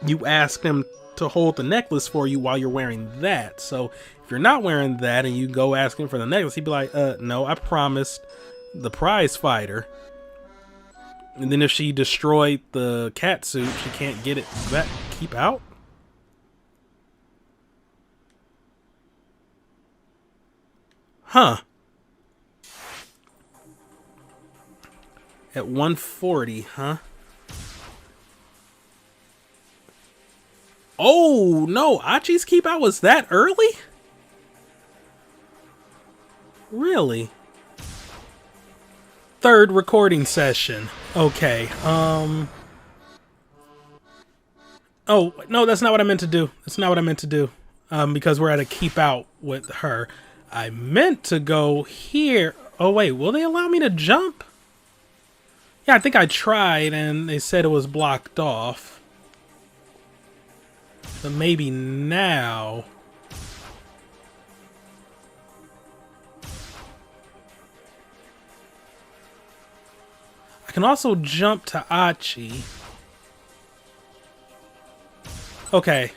you asked him to hold the necklace for you while you're wearing that. So if you're not wearing that and you go asking for the necklace, he'd be like, no, I promised the prize fighter. And then if she destroyed the cat suit, she can't get it back. Keep out? Huh. At 140, huh? Oh, no. Achi's keep out was that early? Really? Third recording session. Okay, Oh, no, that's not what I meant to do. That's not what I meant to do. Because we're at a keep out with her. I meant to go here. Oh, wait, will they allow me to jump? Yeah, I think I tried and they said it was blocked off. But maybe now. I can also jump to Achi. Okay.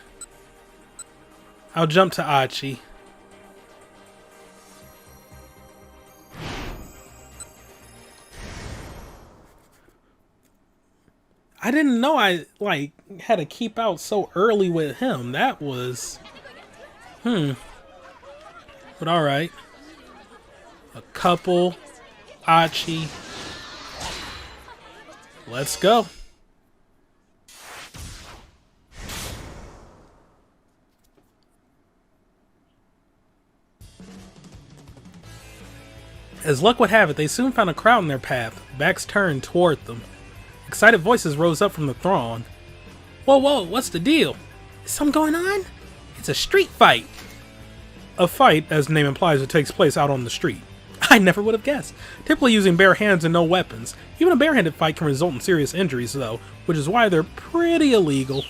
I'll jump to Achi. I didn't know I, had to keep out so early with him. That was... But alright. A couple. Achi. Let's go. As luck would have it, they soon found a crowd in their path, backs turned toward them. Excited voices rose up from the throng. Whoa, whoa, what's the deal? Is something going on? It's a street fight. A fight, as the name implies, it takes place out on the street. I never would have guessed. Typically using bare hands and no weapons. Even a barehanded fight can result in serious injuries, though, which is why they're pretty illegal.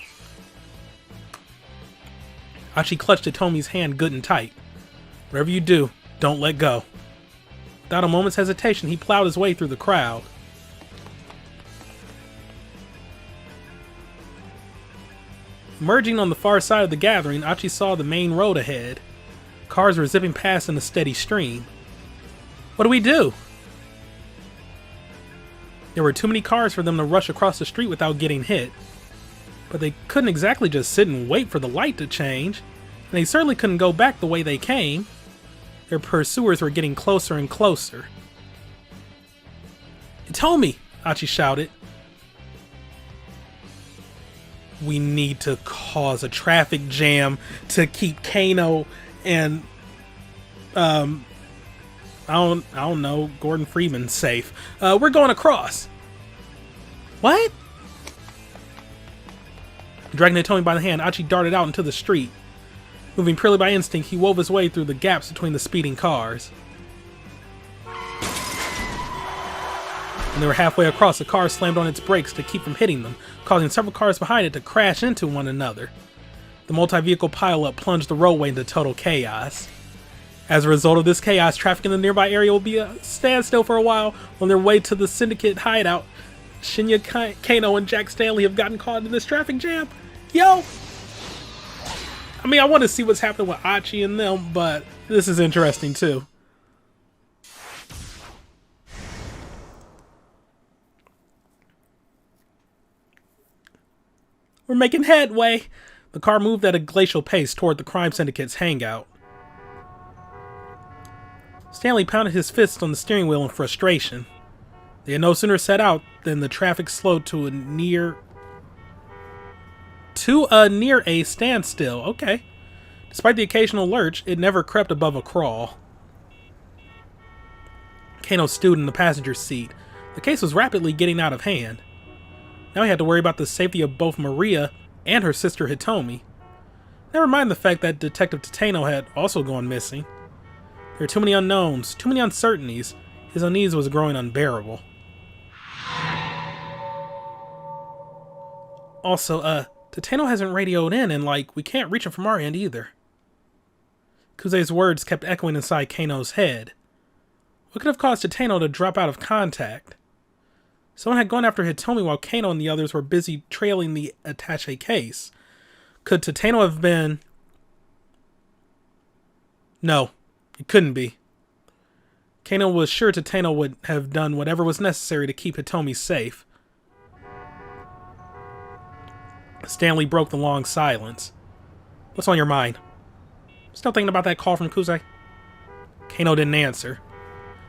Achi clutched Hitomi's hand good and tight. Whatever you do, don't let go. Without a moment's hesitation, he plowed his way through the crowd. Emerging on the far side of the gathering, Achi saw the main road ahead. Cars were zipping past in a steady stream. What do we do? There were too many cars for them to rush across the street without getting hit. But they couldn't exactly just sit and wait for the light to change, and they certainly couldn't go back the way they came. Their pursuers were getting closer and closer. "Hitomi!" Achi shouted. "We need to cause a traffic jam to keep Kano and I don't know, Gordon Freeman safe. We're going across." "What?" Dragging Hitomi by the hand, Achi darted out into the street. Moving purely by instinct, he wove his way through the gaps between the speeding cars. When they were halfway across, the car slammed on its brakes to keep from hitting them, causing several cars behind it to crash into one another. The multi-vehicle pileup plunged the roadway into total chaos. As a result of this chaos, traffic in the nearby area will be a standstill for a while. On their way to the Syndicate hideout, Shinya Kano and Jack Stanley have gotten caught in this traffic jam. Yo! I mean, I want to see what's happening with Achi and them, but this is interesting too. We're making headway. The car moved at a glacial pace toward the crime syndicate's hangout. Stanley pounded his fist on the steering wheel in frustration. They had no sooner set out than the traffic slowed to a near a standstill. Okay. Despite the occasional lurch, it never crept above a crawl. Kano stewed in the passenger seat. The case was rapidly getting out of hand. Now he had to worry about the safety of both Maria and her sister Hitomi. Never mind the fact that Detective Tateno had also gone missing. There were too many unknowns, too many uncertainties. His unease was growing unbearable. Also, Tateno hasn't radioed in and, we can't reach him from our end either. Kuze's words kept echoing inside Kano's head. What could have caused Tateno to drop out of contact? Someone had gone after Hitomi while Kano and the others were busy trailing the attaché case. Could Tateno have been... No, it couldn't be. Kano was sure Tateno would have done whatever was necessary to keep Hitomi safe. Stanley broke the long silence. "What's on your mind?" "Still thinking about that call from Kuze?" Kano didn't answer.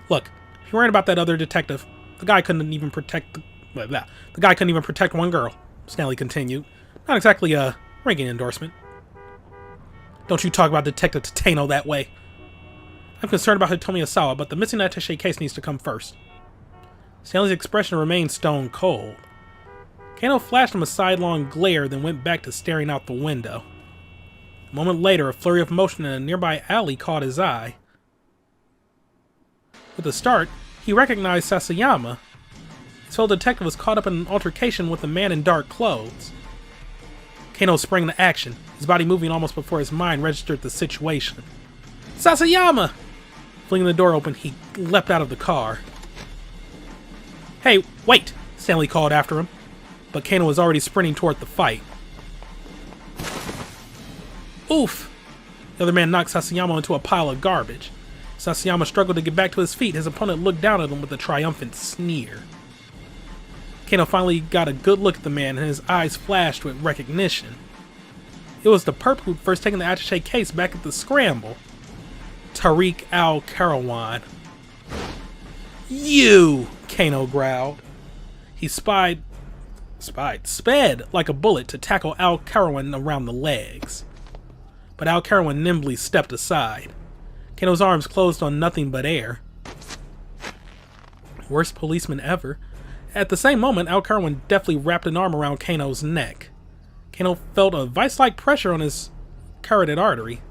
"Look, if you're worried about that other detective, the guy couldn't even protect one girl," Stanley continued. "Not exactly a ringing endorsement." "Don't you talk about Detective Tateno that way. I'm concerned about Hitomi Osawa, but the missing attaché case needs to come first." Stanley's expression remained stone cold. Kano flashed him a sidelong glare, then went back to staring out the window. A moment later, a flurry of motion in a nearby alley caught his eye. With a start, he recognized Sasayama. His fellow detective was caught up in an altercation with a man in dark clothes. Kano sprang into action, his body moving almost before his mind registered the situation. "Sasayama!" Flinging the door open, he leapt out of the car. "Hey, wait!" Stanley called after him, but Kano was already sprinting toward the fight. Oof! The other man knocked Sasayama into a pile of garbage. Sasayama struggled to get back to his feet. His opponent looked down at him with a triumphant sneer. Kano finally got a good look at the man, and his eyes flashed with recognition. It was the perp who'd first taken the attaché case back at the Scramble. Tariq al-Karawan. "You!" Kano growled. He sped like a bullet to tackle al-Karawan around the legs. But al-Karawan nimbly stepped aside. Kano's arms closed on nothing but air. Worst policeman ever. At the same moment, al-Karawan deftly wrapped an arm around Kano's neck. Kano felt a vice-like pressure on his carotid artery.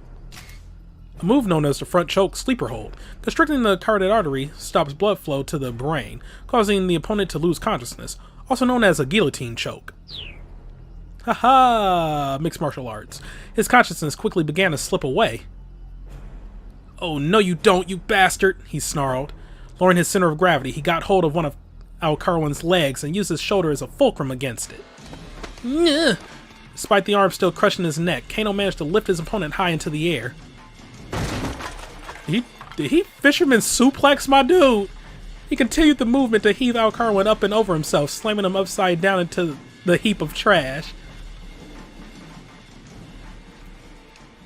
A move known as the front choke sleeper hold. Constricting the carotid artery stops blood flow to the brain, causing the opponent to lose consciousness, also known as a guillotine choke. Haha! Mixed martial arts. His consciousness quickly began to slip away. "Oh, no you don't, you bastard!" he snarled. Lowering his center of gravity, he got hold of one of al-Karawan's legs and used his shoulder as a fulcrum against it. Nyeh! Despite the arm still crushing his neck, Kano managed to lift his opponent high into the air. Did he fisherman suplex my dude? He continued the movement to heave al-Karawan up and over himself, slamming him upside down into the heap of trash.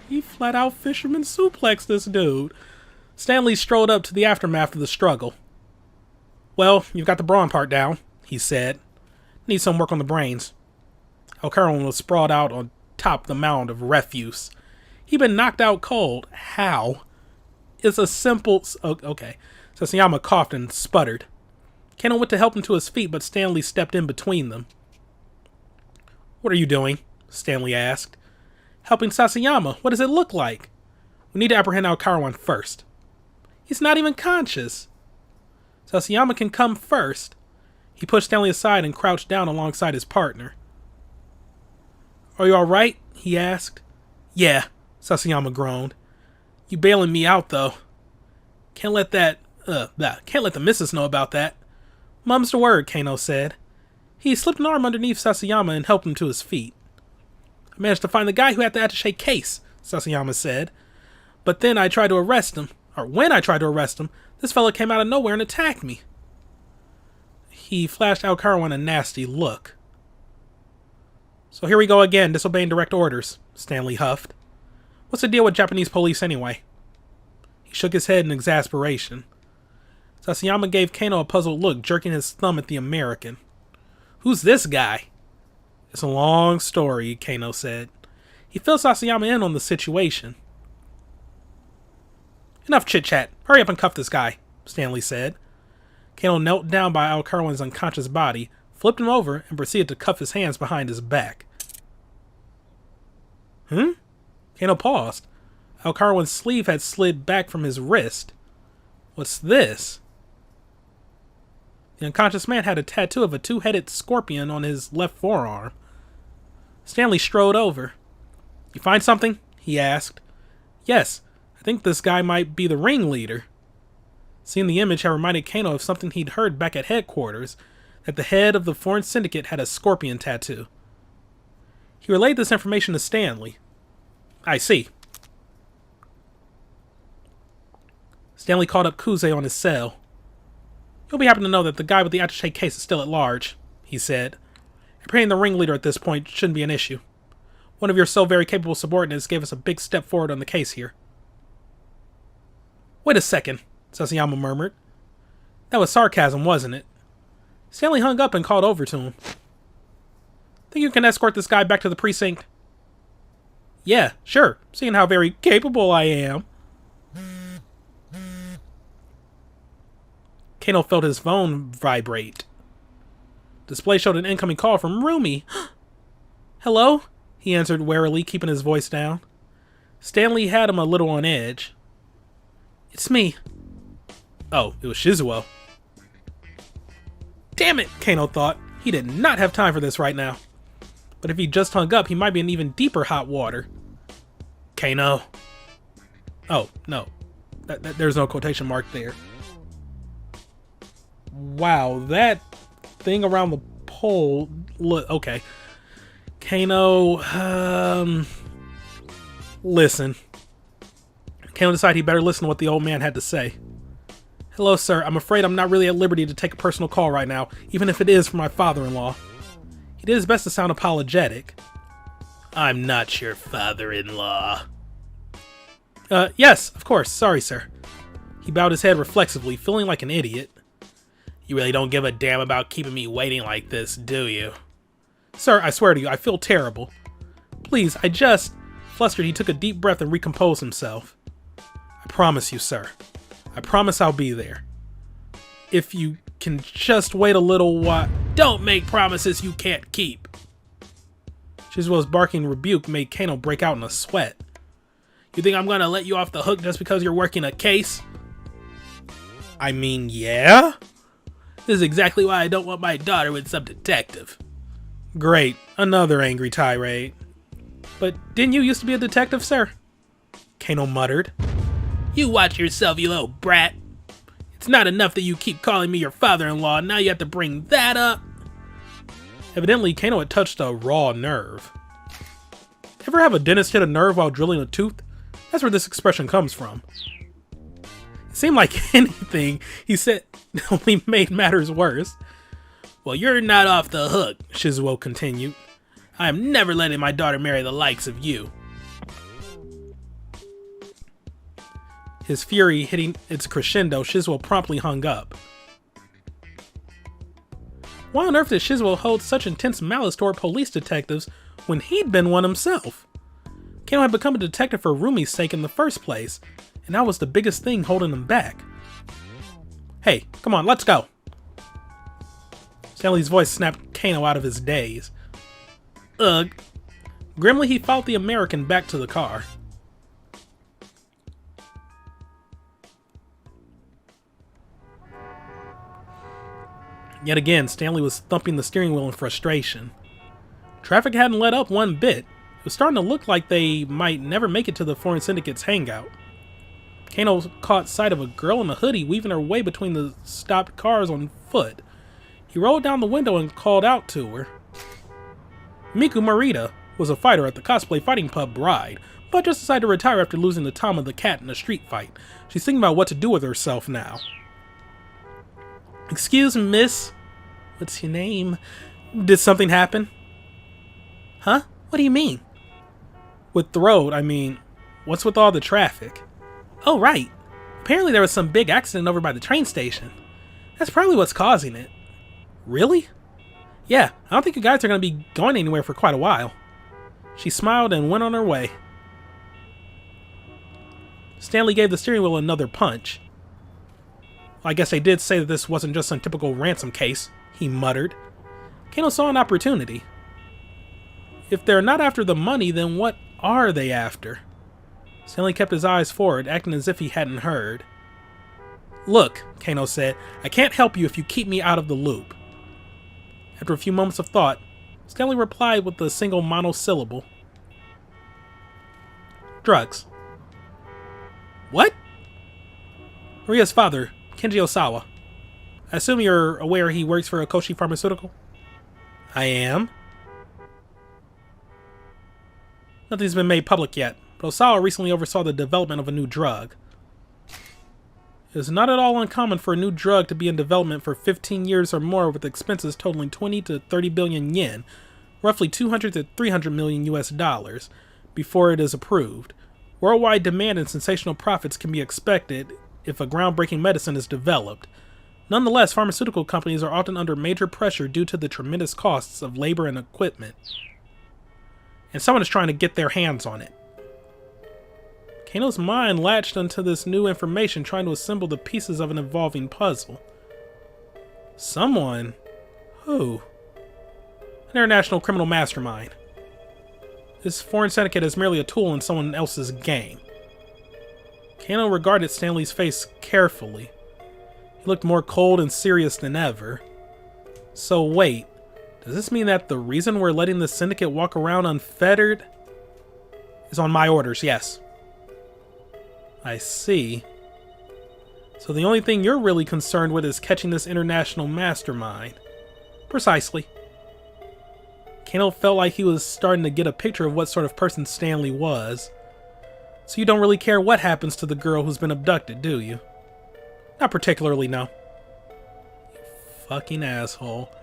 He flat out fisherman suplexed this dude. Stanley strolled up to the aftermath of the struggle. Well, you've got the brawn part down, he said. Need some work on the brains. Alcaron was sprawled out on top of the mound of refuse. He'd been knocked out cold. How? It's a simple... Okay. Sasayama coughed and sputtered. Kano went to help him to his feet, but Stanley stepped in between them. What are you doing? Stanley asked. Helping Sasayama. What does it look like? We need to apprehend Alcaron first. He's not even conscious. Sasayama can come first. He pushed Stanley aside and crouched down alongside his partner. Are you alright? He asked. Yeah, Sasayama groaned. You bailing me out, though. Can't let the missus know about that. Mum's the word, Kano said. He slipped an arm underneath Sasayama and helped him to his feet. I managed to find the guy who had the attache case, Sasayama said. But then I tried to arrest him. Or when I tried to arrest him, this fella came out of nowhere and attacked me. He flashed Alcaron a nasty look. So here we go again, disobeying direct orders, Stanley huffed. What's the deal with Japanese police anyway? He shook his head in exasperation. Sasayama gave Kano a puzzled look, jerking his thumb at the American. Who's this guy? It's a long story, Kano said. He filled Sasayama in on the situation. Enough chit-chat. Hurry up and cuff this guy, Stanley said. Kano knelt down by Alcaron's unconscious body, flipped him over, and proceeded to cuff his hands behind his back. Kano paused. Alcaron's sleeve had slid back from his wrist. What's this? The unconscious man had a tattoo of a two-headed scorpion on his left forearm. Stanley strode over. You find something? He asked. Yes, I think this guy might be the ringleader. Seeing the image had reminded Kano of something he'd heard back at headquarters, that the head of the foreign syndicate had a scorpion tattoo. He relayed this information to Stanley. I see. Stanley called up Kuze on his cell. You'll be happy to know that the guy with the attaché case is still at large, he said. Apprehending the ringleader at this point shouldn't be an issue. One of your so very capable subordinates gave us a big step forward on the case here. Wait a second, Sasayama murmured. That was sarcasm, wasn't it? Stanley hung up and called over to him. Think you can escort this guy back to the precinct? Yeah, sure, seeing how very capable I am. Kano felt his phone vibrate. Display showed an incoming call from Rumi. Hello? He answered warily, keeping his voice down. Stanley had him a little on edge. It's me. Oh, it was Shizuo. Damn it, Kano thought. He did not have time for this right now. But if he just hung up, he might be in even deeper hot water. Kano. Oh, no. There's no quotation mark there. Wow, that thing around the pole... Look, okay. Kano, listen. Kano decided he better listen to what the old man had to say. Hello, sir. I'm afraid I'm not really at liberty to take a personal call right now, even if it is for my father-in-law. He did his best to sound apologetic. I'm not your father-in-law. Yes, of course. Sorry, sir. He bowed his head reflexively, feeling like an idiot. You really don't give a damn about keeping me waiting like this, do you? Sir, I swear to you, I feel terrible. Please, I just... Flustered, he took a deep breath and recomposed himself. I promise you, sir. I promise I'll be there. If you can just wait a little while... Don't make promises you can't keep! Shizuo's barking rebuke made Kano break out in a sweat. You think I'm gonna let you off the hook just because you're working a case? I mean, yeah? This is exactly why I don't want my daughter with some detective. Great, another angry tirade. But didn't you used to be a detective, sir? Kano muttered. You watch yourself, you little brat. It's not enough that you keep calling me your father-in-law, now you have to bring that up. Evidently, Kano had touched a raw nerve. Ever have a dentist hit a nerve while drilling a tooth? That's where this expression comes from. It seemed like anything he said only made matters worse. Well, you're not off the hook, Shizuo continued. I am never letting my daughter marry the likes of you. His fury hitting its crescendo, Shizuo promptly hung up. Why on earth did Shizuo hold such intense malice toward police detectives when he'd been one himself? Kano had become a detective for Rumi's sake in the first place, and that was the biggest thing holding him back. Hey, come on, let's go! Stanley's voice snapped Kano out of his daze. Ugh. Grimly, he followed the American back to the car. Yet again, Stanley was thumping the steering wheel in frustration. Traffic hadn't let up one bit. It was starting to look like they might never make it to the Foreign Syndicate's hangout. Kano caught sight of a girl in a hoodie weaving her way between the stopped cars on foot. He rolled down the window and called out to her. Miku Marita was a fighter at the cosplay fighting pub Bride, but just decided to retire after losing to Tama the cat in a street fight. She's thinking about what to do with herself now. Excuse me, miss. What's your name? Did something happen? Huh? What do you mean? With the road, I mean, what's with all the traffic? Oh, right. Apparently there was some big accident over by the train station. That's probably what's causing it. Really? Yeah, I don't think you guys are going to be going anywhere for quite a while. She smiled and went on her way. Stanley gave the steering wheel another punch. Well, I guess they did say that this wasn't just some typical ransom case, he muttered. Kano saw an opportunity. If they're not after the money, then what are they after? Stanley kept his eyes forward, acting as if he hadn't heard. Look, Kano said, I can't help you if you keep me out of the loop. After a few moments of thought, Stanley replied with a single monosyllable. Drugs. What? Maria's father, Kenji Osawa. I assume you're aware he works for Akoshi Pharmaceutical? I am. Nothing's been made public yet, but Osawa recently oversaw the development of a new drug. It is not at all uncommon for a new drug to be in development for 15 years or more with expenses totaling 20 to 30 billion yen, roughly 200 to 300 million US dollars, before it is approved. Worldwide demand and sensational profits can be expected if a groundbreaking medicine is developed. Nonetheless, pharmaceutical companies are often under major pressure due to the tremendous costs of labor and equipment. And someone is trying to get their hands on it. Kano's mind latched onto this new information, trying to assemble the pieces of an evolving puzzle. Someone? Who? An international criminal mastermind. This foreign syndicate is merely a tool in someone else's game. Kano regarded Stanley's face carefully. He looked more cold and serious than ever. So wait, does this mean that the reason we're letting the syndicate walk around unfettered is on my orders? Yes. I see. So the only thing you're really concerned with is catching this international mastermind. Precisely. Kano felt like he was starting to get a picture of what sort of person Stanley was. So you don't really care what happens to the girl who's been abducted, do you? Not particularly, no. You fucking asshole.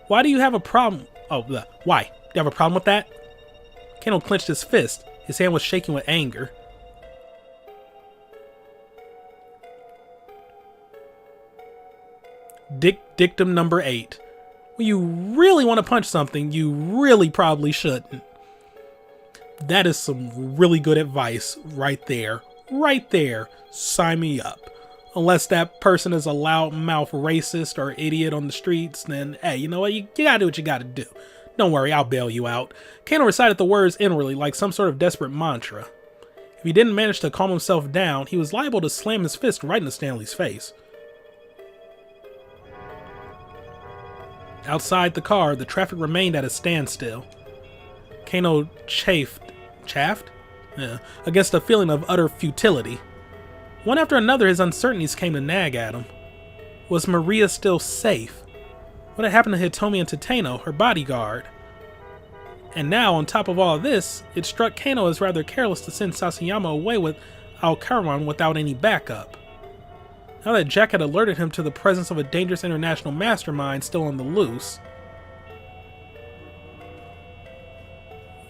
Why do you have a problem? Oh, why? Do you have a problem with that? Kano clenched his fist. His hand was shaking with anger. Dictum number 8. When you really want to punch something, you really probably shouldn't. That is some really good advice right there. Right there. Sign me up. Unless that person is a loudmouth racist or idiot on the streets, then hey, you know what? You gotta do what you gotta do. Don't worry, I'll bail you out. Kano recited the words inwardly like some sort of desperate mantra. If he didn't manage to calm himself down, he was liable to slam his fist right into Stanley's face. Outside the car, the traffic remained at a standstill. Kano chaffed against a feeling of utter futility. One after another, his uncertainties came to nag at him. Was Maria still safe? What had happened to Hitomi and Tateno, her bodyguard? And now, on top of all of this, it struck Kano as rather careless to send Sasayama away with Alcaron without any backup. Now that Jack had alerted him to the presence of a dangerous international mastermind still on the loose.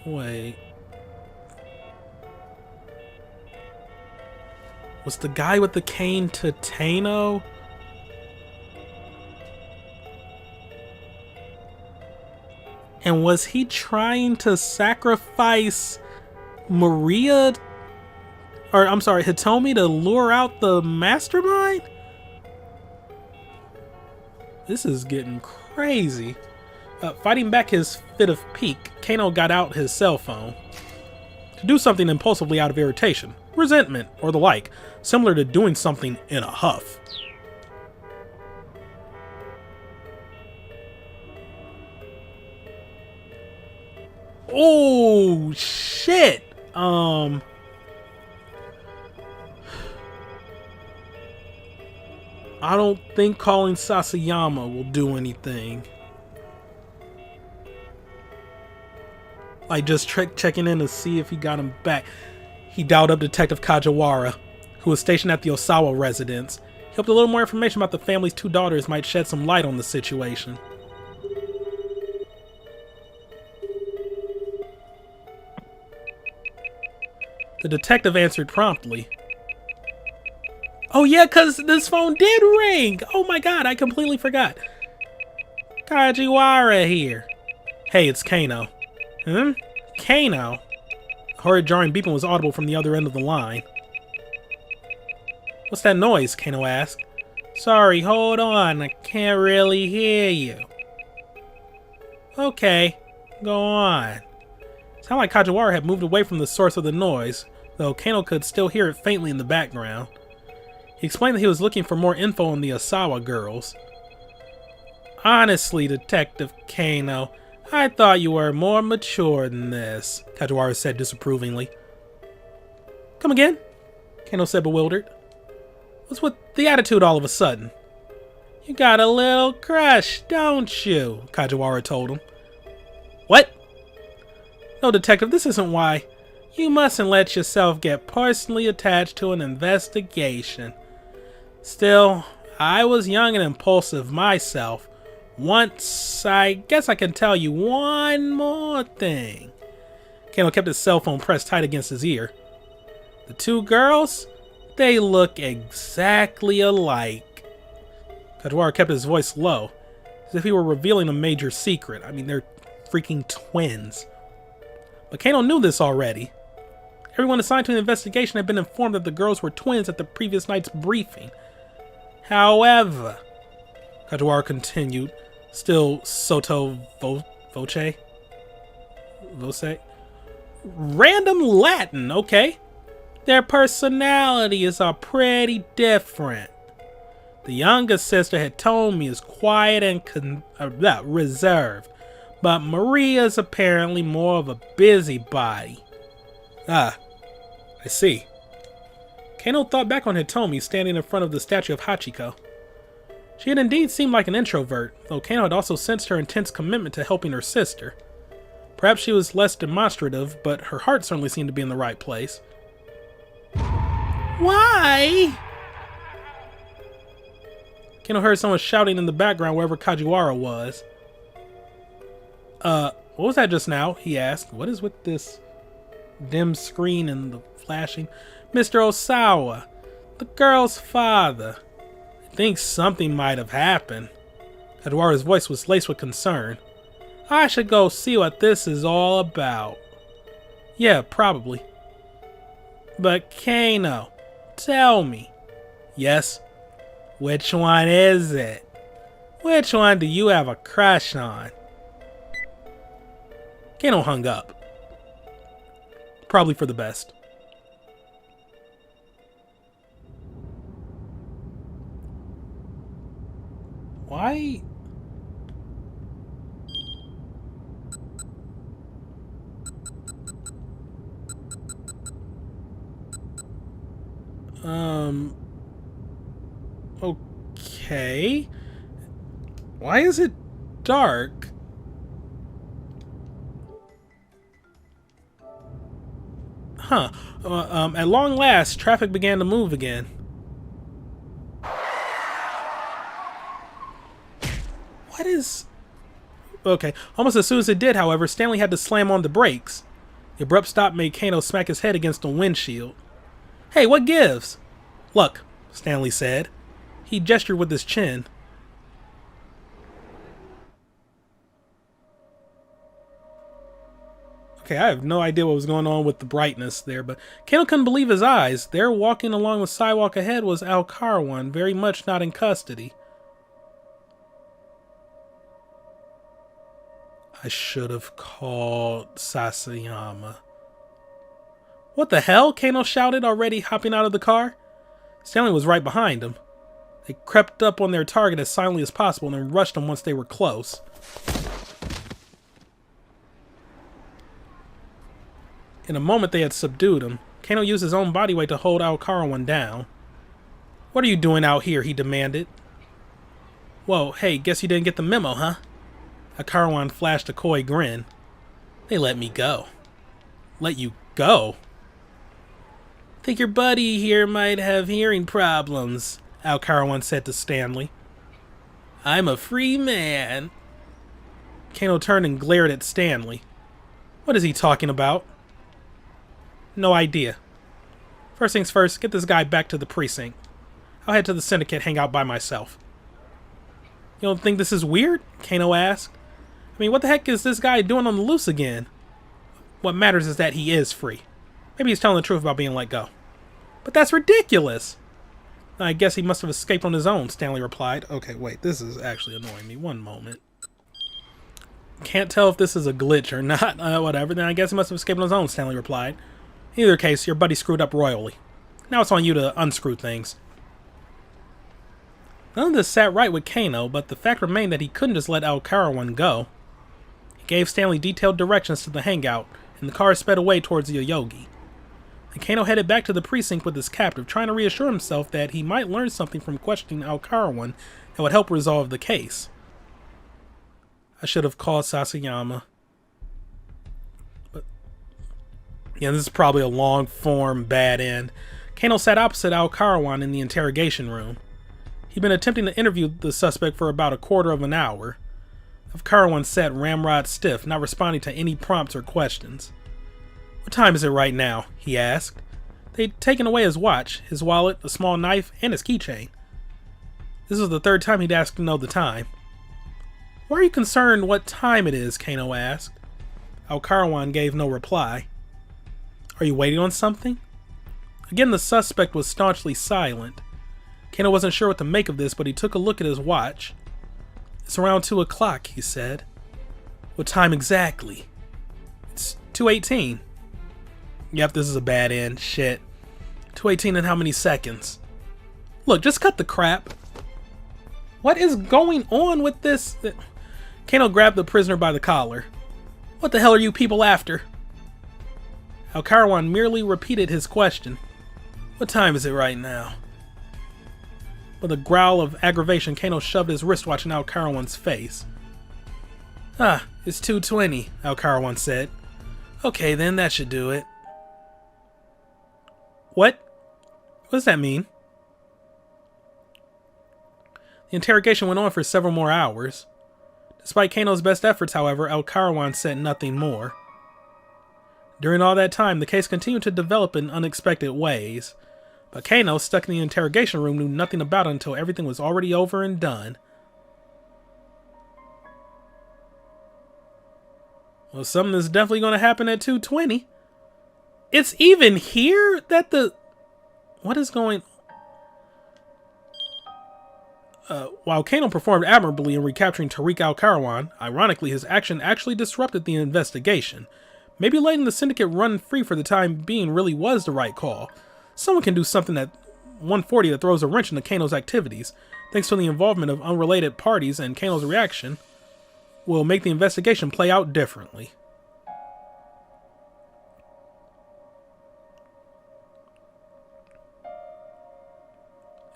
Wait. Was the guy with the cane to Tano? And was he trying to sacrifice Maria, or I'm sorry, Hitomi, to lure out the mastermind? This is getting crazy. Fighting back his fit of pique, Kano got out his cell phone to do something impulsively out of irritation, resentment, or the like, similar to doing something in a huff. Oh, shit! I don't think calling Sasayama will do anything. Like, just checking in to see if he got him back. He dialed up Detective Kajiwara, who was stationed at the Osawa residence. He hoped a little more information about the family's 2 daughters might shed some light on the situation. The detective answered promptly. Oh yeah, because this phone did ring! Oh my god, I completely forgot. Kajiwara here. Hey, it's Kano. Hmm? Kano? A horrid jarring beeping was audible from the other end of the line. What's that noise? Kano asked. Sorry, hold on, I can't really hear you. Okay, go on. It sounded like Kajiwara had moved away from the source of the noise, though Kano could still hear it faintly in the background. He explained that he was looking for more info on the Osawa girls. Honestly, Detective Kano, I thought you were more mature than this, Kajiwara said disapprovingly. Come again? Kano said, bewildered. What's with the attitude all of a sudden? You got a little crush, don't you? Kajiwara told him. What? No, Detective, this isn't why. You mustn't let yourself get personally attached to an investigation. Still, I was young and impulsive myself. Once, I guess I can tell you one more thing. Kano kept his cell phone pressed tight against his ear. The 2 girls, they look exactly alike. Kajiwara kept his voice low, as if he were revealing a major secret. I mean, they're freaking twins. But Kano knew this already. Everyone assigned to the investigation had been informed that the girls were twins at the previous night's briefing. However, Kajiwara continued, still sotto voce? Random Latin, okay? Their personalities are pretty different. The younger sister Hitomi is quiet and reserved, but Maria's apparently more of a busybody. Ah, I see. Kano thought back on Hitomi standing in front of the statue of Hachiko. She had indeed seemed like an introvert, though Kano had also sensed her intense commitment to helping her sister. Perhaps she was less demonstrative, but her heart certainly seemed to be in the right place. Why? Kano heard someone shouting in the background wherever Kajiwara was. What was that just now? He asked. What is with this dim screen and the flashing? Mr. Osawa, the girl's father. I think something might have happened. Kajiwara's voice was laced with concern. I should go see what this is all about. Yeah, probably. But Kano, tell me. Yes? Which one is it? Which one do you have a crush on? Kano hung up. Probably for the best. Why? Okay. Why is it dark? Huh. At long last, traffic began to move again. What is... Okay. Almost as soon as it did, however, Stanley had to slam on the brakes. The abrupt stop made Kano smack his head against the windshield. Hey, what gives? Look, Stanley said. He gestured with his chin. Okay, I have no idea what was going on with the brightness there, but Kano couldn't believe his eyes. There, walking along the sidewalk ahead, was Al Karawan, very much not in custody. I should have called Sasayama. What the hell? Kano shouted, already hopping out of the car. Stanley was right behind him. They crept up on their target as silently as possible and then rushed him once they were close. In a moment they had subdued him. Kano used his own body weight to hold Al Karawan down. What are you doing out here? He demanded. Whoa, hey, guess you didn't get the memo, huh? Al Karawan flashed a coy grin. They let me go. Let you go? Think your buddy here might have hearing problems, Al Karawan said to Stanley. I'm a free man. Kano turned and glared at Stanley. What is he talking about? No idea. First things first, get this guy back to the precinct. I'll head to the syndicate, hang out by myself. You don't think this is weird? Kano asked. I mean, what the heck is this guy doing on the loose again? What matters is that he is free. Maybe he's telling the truth about being let go. But that's ridiculous! I guess he must have escaped on his own, Stanley replied. Okay, wait, this is actually annoying me. One moment. Can't tell if this is a glitch or not. Whatever, then I guess he must have escaped on his own, Stanley replied. In either case, your buddy screwed up royally. Now it's on you to unscrew things. None of this sat right with Kano, but the fact remained that he couldn't just let Al Karawan go. He gave Stanley detailed directions to the hangout, and the car sped away towards the Yoyogi. And Kano headed back to the precinct with his captive, trying to reassure himself that he might learn something from questioning Al Karawan that would help resolve the case. I should have called Sasayama. But yeah, this is probably a long-form bad end. Kano sat opposite Al Karawan in the interrogation room. He'd been attempting to interview the suspect for about a quarter of an hour. Al Karawan sat ramrod stiff, not responding to any prompts or questions. What time is it right now? He asked. They'd taken away his watch, his wallet, a small knife, and his keychain. This was the third time he'd asked to know the time. Why are you concerned what time it is? Kano asked. Al Karawan gave no reply. Are you waiting on something? Again, the suspect was staunchly silent. Kano wasn't sure what to make of this, but he took a look at his watch. It's around 2 o'clock, he said. What time exactly? It's 2:18. Yep, this is a bad end. Shit. 2:18 in how many seconds? Look, just cut the crap. What is going on with this? Kano grabbed the prisoner by the collar. What the hell are you people after? Al Karawan merely repeated his question. What time is it right now? With a growl of aggravation, Kano shoved his wristwatch in Al Karawan's face. Ah, it's 2:20, Al Karawan said. Okay then, that should do it. What? What does that mean? The interrogation went on for several more hours. Despite Kano's best efforts, however, Al Karawan said nothing more. During all that time, the case continued to develop in unexpected ways. But Kano, stuck in the interrogation room, knew nothing about it until everything was already over and done. Well, something is definitely going to happen at 2:20. It's even here that the... What is going... While Kano performed admirably in recapturing Tariq Al Karawan, ironically his action actually disrupted the investigation. Maybe letting the syndicate run free for the time being really was the right call. Someone can do something at 1:40 that throws a wrench into Kano's activities. Thanks to the involvement of unrelated parties and Kano's reaction, will make the investigation play out differently.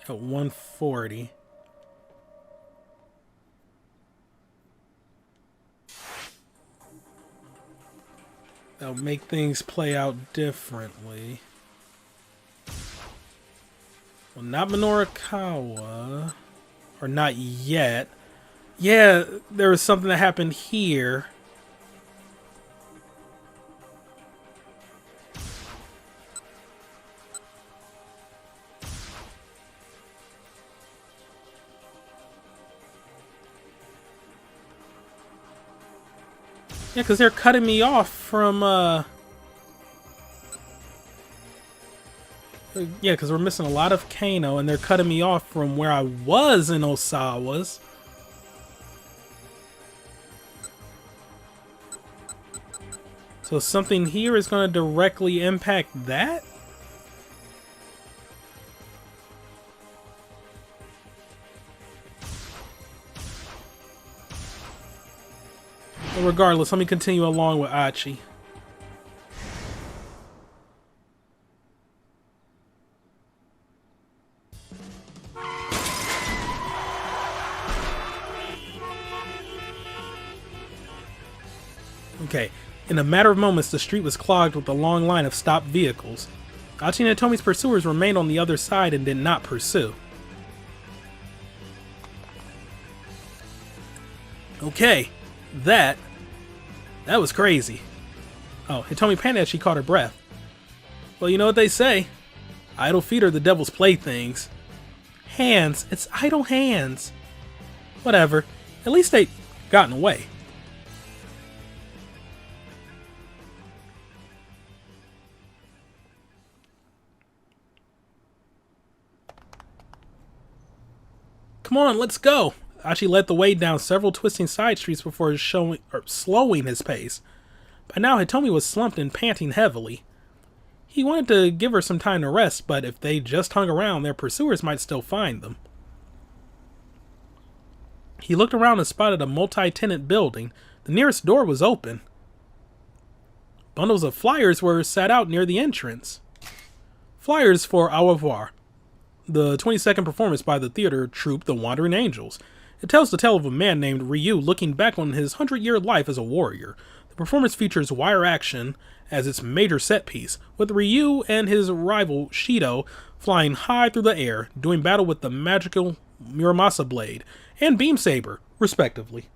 At 1:40. That'll make things play out differently. Well, not Minorikawa. Or not yet. Yeah, there was something that happened here. Yeah, because they're cutting me off from, yeah, because we're missing a lot of Kano, and they're cutting me off from where I was in Osawa's. So something here is going to directly impact that? But regardless, let me continue along with Achi. Okay, in a matter of moments, the street was clogged with a long line of stopped vehicles. Achi and Hitomi's pursuers remained on the other side and did not pursue. Okay, that was crazy. Oh, Hitomi panicked as she caught her breath. Well, you know what they say. Idle feet are the devil's playthings. Hands, it's idle hands. Whatever, at least they gotten away. Come on, let's go. Achi led the way down several twisting side streets before slowing his pace. By now, Hitomi was slumped and panting heavily. He wanted to give her some time to rest, but if they just hung around, their pursuers might still find them. He looked around and spotted a multi-tenant building. The nearest door was open. Bundles of flyers were set out near the entrance. Flyers for Au revoir, the 22nd performance by the theater troupe The Wandering Angels. It tells the tale of a man named Ryu looking back on his 100-year life as a warrior. The performance features wire action as its major set piece, with Ryu and his rival Shido flying high through the air, doing battle with the magical Muramasa blade and beam saber, respectively.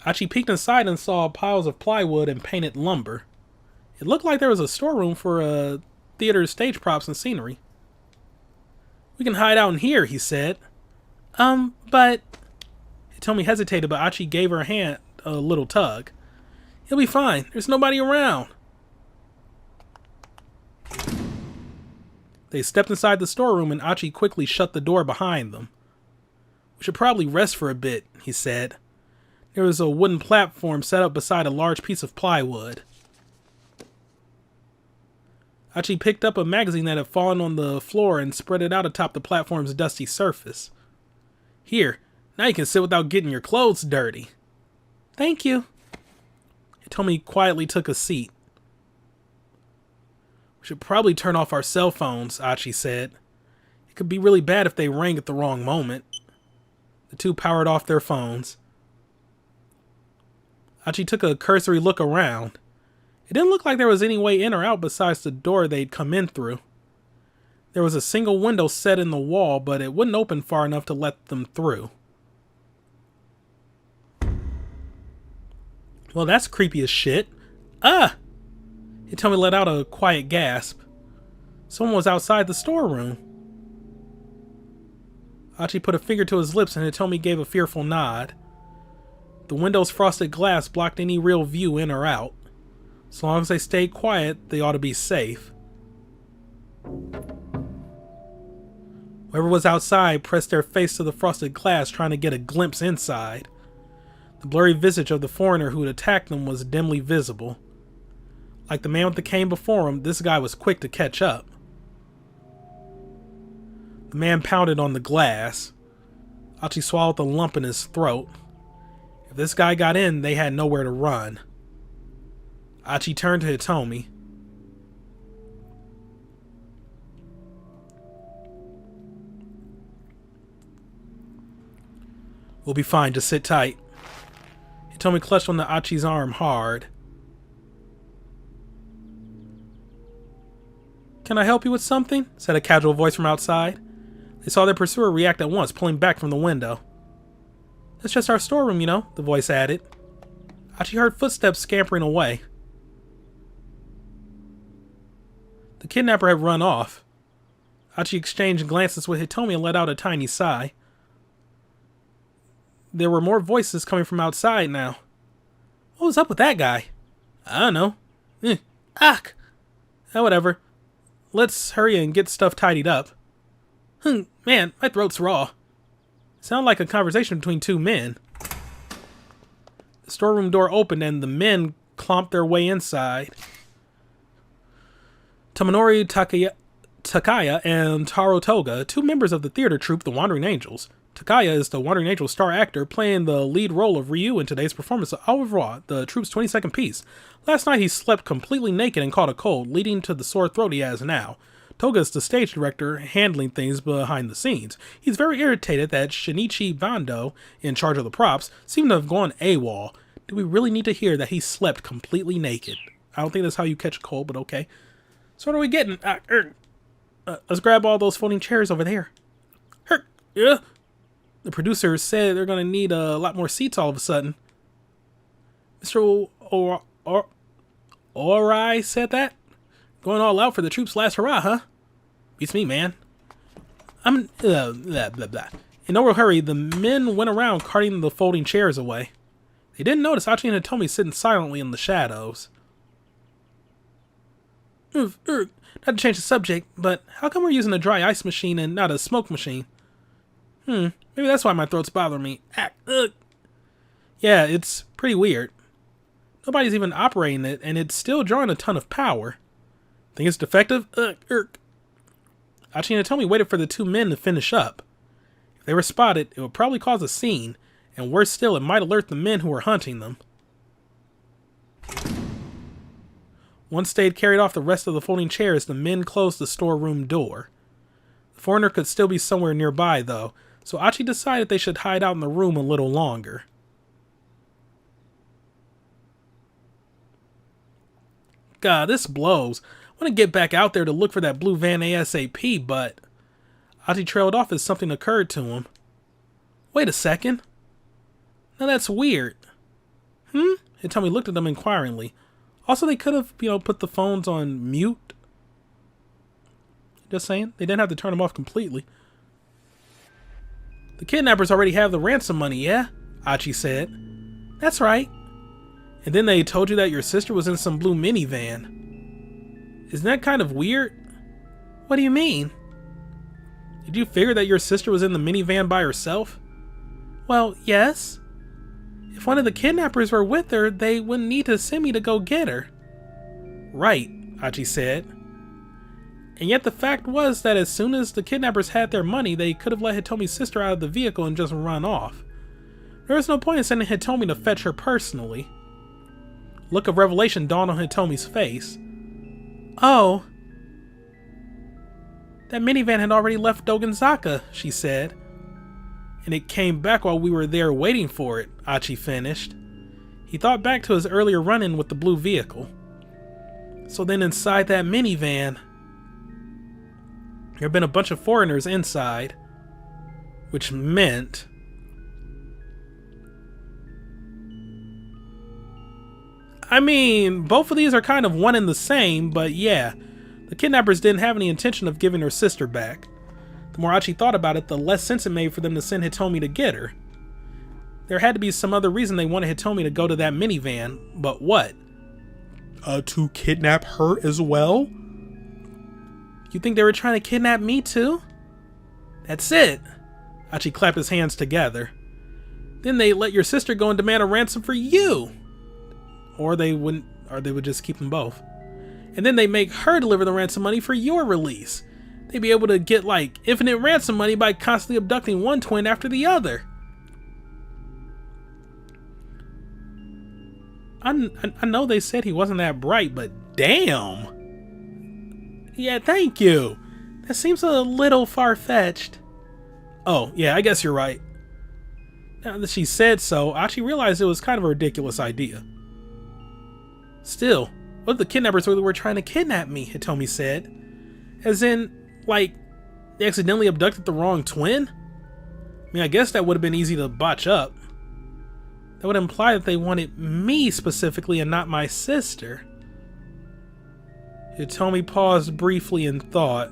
Achi peeked inside and saw piles of plywood and painted lumber. It looked like there was a storeroom for theater's stage props and scenery. We can hide out in here, he said. But... Hitomi hesitated, but Achi gave her hand a little tug. You'll be fine. There's nobody around. They stepped inside the storeroom and Achi quickly shut the door behind them. We should probably rest for a bit, he said. There was a wooden platform set up beside a large piece of plywood. Achi picked up a magazine that had fallen on the floor and spread it out atop the platform's dusty surface. Here, now you can sit without getting your clothes dirty. Thank you. Hitomi quietly took a seat. We should probably turn off our cell phones, Achi said. It could be really bad if they rang at the wrong moment. The two powered off their phones. Achi took a cursory look around. It didn't look like there was any way in or out besides the door they'd come in through. There was a single window set in the wall, but it wouldn't open far enough to let them through. Well, that's creepy as shit. Ah! Hitomi let out a quiet gasp. Someone was outside the storeroom. Achi put a finger to his lips and Hitomi gave a fearful nod. The window's frosted glass blocked any real view in or out. As long as they stayed quiet, they ought to be safe. Whoever was outside pressed their face to the frosted glass trying to get a glimpse inside. The blurry visage of the foreigner who had attacked them was dimly visible. Like the man with the cane before him, this guy was quick to catch up. The man pounded on the glass. Achi swallowed the lump in his throat. If this guy got in, they had nowhere to run. Achi turned to Hitomi. We'll be fine, just sit tight. Hitomi clutched onto Achi's arm hard. Can I help you with something? Said a casual voice from outside. They saw their pursuer react at once, pulling back from the window. That's just our storeroom, you know, the voice added. Achi heard footsteps scampering away. The kidnapper had run off. Achi exchanged glances with Hitomi and let out a tiny sigh. there were more voices coming from outside now. What was up with that guy? I don't know. Whatever. Let's hurry and get stuff tidied up. Man, my throat's raw. Sounded like a conversation between two men. The storeroom door opened and the men clomped their way inside. Tomonori Takaya and Taro Toga, two members of the theater troupe The Wandering Angels. Takaya is the Wandering Angels star actor playing the lead role of Ryu in today's performance of Au revoir, the troupe's 22nd piece. Last night he slept completely naked and caught a cold, leading to the sore throat he has now. Toga is the stage director handling things behind the scenes. He's very irritated that Shinichi Bando, in charge of the props, seemed to have gone AWOL. Do we really need to hear that he slept completely naked? I don't think that's how you catch a cold, but okay. So what are we getting? Let's grab all those folding chairs over there. Yeah. The producer said they're going to need a lot more seats all of a sudden. Mr. Orai said that? Going all out for the troops' last hurrah, huh? Beats me, man. In no real hurry, the men went around carting the folding chairs away. They didn't notice Achi and Hitomi sitting silently in the shadows. Not to change the subject, but how come we're using a dry ice machine and not a smoke machine? Maybe that's why my throat's bothering me. Yeah, it's pretty weird. Nobody's even operating it, and it's still drawing a ton of power. Think it's defective? Achi and Hitomi waited for the two men to finish up. If they were spotted, it would probably cause a scene, and worse still, it might alert the men who were hunting them. Once they had carried off the rest of the folding chairs, the men closed the storeroom door. The foreigner could still be somewhere nearby, though, so Achi decided they should hide out in the room a little longer. God, this blows. I want to get back out there to look for that blue van ASAP, but Achi trailed off as something occurred to him. Wait a second. Now that's weird. Hitomi looked at them inquiringly. Also, they could have, put the phones on mute. Just saying. They didn't have to turn them off completely. The kidnappers already have the ransom money, yeah? Achi said. That's right. And then they told you that your sister was in some blue minivan. Isn't that kind of weird? What do you mean? Did you figure that your sister was in the minivan by herself? Well, yes. If one of the kidnappers were with her, they wouldn't need to send me to go get her. Right, Achi said. And yet the fact was that as soon as the kidnappers had their money, they could have let Hitomi's sister out of the vehicle and just run off. There was no point in sending Hitomi to fetch her personally. Look of revelation dawned on Hitomi's face. Oh. That minivan had already left Dogenzaka, she said. And it came back while we were there waiting for it, Achi finished. He thought back to his earlier run-in with the blue vehicle. So then inside that minivan, there had been a bunch of foreigners inside, which meant both of these are kind of one and the same, but yeah, the kidnappers didn't have any intention of giving her sister back. The more Achi thought about it, the less sense it made for them to send Hitomi to get her. There had to be some other reason they wanted Hitomi to go to that minivan, but what? To kidnap her as well? You think they were trying to kidnap me too? That's it! Achi clapped his hands together. Then they let your sister go and demand a ransom for you! Or they would just keep them both. And then they make her deliver the ransom money for your release. They'd be able to get like infinite ransom money by constantly abducting one twin after the other. I know they said he wasn't that bright, but damn! Yeah, thank you! That seems a little far-fetched. Oh, yeah, I guess you're right. Now that she said so, Achi realized it was kind of a ridiculous idea. Still, what if the kidnappers really were trying to kidnap me, Hitomi said? As in, like, they accidentally abducted the wrong twin? I guess that would have been easy to botch up. That would imply that they wanted me specifically and not my sister. Hitomi paused briefly in thought.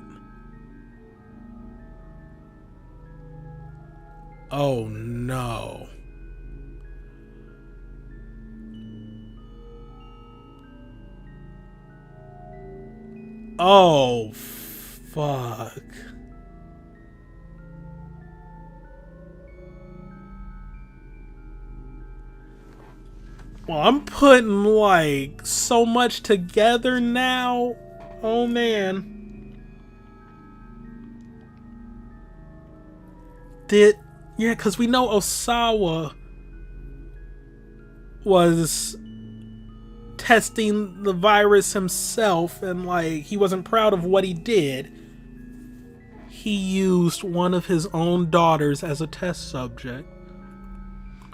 Oh no. Oh, fuck. Well, I'm putting, like, so much together now. Oh, man. Yeah, because we know Osawa was testing the virus himself, and, like, he wasn't proud of what he did. He used one of his own daughters as a test subject.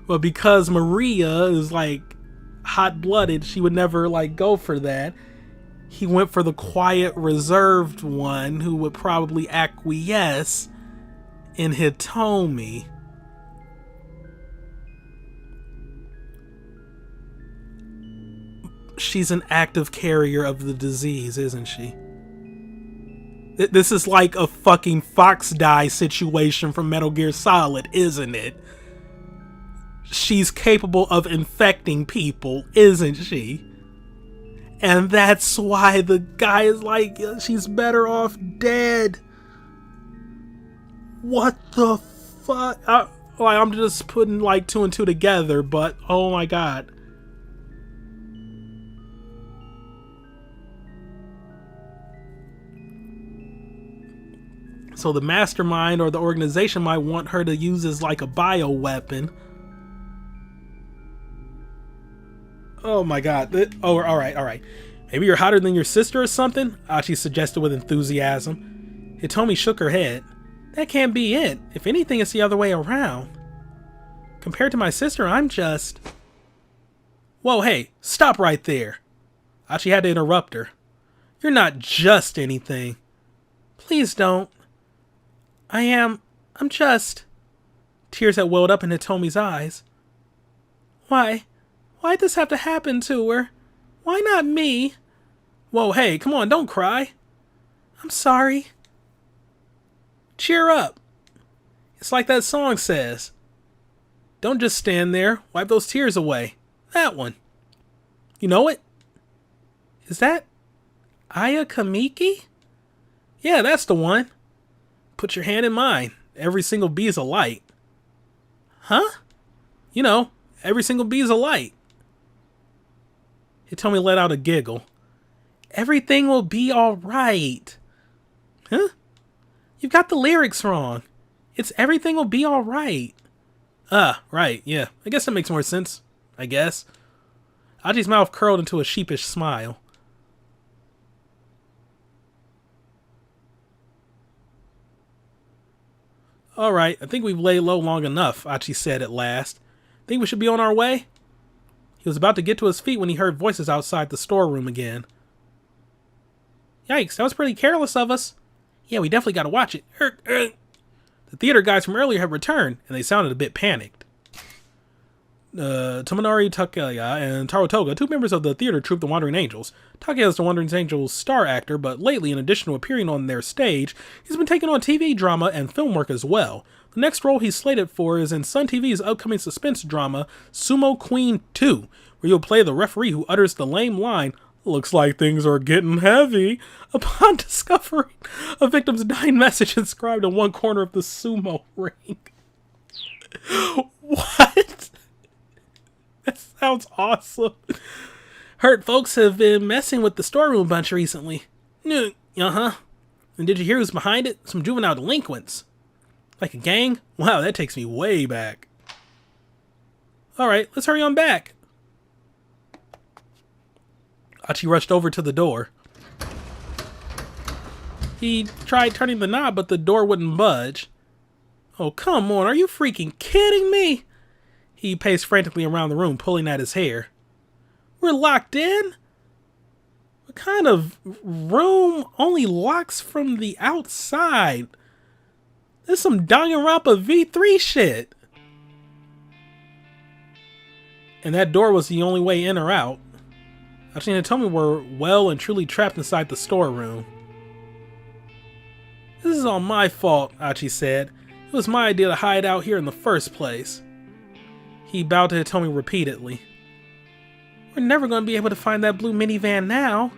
But because Maria is, like, hot-blooded, she would never, like, go for that. He went for the quiet, reserved one who would probably acquiesce in Hitomi. She's an active carrier of the disease, isn't she? This is like a fucking Fox Die situation from Metal Gear Solid, isn't it? She's capable of infecting people, isn't she? And that's why the guy is like, she's better off dead. What the fuck? I'm just putting like 2 and 2 together, but oh my god. So the mastermind or the organization might want her to use as like a bioweapon. Oh my god. Alright. Maybe you're hotter than your sister or something? Achi suggested with enthusiasm. Hitomi shook her head. That can't be it. If anything, it's the other way around. Compared to my sister, I'm just... Whoa, hey, stop right there. Achi had to interrupt her. You're not just anything. Please don't. I'm just... Tears had welled up in Hitomi's eyes. Why'd this have to happen to her? Why not me? Whoa, hey, come on, don't cry. I'm sorry. Cheer up. It's like that song says. Don't just stand there. Wipe those tears away. That one. You know it? Is that Aya Kamiki? Yeah, that's the one. Put your hand in mine. Every single bee is a light. Huh? You know, every single bee is a light. Hitomi let out a giggle. Everything will be alright. Huh? You've got the lyrics wrong. It's everything will be alright. Right, yeah. I guess that makes more sense. I guess. Achi's mouth curled into a sheepish smile. Alright, I think we've laid low long enough, Achi said at last. Think we should be on our way? He was about to get to his feet when he heard voices outside the storeroom again. Yikes, that was pretty careless of us. Yeah, we definitely gotta watch it. The theater guys from earlier have returned, and they sounded a bit panicked. Tomonori Takaya and Taro Toga, 2 members of the theater troupe The Wandering Angels. Takaya is The Wandering Angels' star actor, but lately, in addition to appearing on their stage, he's been taking on TV drama and film work as well. The next role he's slated for is in Sun TV's upcoming suspense drama, Sumo Queen 2, where you'll play the referee who utters the lame line, "Looks like things are getting heavy," upon discovering a victim's dying message inscribed in one corner of the sumo ring. What? That sounds awesome. Heard folks have been messing with the storeroom bunch recently. Uh-huh. And did you hear who's behind it? Some juvenile delinquents. Like a gang? Wow, that takes me way back. Alright, let's hurry on back. Achi rushed over to the door. He tried turning the knob, but the door wouldn't budge. Oh, come on, are you freaking kidding me? He paced frantically around the room, pulling at his hair. We're locked in? What kind of room only locks from the outside? This is some Danganronpa V3 shit. And that door was the only way in or out. Achi and Hitomi were well and truly trapped inside the storeroom. This is all my fault, Achi said. It was my idea to hide out here in the first place. He bowed to Hitomi repeatedly. We're never going to be able to find that blue minivan now.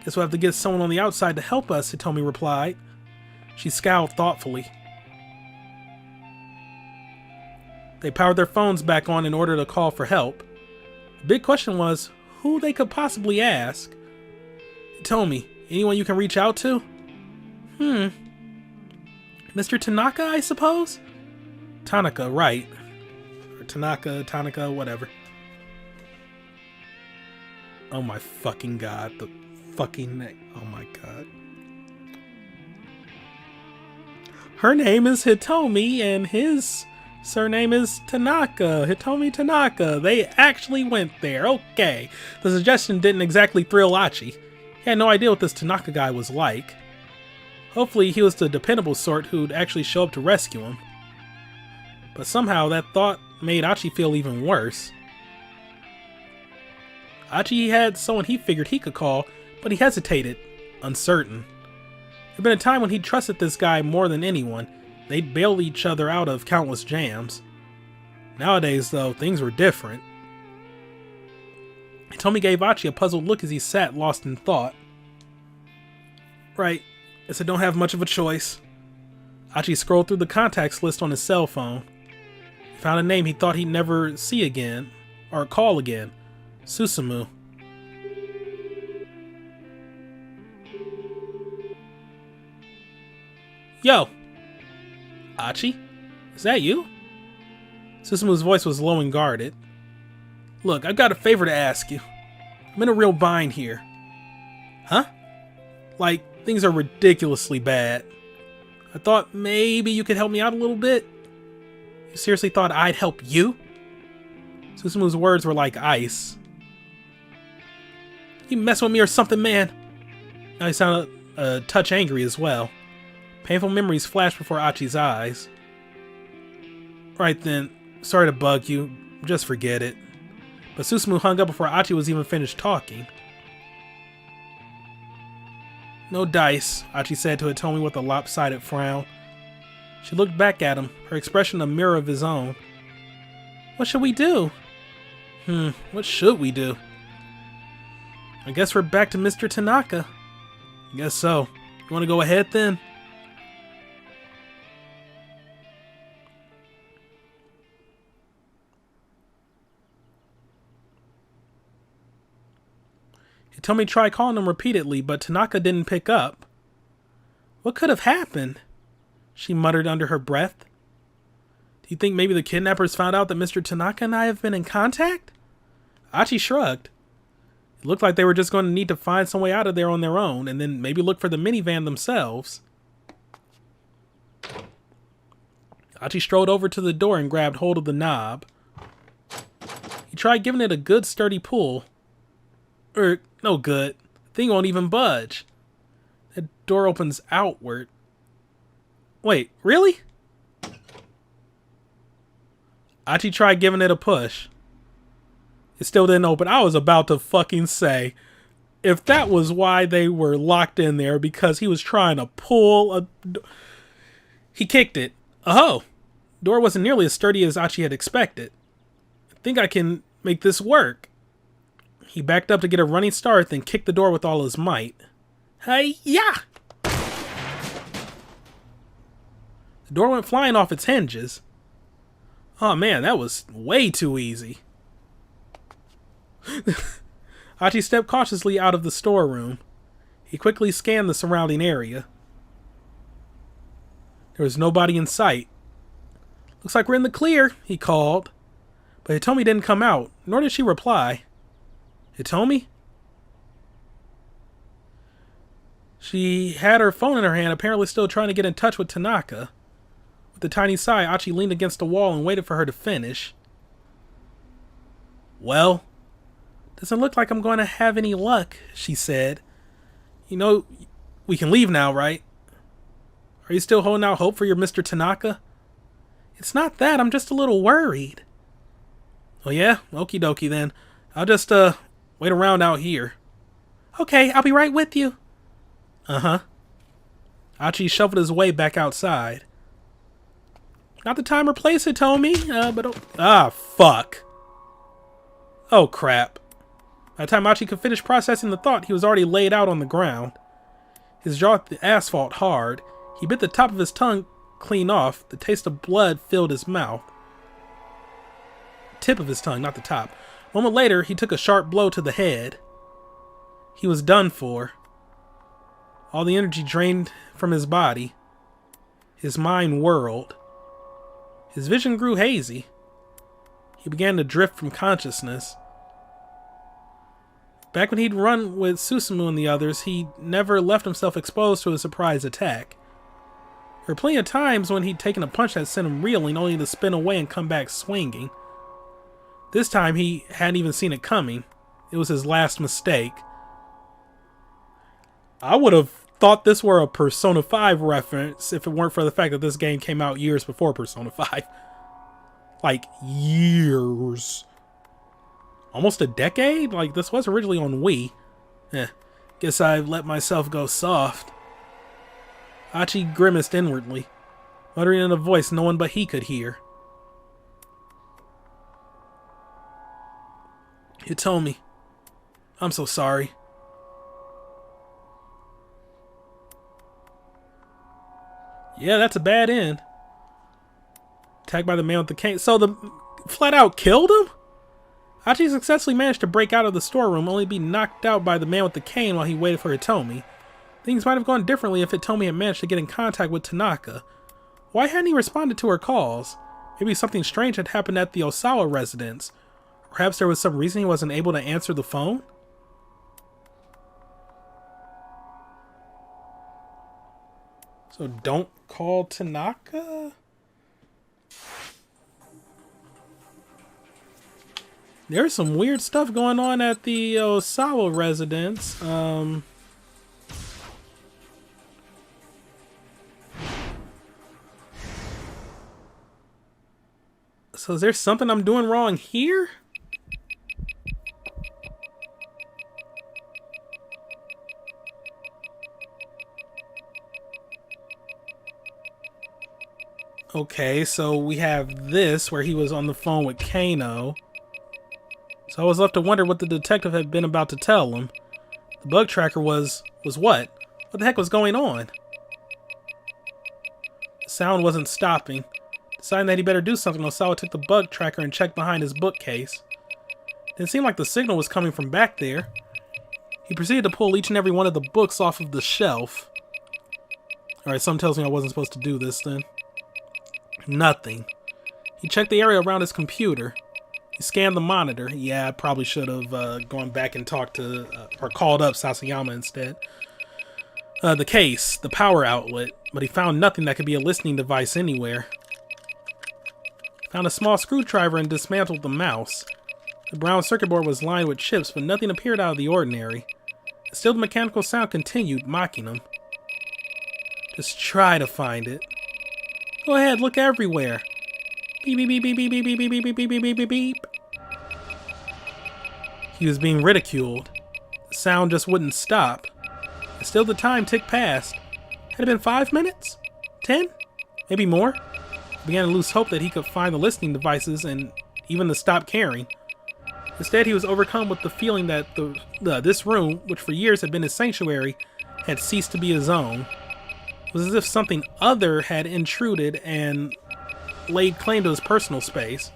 Guess we'll have to get someone on the outside to help us, Hitomi replied. She scowled thoughtfully. They powered their phones back on in order to call for help. The big question was who they could possibly ask. Hitomi, anyone you can reach out to? Mr. Tanaka, I suppose? Tanaka, right. Or Tanaka, whatever. Oh my fucking god, the fucking name. Oh my god. Her name is Hitomi and his surname is Tanaka. Hitomi Tanaka. They actually went there. Okay. The suggestion didn't exactly thrill Achi. He had no idea what this Tanaka guy was like. Hopefully he was the dependable sort who'd actually show up to rescue him. But somehow that thought made Achi feel even worse. Achi had someone he figured he could call, but he hesitated, uncertain. There'd been a time when he trusted this guy more than anyone. They'd bailed each other out of countless jams. Nowadays, though, things were different. Hitomi gave Achi a puzzled look as he sat lost in thought. Right, guess I don't have much of a choice. Achi scrolled through the contacts list on his cell phone. He found a name he thought he'd never see again, or call again. Susumu. Yo! Achi? Is that you? Susumu's voice was low and guarded. Look, I've got a favor to ask you. I'm in a real bind here. Huh? Like, things are ridiculously bad. I thought maybe you could help me out a little bit. You seriously thought I'd help you? Susumu's words were like ice. You messing with me or something, man? Now he sounded a touch angry as well. Painful memories flashed before Achi's eyes. Right then, sorry to bug you, just forget it. But Susumu hung up before Achi was even finished talking. No dice, Achi said to Hitomi with a lopsided frown. She looked back at him, her expression a mirror of his own. What should we do? What should we do? I guess we're back to Mr. Tanaka. Guess so. You want to go ahead then? Hitomi tried calling him repeatedly, but Tanaka didn't pick up. What could have happened? She muttered under her breath. Do you think maybe the kidnappers found out that Mr. Tanaka and I have been in contact? Achi shrugged. It looked like they were just going to need to find some way out of there on their own, and then maybe look for the minivan themselves. Achi strolled over to the door and grabbed hold of the knob. He tried giving it a good sturdy pull. No good. The thing won't even budge. The door opens outward. Wait, really? Achi tried giving it a push. It still didn't open. I was about to fucking say, if that was why they were locked in there, because he was trying to pull a... He kicked it. Oh, door wasn't nearly as sturdy as Achi had expected. I think I can make this work. He backed up to get a running start, then kicked the door with all his might. Hey-ya! The door went flying off its hinges. Oh man, that was way too easy. Achi stepped cautiously out of the storeroom. He quickly scanned the surrounding area. There was nobody in sight. Looks like we're in the clear, he called. But Hitomi didn't come out, nor did she reply. Hitomi? She had her phone in her hand, apparently still trying to get in touch with Tanaka. With a tiny sigh, Achi leaned against the wall and waited for her to finish. Well, doesn't look like I'm going to have any luck, she said. You know, we can leave now, right? Are you still holding out hope for your Mr. Tanaka? It's not that, I'm just a little worried. Oh yeah? Okie dokie then. I'll just, wait around out here. Okay, I'll be right with you. Uh-huh. Achi shuffled his way back outside. Not the time or place, Hitomi, but... Ah, fuck. Oh, crap. By the time Achi could finish processing the thought, he was already laid out on the ground. His jaw hit the asphalt hard. He bit the top of his tongue clean off. The taste of blood filled his mouth. Tip of his tongue, not the top. A moment later, he took a sharp blow to the head. He was done for. All the energy drained from his body. His mind whirled. His vision grew hazy. He began to drift from consciousness. Back when he'd run with Susumu and the others, he never left himself exposed to a surprise attack. There were plenty of times when he'd taken a punch that sent him reeling, only to spin away and come back swinging. This time, he hadn't even seen it coming. It was his last mistake. I would have thought this were a Persona 5 reference if it weren't for the fact that this game came out years before Persona 5. Like, years. Almost a decade? Like, this was originally on Wii. Guess I've let myself go soft. Achi grimaced inwardly, muttering in a voice no one but he could hear. Hitomi, I'm so sorry. Yeah, that's a bad end. Attacked by the man with the cane. So the flat out killed him? Achi successfully managed to break out of the storeroom, only to be knocked out by the man with the cane while he waited for Hitomi. Things might have gone differently if Hitomi had managed to get in contact with Tanaka. Why hadn't he responded to her calls? Maybe something strange had happened at the Osawa residence. Perhaps there was some reason he wasn't able to answer the phone? So don't call Tanaka? There's some weird stuff going on at the Osawa residence. So is there something I'm doing wrong here? Okay, so we have this where he was on the phone with Kano. So I was left to wonder what the detective had been about to tell him. The bug tracker was what? What the heck was going on? The sound wasn't stopping. Deciding that he better do something, Osawa took the bug tracker and checked behind his bookcase. Didn't seem like the signal was coming from back there. He proceeded to pull each and every one of the books off of the shelf. Alright, something tells me I wasn't supposed to do this then. Nothing. He checked the area around his computer. He scanned the monitor. Yeah, I probably should have gone back and talked to, or called up Sasayama instead. The case, the power outlet, but he found nothing that could be a listening device anywhere. Found a small screwdriver and dismantled the mouse. The brown circuit board was lined with chips, but nothing appeared out of the ordinary. Still, the mechanical sound continued, mocking him. Just try to find it. Go ahead, look everywhere. Beep, beep, beep, beep, beep, beep, beep, beep, beep, beep, beep, beep, beep. He was being ridiculed. The sound just wouldn't stop. And still the time ticked past. Had it been 5 minutes? 10? Maybe more? He began to lose hope that he could find the listening devices and even to stop caring. Instead, he was overcome with the feeling that this room, which for years had been his sanctuary, had ceased to be his own. It was as if something other had intruded and laid claim to his personal space.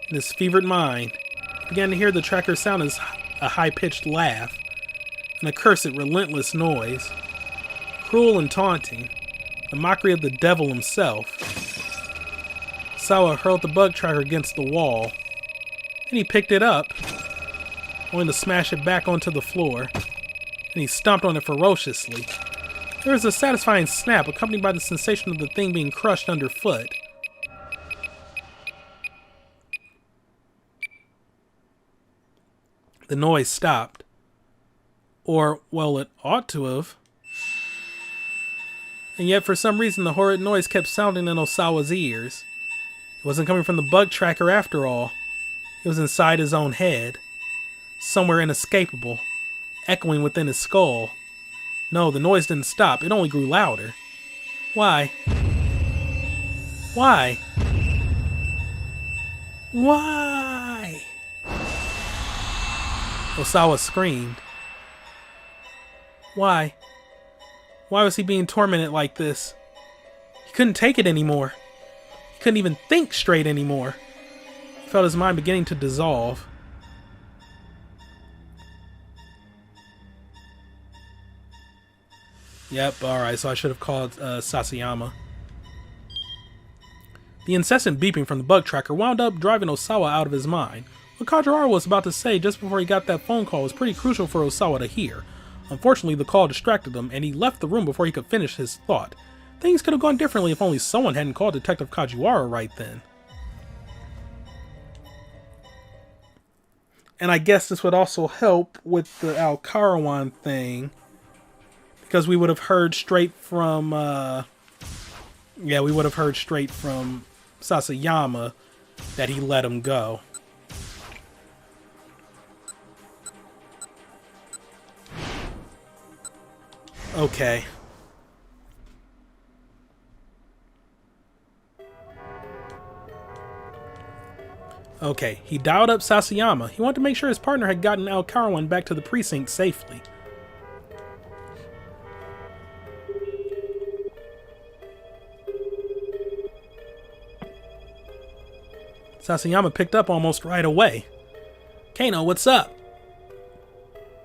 In his fevered mind, he began to hear the tracker sound as a high-pitched laugh, an accursed, relentless noise, cruel and taunting, the mockery of the devil himself. Osawa hurled the bug tracker against the wall. Then he picked it up, only to smash it back onto the floor. Then he stomped on it ferociously. There was a satisfying snap, accompanied by the sensation of the thing being crushed underfoot. The noise stopped. Or, well, it ought to have. And yet, for some reason, the horrid noise kept sounding in Osawa's ears. It wasn't coming from the bug tracker after all. It was inside his own head. Somewhere inescapable. Echoing within his skull. No, the noise didn't stop. It only grew louder. Why? Why? Why? Osawa screamed. Why? Why was he being tormented like this? He couldn't take it anymore. He couldn't even think straight anymore. He felt his mind beginning to dissolve. Yep, alright, so I should have called Sasayama. The incessant beeping from the bug tracker wound up driving Osawa out of his mind. What Kajirara was about to say just before he got that phone call was pretty crucial for Osawa to hear. Unfortunately, the call distracted him, and he left the room before he could finish his thought. Things could have gone differently if only someone hadn't called Detective Kajiwara right then. And I guess this would also help with the Al-Karawan thing, because we would have heard straight from, we would have heard straight from Sasayama that he let him go. Okay. Okay, he dialed up Sasayama. He wanted to make sure his partner had gotten Al-Karawan back to the precinct safely. Sasayama picked up almost right away. Kano, what's up?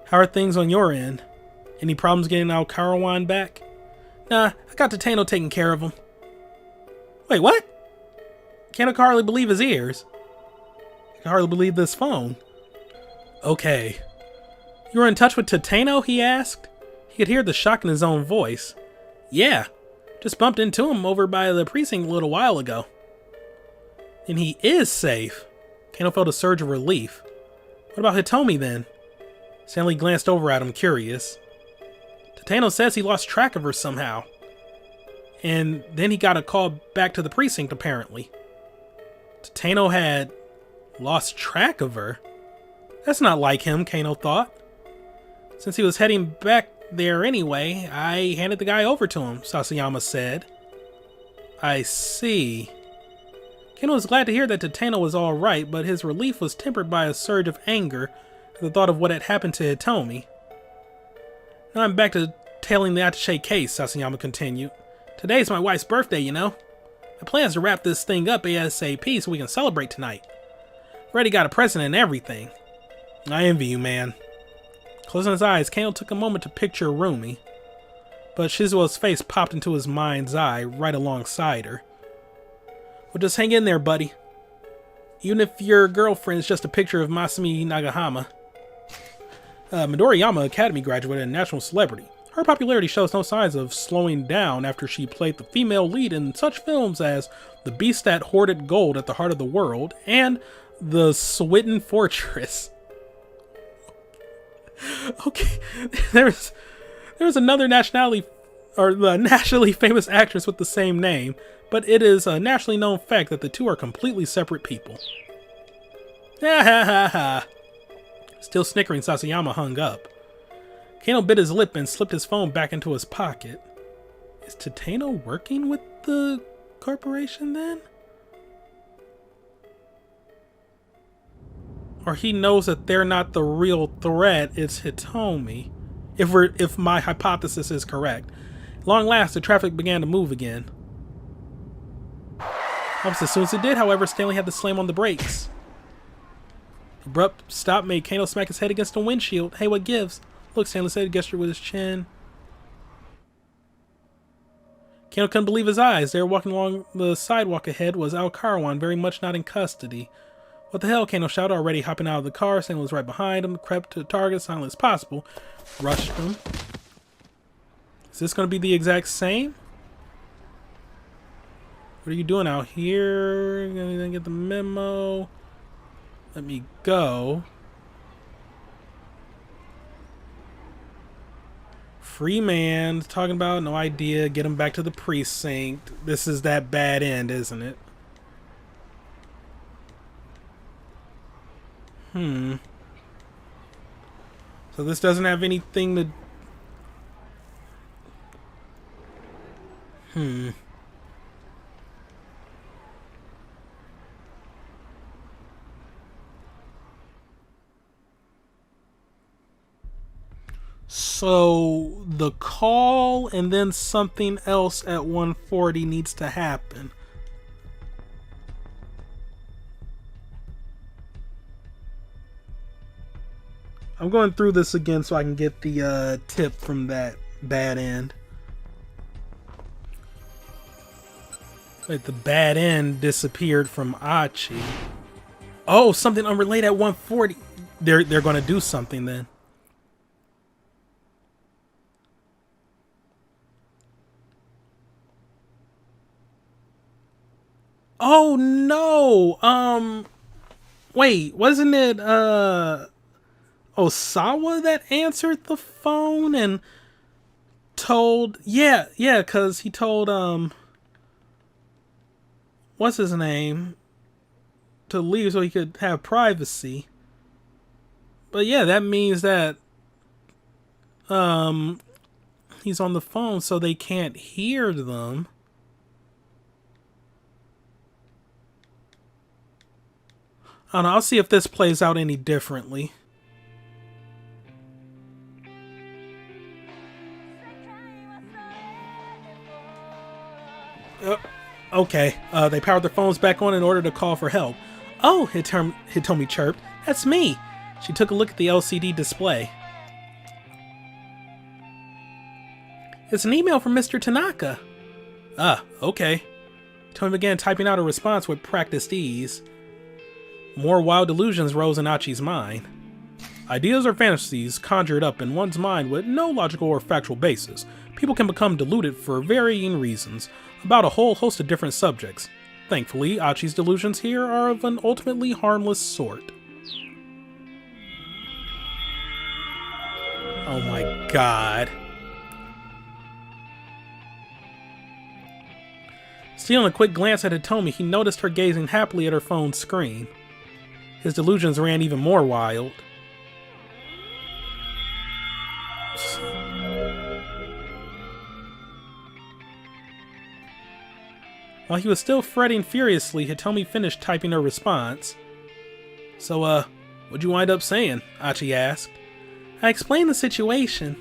How are things on your end? Any problems getting Al-Karawan back? Nah, I got Tano taking care of him. Wait, what? Kano can hardly believe his ears. I can hardly believe this phone. Okay. You were in touch with Tano? He asked. He could hear the shock in his own voice. Yeah. Just bumped into him over by the precinct a little while ago. Then he is safe. Kano felt a surge of relief. What about Hitomi then? Stanley glanced over at him, curious. Tano says he lost track of her somehow. And then he got a call back to the precinct, apparently. Tano had lost track of her? That's not like him, Kano thought. Since he was heading back there anyway, I handed the guy over to him, Sasayama said. I see. Kano was glad to hear that Tano was alright, but his relief was tempered by a surge of anger at the thought of what had happened to Hitomi. Now I'm back to tailing the attaché case, Sasayama continued. Today's my wife's birthday, you know. My plan is to wrap this thing up ASAP so we can celebrate tonight. I've already got a present and everything. I envy you, man. Closing his eyes, Kano took a moment to picture Rumi. But Shizuo's face popped into his mind's eye right alongside her. Well, just hang in there, buddy. Even if your girlfriend's just a picture of Masumi Nagahama. Midoriyama Academy graduate and national celebrity. Her popularity shows no signs of slowing down after she played the female lead in such films as The Beast That Hoarded Gold at the Heart of the World and The Switten Fortress. Okay, there's another nationally famous actress with the same name, but it is a nationally known fact that the two are completely separate people. Ha ha ha ha. Still snickering, Sasayama hung up. Kano bit his lip and slipped his phone back into his pocket. Is Tano working with the corporation then? Or he knows that they're not the real threat, it's Hitomi. If my hypothesis is correct. At long last, the traffic began to move again. Almost as soon as it did, however, Stanley had to slam on the brakes. The abrupt stop made Kano smack his head against the windshield. Hey, what gives? Look, Stanley said, gestured with his chin. Kano couldn't believe his eyes. There, walking along the sidewalk ahead, was Al-Karawan, very much not in custody. What the hell? Kano shouted, already hopping out of the car. Stanley was right behind him, crept to the target as silently as possible, rushed him. Is this going to be the exact same? What are you doing out here? Gonna get the memo. Let me go. Free man, talking about no idea, get him back to the precinct. This is that bad end, isn't it? So this doesn't have anything to... So the call and then something else at 1:40 needs to happen. I'm going through this again so I can get the tip from that bad end. Wait, the bad end disappeared from Achi. Oh, something unrelated at 1:40. They're going to do something then. Oh no. Wait, wasn't it Osawa that answered the phone and told, yeah, cuz he told what's his name to leave so he could have privacy. But yeah, that means that he's on the phone so they can't hear them. I don't know, I'll see if this plays out any differently. Okay, they powered their phones back on in order to call for help. Oh, Hitomi chirped. That's me. She took a look at the LCD display. It's an email from Mr. Tanaka. Ah, okay. Hitomi began typing out a response with practiced ease. More wild delusions rose in Achi's mind. Ideas or fantasies conjured up in one's mind with no logical or factual basis. People can become deluded for varying reasons, about a whole host of different subjects. Thankfully, Achi's delusions here are of an ultimately harmless sort. Oh my god. Stealing a quick glance at Hitomi, he noticed her gazing happily at her phone's screen. His delusions ran even more wild. While he was still fretting furiously, Hitomi finished typing her response. So, what'd you wind up saying? Achi asked. I explained the situation.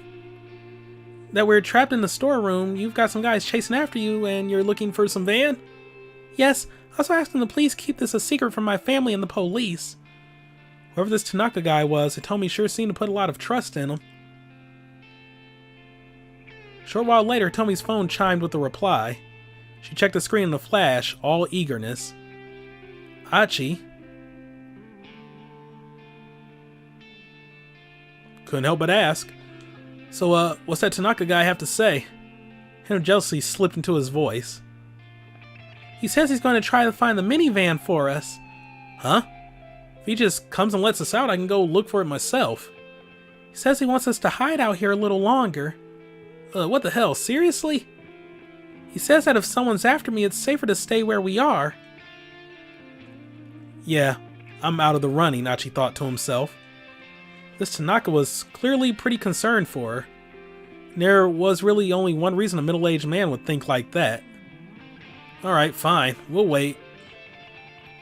That we're trapped in the storeroom, you've got some guys chasing after you, and you're looking for some van? Yes, I also asked them to please keep this a secret from my family and the police. Whoever this Tanaka guy was, Hitomi sure seemed to put a lot of trust in him. A short while later, Hitomi's phone chimed with a reply. She checked the screen in a flash, all eagerness. Achi? Couldn't help but ask. So, what's that Tanaka guy have to say? A hint of jealousy slipped into his voice. He says he's going to try to find the minivan for us. Huh? If he just comes and lets us out, I can go look for it myself. He says he wants us to hide out here a little longer. What the hell, seriously? He says that if someone's after me, it's safer to stay where we are. Yeah, I'm out of the running, Achi thought to himself. This Tanaka was clearly pretty concerned for her. There was really only one reason a middle-aged man would think like that. Alright, fine, we'll wait.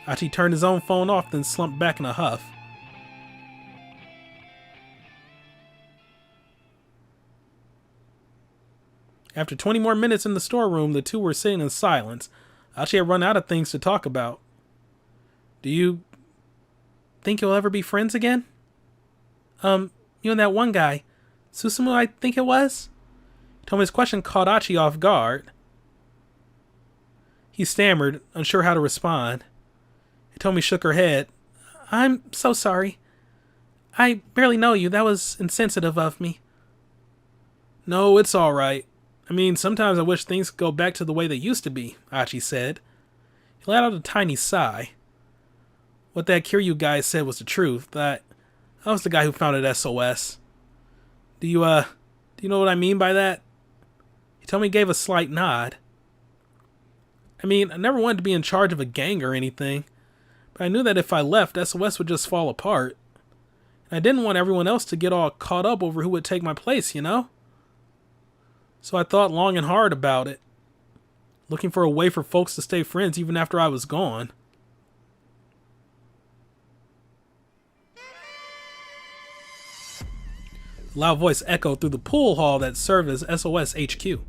Achi turned his own phone off, then slumped back in a huff. After 20 more minutes in the storeroom, the two were sitting in silence. Achi had run out of things to talk about. Do you think you'll ever be friends again? You and that one guy. Susumu, I think it was? Tomi's question caught Achi off guard. He stammered, unsure how to respond. Hitomi shook her head. I'm so sorry. I barely know you. That was insensitive of me. No, it's alright. I mean, sometimes I wish things could go back to the way they used to be, Achi said. He let out a tiny sigh. What that Kiryu guy said was the truth. That was the guy who founded SOS. Do you know what I mean by that? Hitomi gave a slight nod. I mean, I never wanted to be in charge of a gang or anything, but I knew that if I left, SOS would just fall apart. And I didn't want everyone else to get all caught up over who would take my place, you know? So I thought long and hard about it, looking for a way for folks to stay friends even after I was gone. A loud voice echoed through the pool hall that served as SOS HQ. An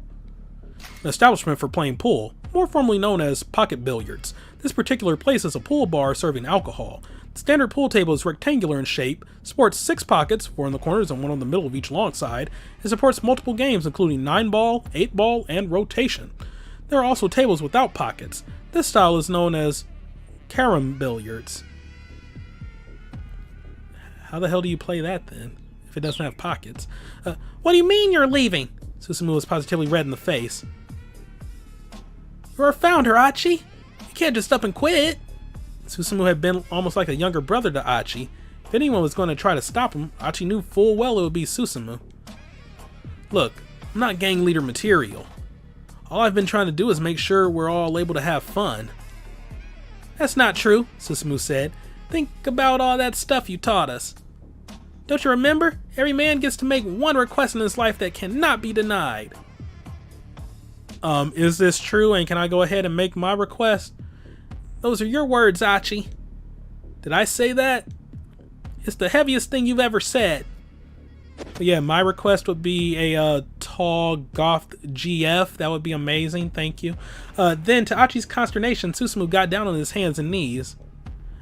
establishment for playing pool, more formally known as pocket billiards. This particular place is a pool bar serving alcohol. The standard pool table is rectangular in shape, sports 6 pockets, 4 in the corners and 1 in the middle of each long side, and supports multiple games including 9-ball, 8-ball, and rotation. There are also tables without pockets. This style is known as carom billiards. How the hell do you play that then, if it doesn't have pockets? What do you mean you're leaving? Susumu was positively red in the face. You're a founder, Achi. You can't just up and quit. Susumu had been almost like a younger brother to Achi. If anyone was going to try to stop him, Achi knew full well it would be Susumu. Look, I'm not gang leader material. All I've been trying to do is make sure we're all able to have fun. That's not true, Susumu said. Think about all that stuff you taught us. Don't you remember? Every man gets to make one request in his life that cannot be denied. Is this true, and can I go ahead and make my request? Those are your words, Achi. Did I say that? It's the heaviest thing you've ever said. But yeah, my request would be a tall goth GF. That would be amazing, thank you. Then, to Achi's consternation, Susumu got down on his hands and knees.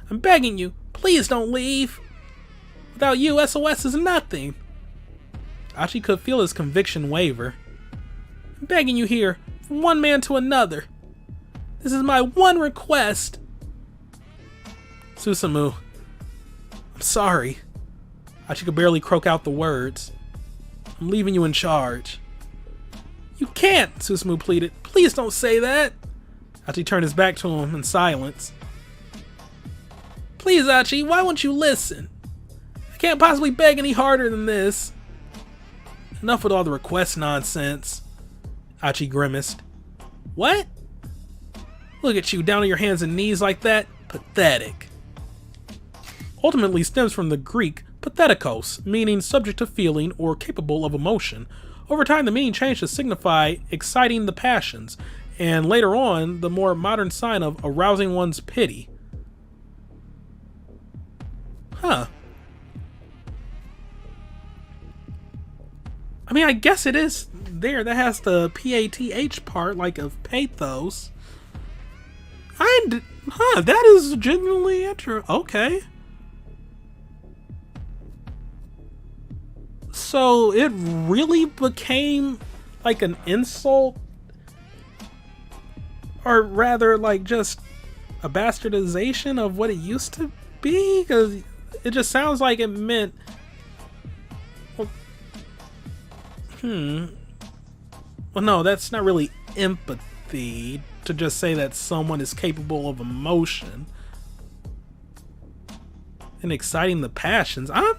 I'm begging you, please don't leave. Without you, SOS is nothing. Achi could feel his conviction waver. I'm begging you here, from one man to another. This is my one request. Susumu, I'm sorry. Achi could barely croak out the words. I'm leaving you in charge. You can't, Susumu pleaded. Please don't say that. Achi turned his back to him in silence. Please, Achi, why won't you listen? I can't possibly beg any harder than this. Enough with all the request nonsense. Achi grimaced. What? Look at you, down on your hands and knees like that? Pathetic. Ultimately stems from the Greek pathetikos, meaning subject to feeling or capable of emotion. Over time, the meaning changed to signify exciting the passions, and later on, the more modern sign of arousing one's pity. Huh. I mean, I guess it is there. That has the PATH part, like of pathos. That is genuinely interesting. Okay. So it really became like an insult? Or rather, like just a bastardization of what it used to be? Because it just sounds like it meant... Well, no, that's not really empathy to just say that someone is capable of emotion and exciting the passions. I'm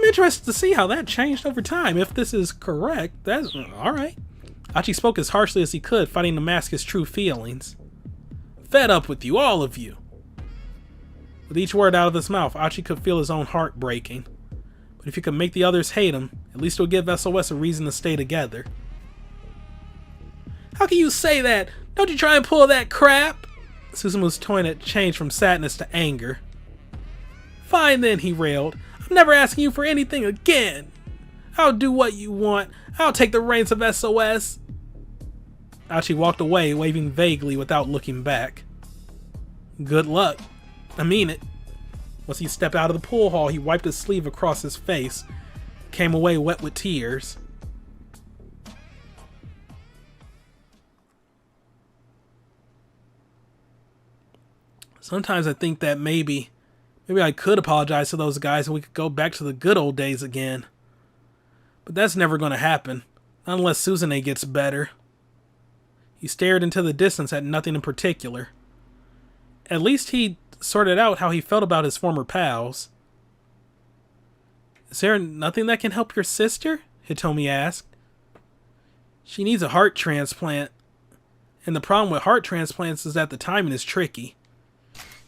interested to see how that changed over time. If this is correct, that's alright. Achi spoke as harshly as he could, fighting to mask his true feelings. Fed up with you, all of you. With each word out of his mouth, Achi could feel his own heart breaking. But if he could make the others hate him, at least it would give SOS a reason to stay together. How can you say that? Don't you try and pull that crap! Susumu's tone had changed from sadness to anger. Fine then, he railed. I'm never asking you for anything again. I'll do what you want. I'll take the reins of SOS. Achi walked away, waving vaguely without looking back. Good luck. I mean it. Once he stepped out of the pool hall, he wiped his sleeve across his face, came away wet with tears. Sometimes I think that maybe I could apologize to those guys and we could go back to the good old days again. But that's never going to happen, not unless Suzune gets better. He stared into the distance at nothing in particular. At least he sorted out how he felt about his former pals. Is there nothing that can help your sister? Hitomi asked. She needs a heart transplant. And the problem with heart transplants is that the timing is tricky.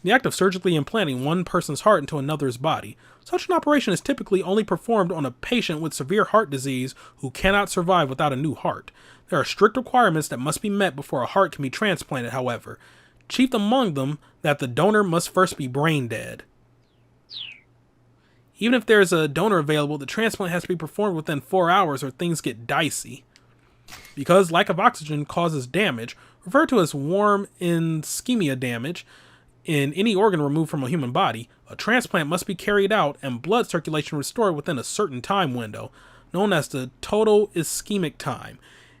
The act of surgically implanting one person's heart into another's body. Such an operation is typically only performed on a patient with severe heart disease who cannot survive without a new heart. There are strict requirements that must be met before a heart can be transplanted, however. Chief among them, that the donor must first be brain dead. Even if there's a donor available, the transplant has to be performed within 4 hours or things get dicey. Because lack of oxygen causes damage, referred to as warm ischemia damage, in any organ removed from a human body, a transplant must be carried out and blood circulation restored within a certain time window, known as the total ischemic time.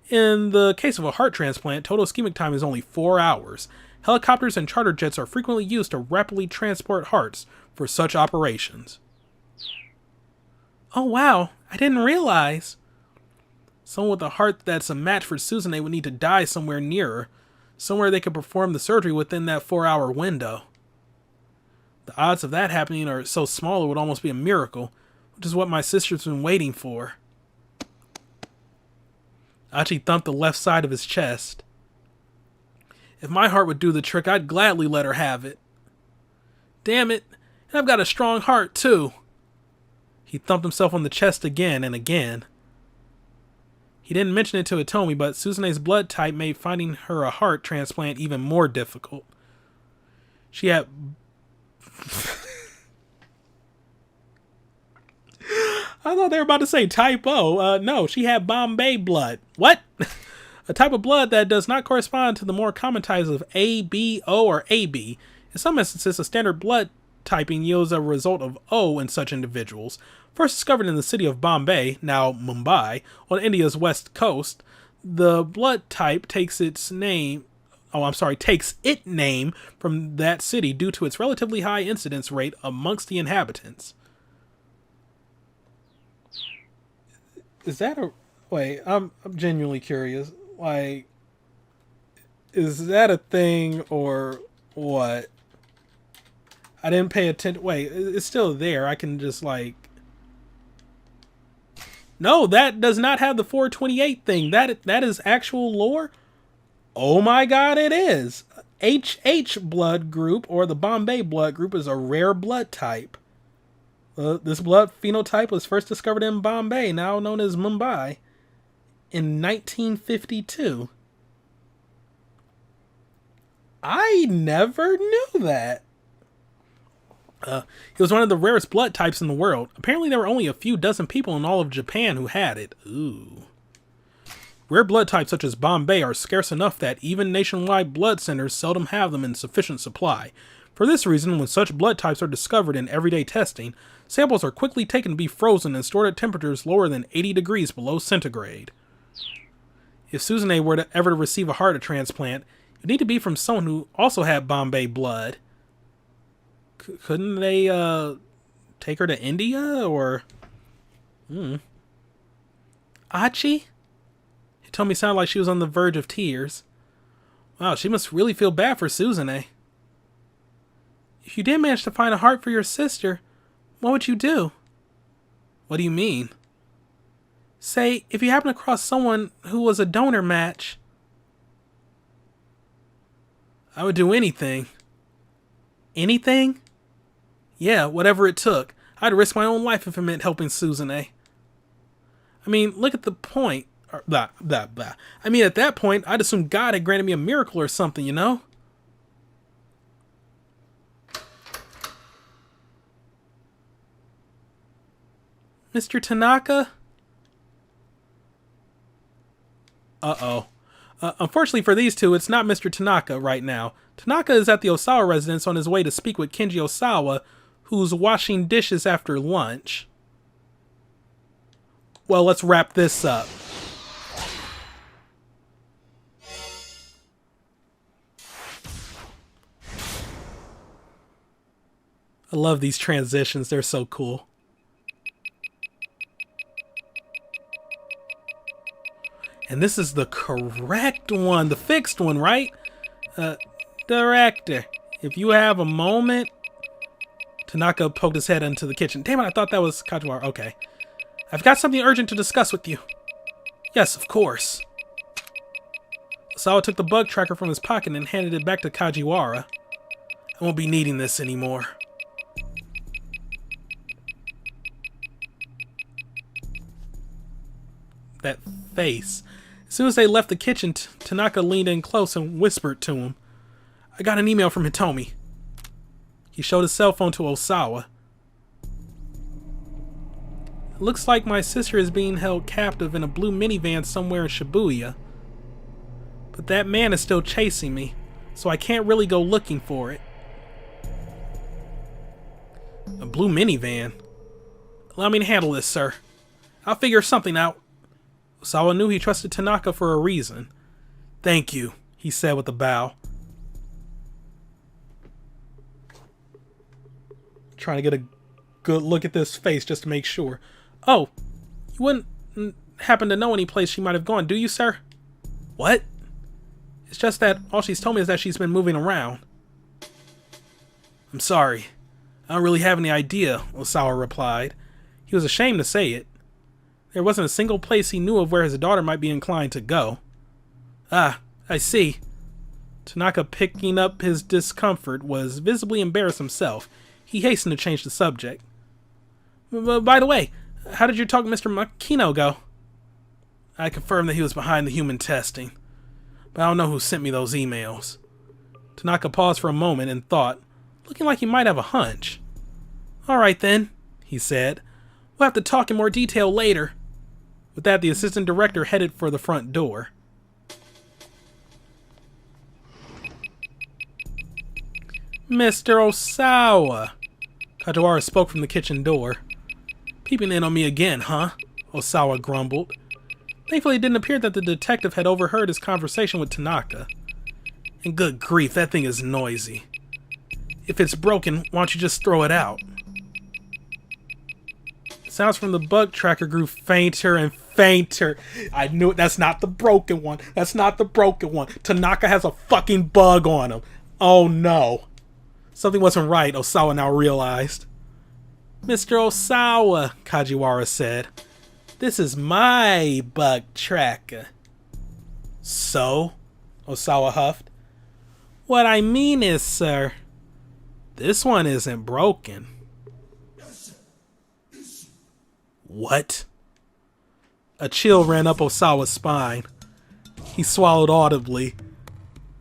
In the case of a heart transplant, total ischemic time is only 4 hours. Helicopters and charter jets are frequently used to rapidly transport hearts for such operations. Oh wow, I didn't realize. Someone with a heart that's a match for Suzune would need to die somewhere nearer, somewhere they could perform the surgery within that 4-hour window. The odds of that happening are so small it would almost be a miracle, which is what my sister's been waiting for. Achi thumped the left side of his chest. If my heart would do the trick, I'd gladly let her have it. Damn it, and I've got a strong heart too. He thumped himself on the chest again and again. He didn't mention it to Hitomi, but Suzune's blood type made finding her a heart transplant even more difficult. She had... I thought they were about to say type O. No, she had Bombay blood. What? A type of blood that does not correspond to the more common types of A, B, O, or AB. In some instances, a standard blood typing yields a result of O in such individuals. First discovered in the city of Bombay, now Mumbai, on India's west coast, the blood type takes its name from that city due to its relatively high incidence rate amongst the inhabitants. Is that a... Wait, I'm genuinely curious. Like, is that a thing or what? I didn't pay attention. Wait, it's still there. I can just like... No, that does not have the 428 thing. That is actual lore? Oh my god, it is. HH blood group, or the Bombay blood group, is a rare blood type. This blood phenotype was first discovered in Bombay, now known as Mumbai, in 1952. I never knew that. It was one of the rarest blood types in the world. Apparently there were only a few dozen people in all of Japan who had it. Ooh. Rare blood types such as Bombay are scarce enough that even nationwide blood centers seldom have them in sufficient supply. For this reason, when such blood types are discovered in everyday testing, samples are quickly taken to be frozen and stored at temperatures lower than 80 degrees below centigrade. If Suzune were to ever receive a heart transplant, it would need to be from someone who also had Bombay blood. Couldn't they take her to India or... Achi? It told me it sounded like she was on the verge of tears. Wow, she must really feel bad for Suzune. If you did manage to find a heart for your sister, what would you do? What do you mean? Say, if you happen across someone who was a donor match. I would do anything. Anything? Yeah, whatever it took. I'd risk my own life if it meant helping Suzune. I mean, look at the point. Blah, blah, blah. I mean, at that point, I'd assume God had granted me a miracle or something, you know? Mr. Tanaka? Uh-oh. Unfortunately for these two, it's not Mr. Tanaka right now. Tanaka is at the Osawa residence on his way to speak with Kenji Osawa, who's washing dishes after lunch. Well, let's wrap this up. I love these transitions. They're so cool. And this is the correct one, the fixed one, right? Director, if you have a moment... Tanaka poked his head into the kitchen. Damn it, I thought that was Kajiwara. Okay. I've got something urgent to discuss with you. Yes, of course. Osawa took the bug tracker from his pocket and handed it back to Kajiwara. I won't be needing this anymore. That face. As soon as they left the kitchen, Tanaka leaned in close and whispered to him. I got an email from Hitomi. He showed his cell phone to Osawa. It looks like my sister is being held captive in a blue minivan somewhere in Shibuya. But that man is still chasing me, so I can't really go looking for it. A blue minivan? Allow me to handle this, sir. I'll figure something out. Osawa knew he trusted Tanaka for a reason. Thank you, he said with a bow. Trying to get a good look at this face just to make sure. Oh, you wouldn't happen to know any place she might have gone, do you, sir? What? It's just that all she's told me is that she's been moving around. I'm sorry. I don't really have any idea, Osawa replied. He was ashamed to say it. There wasn't a single place he knew of where his daughter might be inclined to go. Ah, I see. Tanaka, picking up his discomfort, was visibly embarrassed himself. He hastened to change the subject. By the way, how did your talk with Mr. Makino go? I confirmed that he was behind the human testing, but I don't know who sent me those emails. Tanaka paused for a moment and thought, looking like he might have a hunch. Alright then, he said. We'll have to talk in more detail later. With that, the assistant director headed for the front door. Mr. Osawa, Kajiwara spoke from the kitchen door. Peeping in on me again, huh? Osawa grumbled. Thankfully, it didn't appear that the detective had overheard his conversation with Tanaka. And good grief, that thing is noisy. If it's broken, why don't you just throw it out? Sounds from the bug tracker grew fainter and fainter. I knew it. That's not the broken one. That's not the broken one. Tanaka has a fucking bug on him. Oh no. Something wasn't right, Osawa now realized. Mr. Osawa, Kajiwara said. This is my bug tracker. So? Osawa huffed. What I mean is, sir, this one isn't broken. What? A chill ran up Osawa's spine. He swallowed audibly.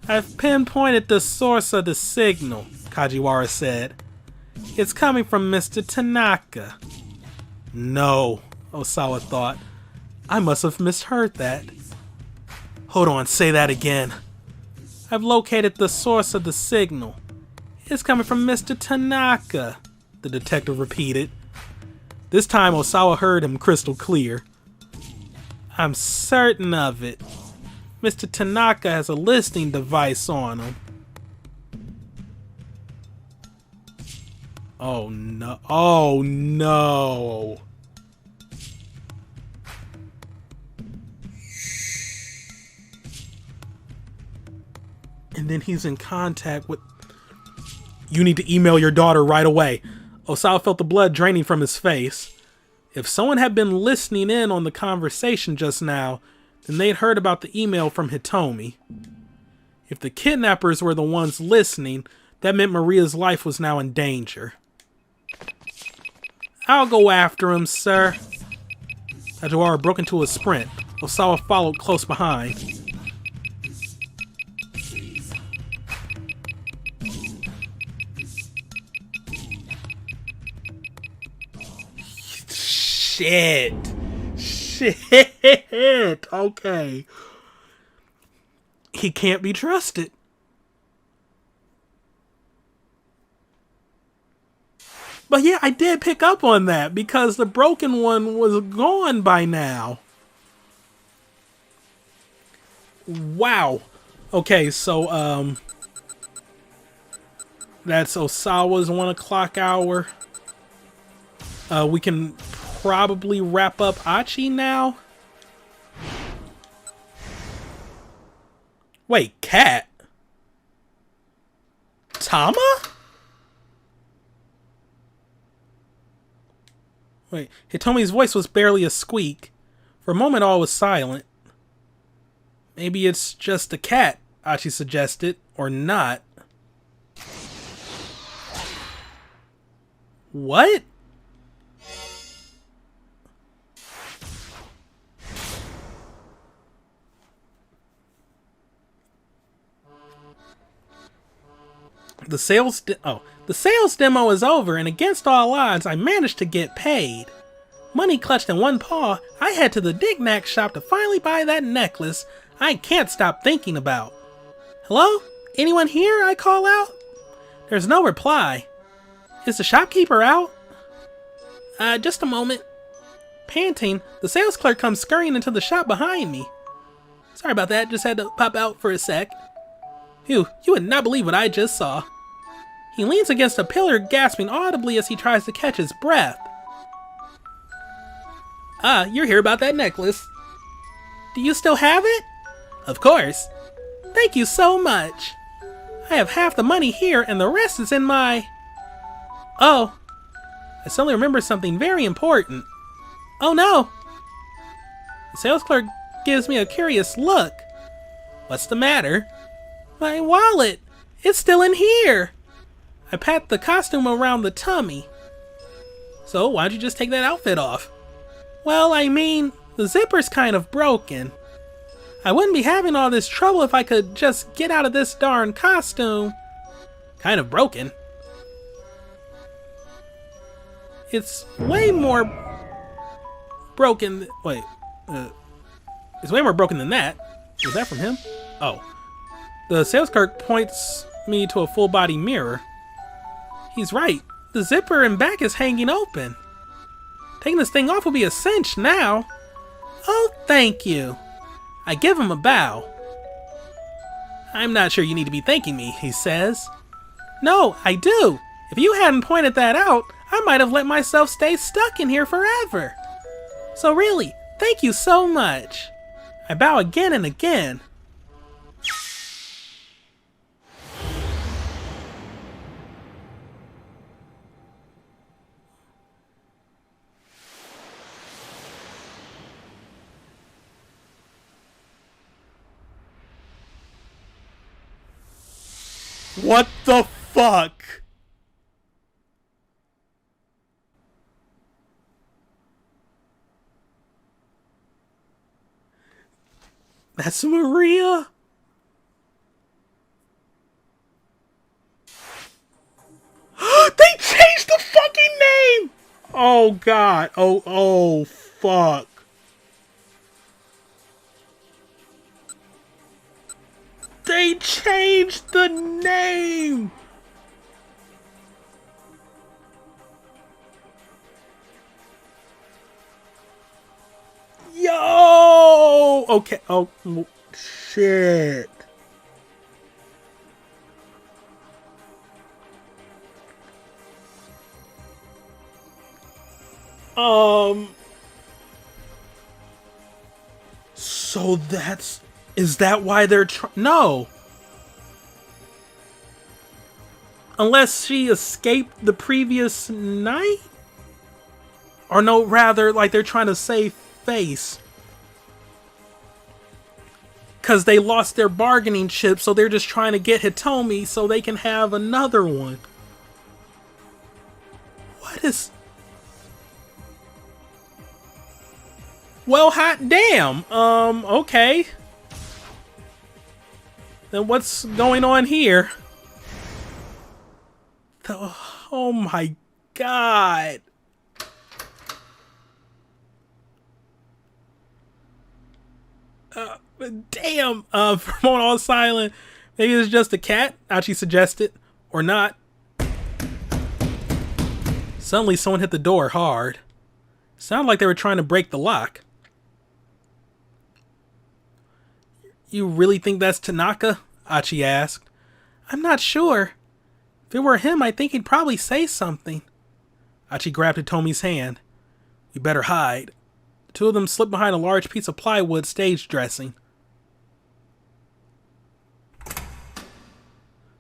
I've pinpointed the source of the signal, Kajiwara said. It's coming from Mr. Tanaka. No, Osawa thought. I must have misheard that. Hold on, say that again. I've located the source of the signal. It's coming from Mr. Tanaka, the detective repeated. This time Osawa heard him crystal clear. I'm certain of it. Mr. Tanaka has a listening device on him. Oh no. Oh no. And then he's in contact with... You need to email your daughter right away. Osawa felt the blood draining from his face. If someone had been listening in on the conversation just now, then they'd heard about the email from Hitomi. If the kidnappers were the ones listening, that meant Maria's life was now in danger. I'll go after him, sir. Kajiwara broke into a sprint. Osawa followed close behind. Shit. Okay. He can't be trusted. But yeah, I did pick up on that because the broken one was gone by now. Wow. Okay, so that's Osawa's 1 o'clock hour. We can probably wrap up Achi now. Wait, cat? Tama? Wait, Hitomi's voice was barely a squeak. For a moment all was silent. Maybe it's just a cat, Achi suggested, or not. What? The sales demo is over, and against all odds, I managed to get paid. Money clutched in one paw, I head to the knick-knack shop to finally buy that necklace I can't stop thinking about. Hello? Anyone here? I call out. There's no reply. Is the shopkeeper out? Just a moment. Panting, the sales clerk comes scurrying into the shop behind me. Sorry about that, just had to pop out for a sec. Phew, you would not believe what I just saw. He leans against a pillar, gasping audibly as he tries to catch his breath. Ah, you're here about that necklace. Do you still have it? Of course. Thank you so much. I have half the money here and the rest is in my... Oh. I suddenly remember something very important. Oh no! The sales clerk gives me a curious look. What's the matter? My wallet! It's still in here! I pat the costume around the tummy. So why'd you just take that outfit off? Well, I mean, the zipper's kind of broken. I wouldn't be having all this trouble if I could just get out of this darn costume. Kind of broken? It's way more broken. Wait, it's way more broken than that. Was that from him? Oh. The sales clerk points me to a full body mirror. He's right. The zipper and back is hanging open. Taking this thing off will be a cinch now. Oh, thank you. I give him a bow. I'm not sure you need to be thanking me, he says. No, I do. If you hadn't pointed that out, I might have let myself stay stuck in here forever. So really, thank you so much. I bow again and again. What the fuck? That's Maria? They changed the fucking name! Oh god. Oh fuck. They changed the name! Yo! Okay. Oh, shit. So that's... Is that why they're no. Unless she escaped the previous night? Or no, rather, like they're trying to save face. Because they lost their bargaining chip, so they're just trying to get Hitomi so they can have another one. What is... Well, hot damn. Okay. Then what's going on here? Oh my god. Damn. From all silent. Maybe it's just a cat, Achi suggested. Or not. Suddenly someone hit the door hard. Sounded like they were trying to break the lock. You really think that's Tanaka? Achi asked. I'm not sure. If it were him, I think he'd probably say something. Achi grabbed Hitomi's hand. We better hide. The two of them slipped behind a large piece of plywood stage dressing.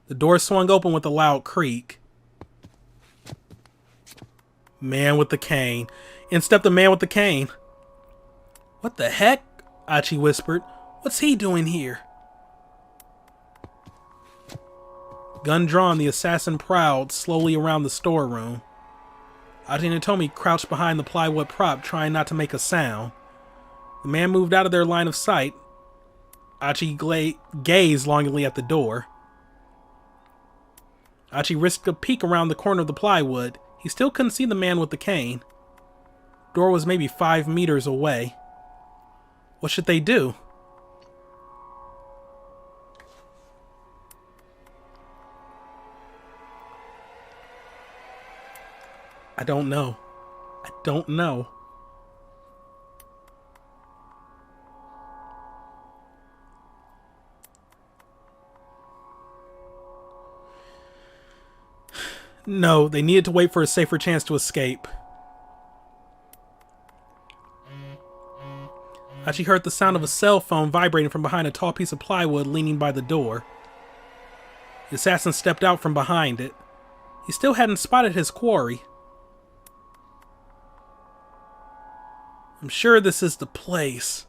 The door swung open with a loud creak. Man with the cane. In stepped the man with the cane. What the heck? Achi whispered. What's he doing here? Gun drawn, the assassin prowled slowly around the storeroom. Achi and Hitomi crouched behind the plywood prop, trying not to make a sound. The man moved out of their line of sight. Achi gazed longingly at the door. Achi risked a peek around the corner of the plywood. He still couldn't see the man with the cane. door was maybe 5 meters away. What should they do? I don't know. I don't know. No, they needed to wait for a safer chance to escape. Achi heard the sound of a cell phone vibrating from behind a tall piece of plywood leaning by the door. The assassin stepped out from behind it. He still hadn't spotted his quarry. I'm sure this is the place.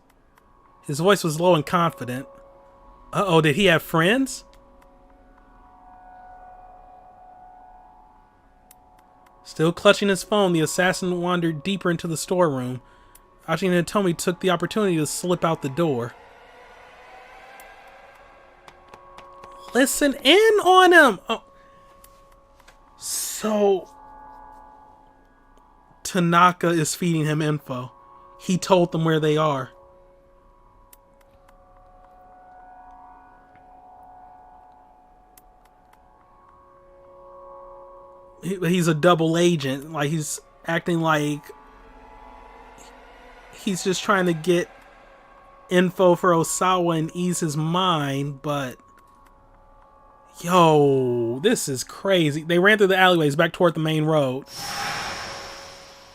His voice was low and confident. Uh-oh, did he have friends? Still clutching his phone, the assassin wandered deeper into the storeroom. Achi and Hitomi took the opportunity to slip out the door. Listen in on him! Oh. So... Tanaka is feeding him info. He told them where they are. He's a double agent. Like, he's acting like he's just trying to get info for Osawa and ease his mind, but yo, this is crazy. They ran through the alleyways back toward the main road.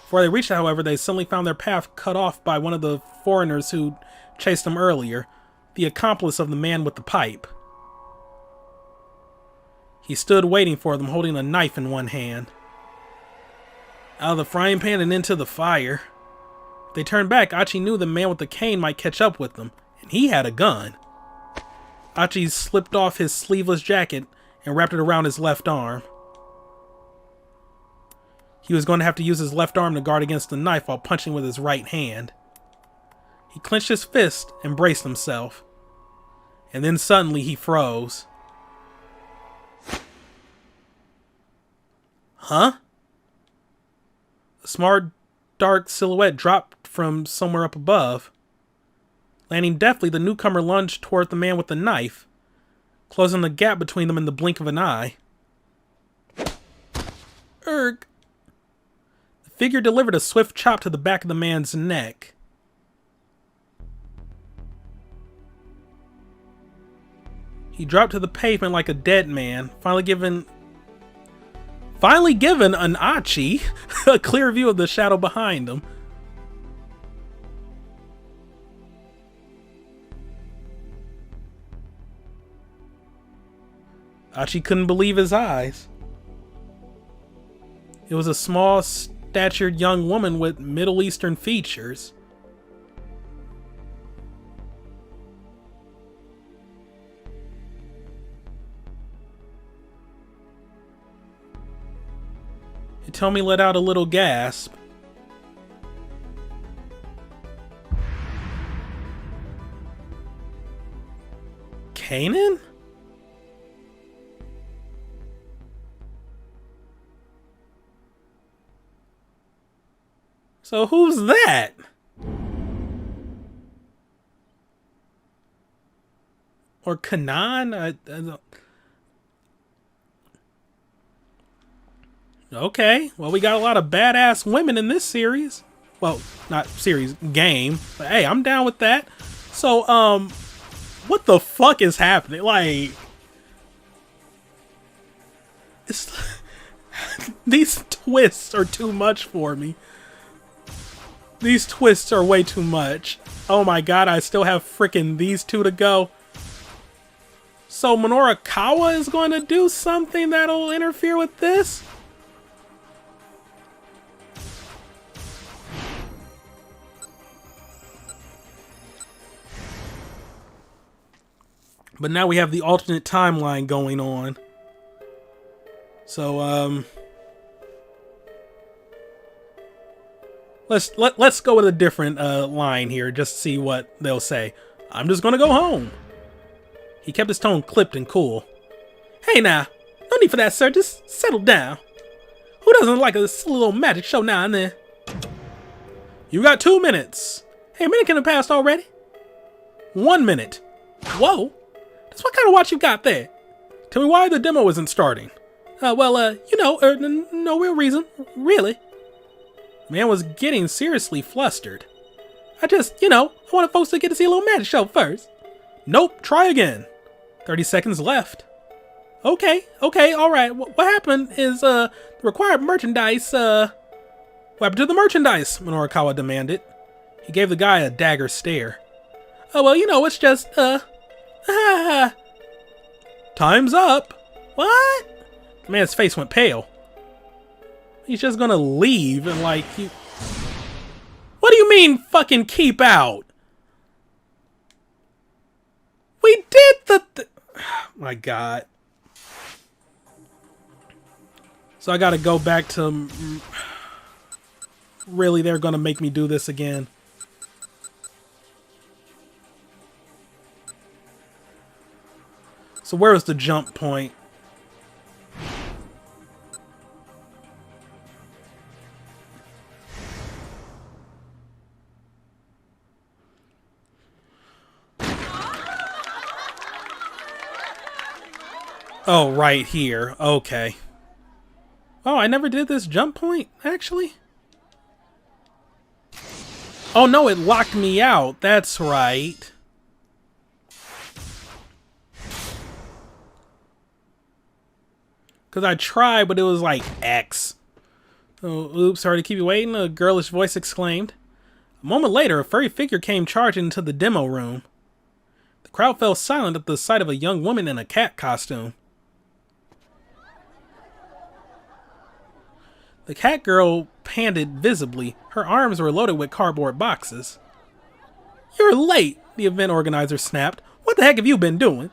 Before they reached it, however, they suddenly found their path cut off by one of the foreigners who chased them earlier, the accomplice of the man with the pipe. He stood waiting for them, holding a knife in one hand. Out of the frying pan and into the fire. If they turned back, Achi knew the man with the cane might catch up with them, and he had a gun. Achi slipped off his sleeveless jacket and wrapped it around his left arm. He was going to have to use his left arm to guard against the knife while punching with his right hand. He clenched his fist and braced himself. And then suddenly he froze. Huh? A small dark silhouette dropped from somewhere up above. Landing deftly, the newcomer lunged toward the man with the knife, closing the gap between them in the blink of an eye. Erg! The figure delivered a swift chop to the back of the man's neck. He dropped to the pavement like a dead man, finally given an Achi a clear view of the shadow behind him. Achi couldn't believe his eyes. It was a small-statured young woman with Middle Eastern features. Hitomi let out a little gasp. Kanan? So who's that? Or Kanan? I don't... Okay, well, we got a lot of badass women in this series. Well, not series, game. But hey, I'm down with that. So, what the fuck is happening? Like, it's, these twists are too much for me. These twists are way too much. Oh my god, I still have freaking these two to go. So Minorikawa is going to do something that'll interfere with this? But now we have the alternate timeline going on. So, let's go with a different line here, just to see what they'll say. I'm just gonna go home. He kept his tone clipped and cool. Hey now, no need for that, sir. Just settle down. Who doesn't like a little magic show now and then? You got 2 minutes. Hey, a minute can have passed already. 1 minute. Whoa. That's what kind of watch you got there? Tell me why the demo isn't starting. No real reason. Really. The man was getting seriously flustered. I wanted folks to get to see a little magic show first. Nope, try again. 30 seconds left. Okay, alright. What happened is, the required merchandise, what happened to the merchandise? Minorikawa demanded. He gave the guy a dagger stare. Oh, well, it's just, Time's up. What? The man's face went pale. He's just gonna leave and What do you mean fucking keep out? We did the oh my god. So I gotta go back to... Really, they're gonna make me do this again. So where was the jump point? Oh, right here. Okay. Oh, I never did this jump point, actually. Oh, no, it locked me out. That's right. Because I tried, but it was like X. Oh, oops, sorry to keep you waiting, a girlish voice exclaimed. A moment later, a furry figure came charging into the demo room. The crowd fell silent at the sight of a young woman in a cat costume. The cat girl panted visibly. Her arms were loaded with cardboard boxes. You're late, the event organizer snapped. What the heck have you been doing?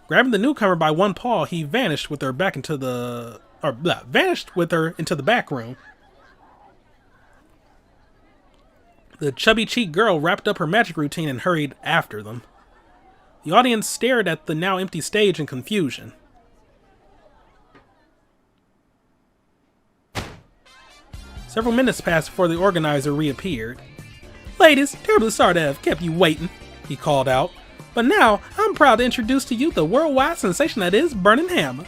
Grabbing the newcomer by one paw, he vanished with her back into the... vanished with her into the back room. The chubby-cheeked girl wrapped up her magic routine and hurried after them. The audience stared at the now empty stage in confusion. Several minutes passed before the organizer reappeared. Ladies, terribly sorry to have kept you waiting, he called out. But now, I'm proud to introduce to you the worldwide sensation that is Burning Hammer.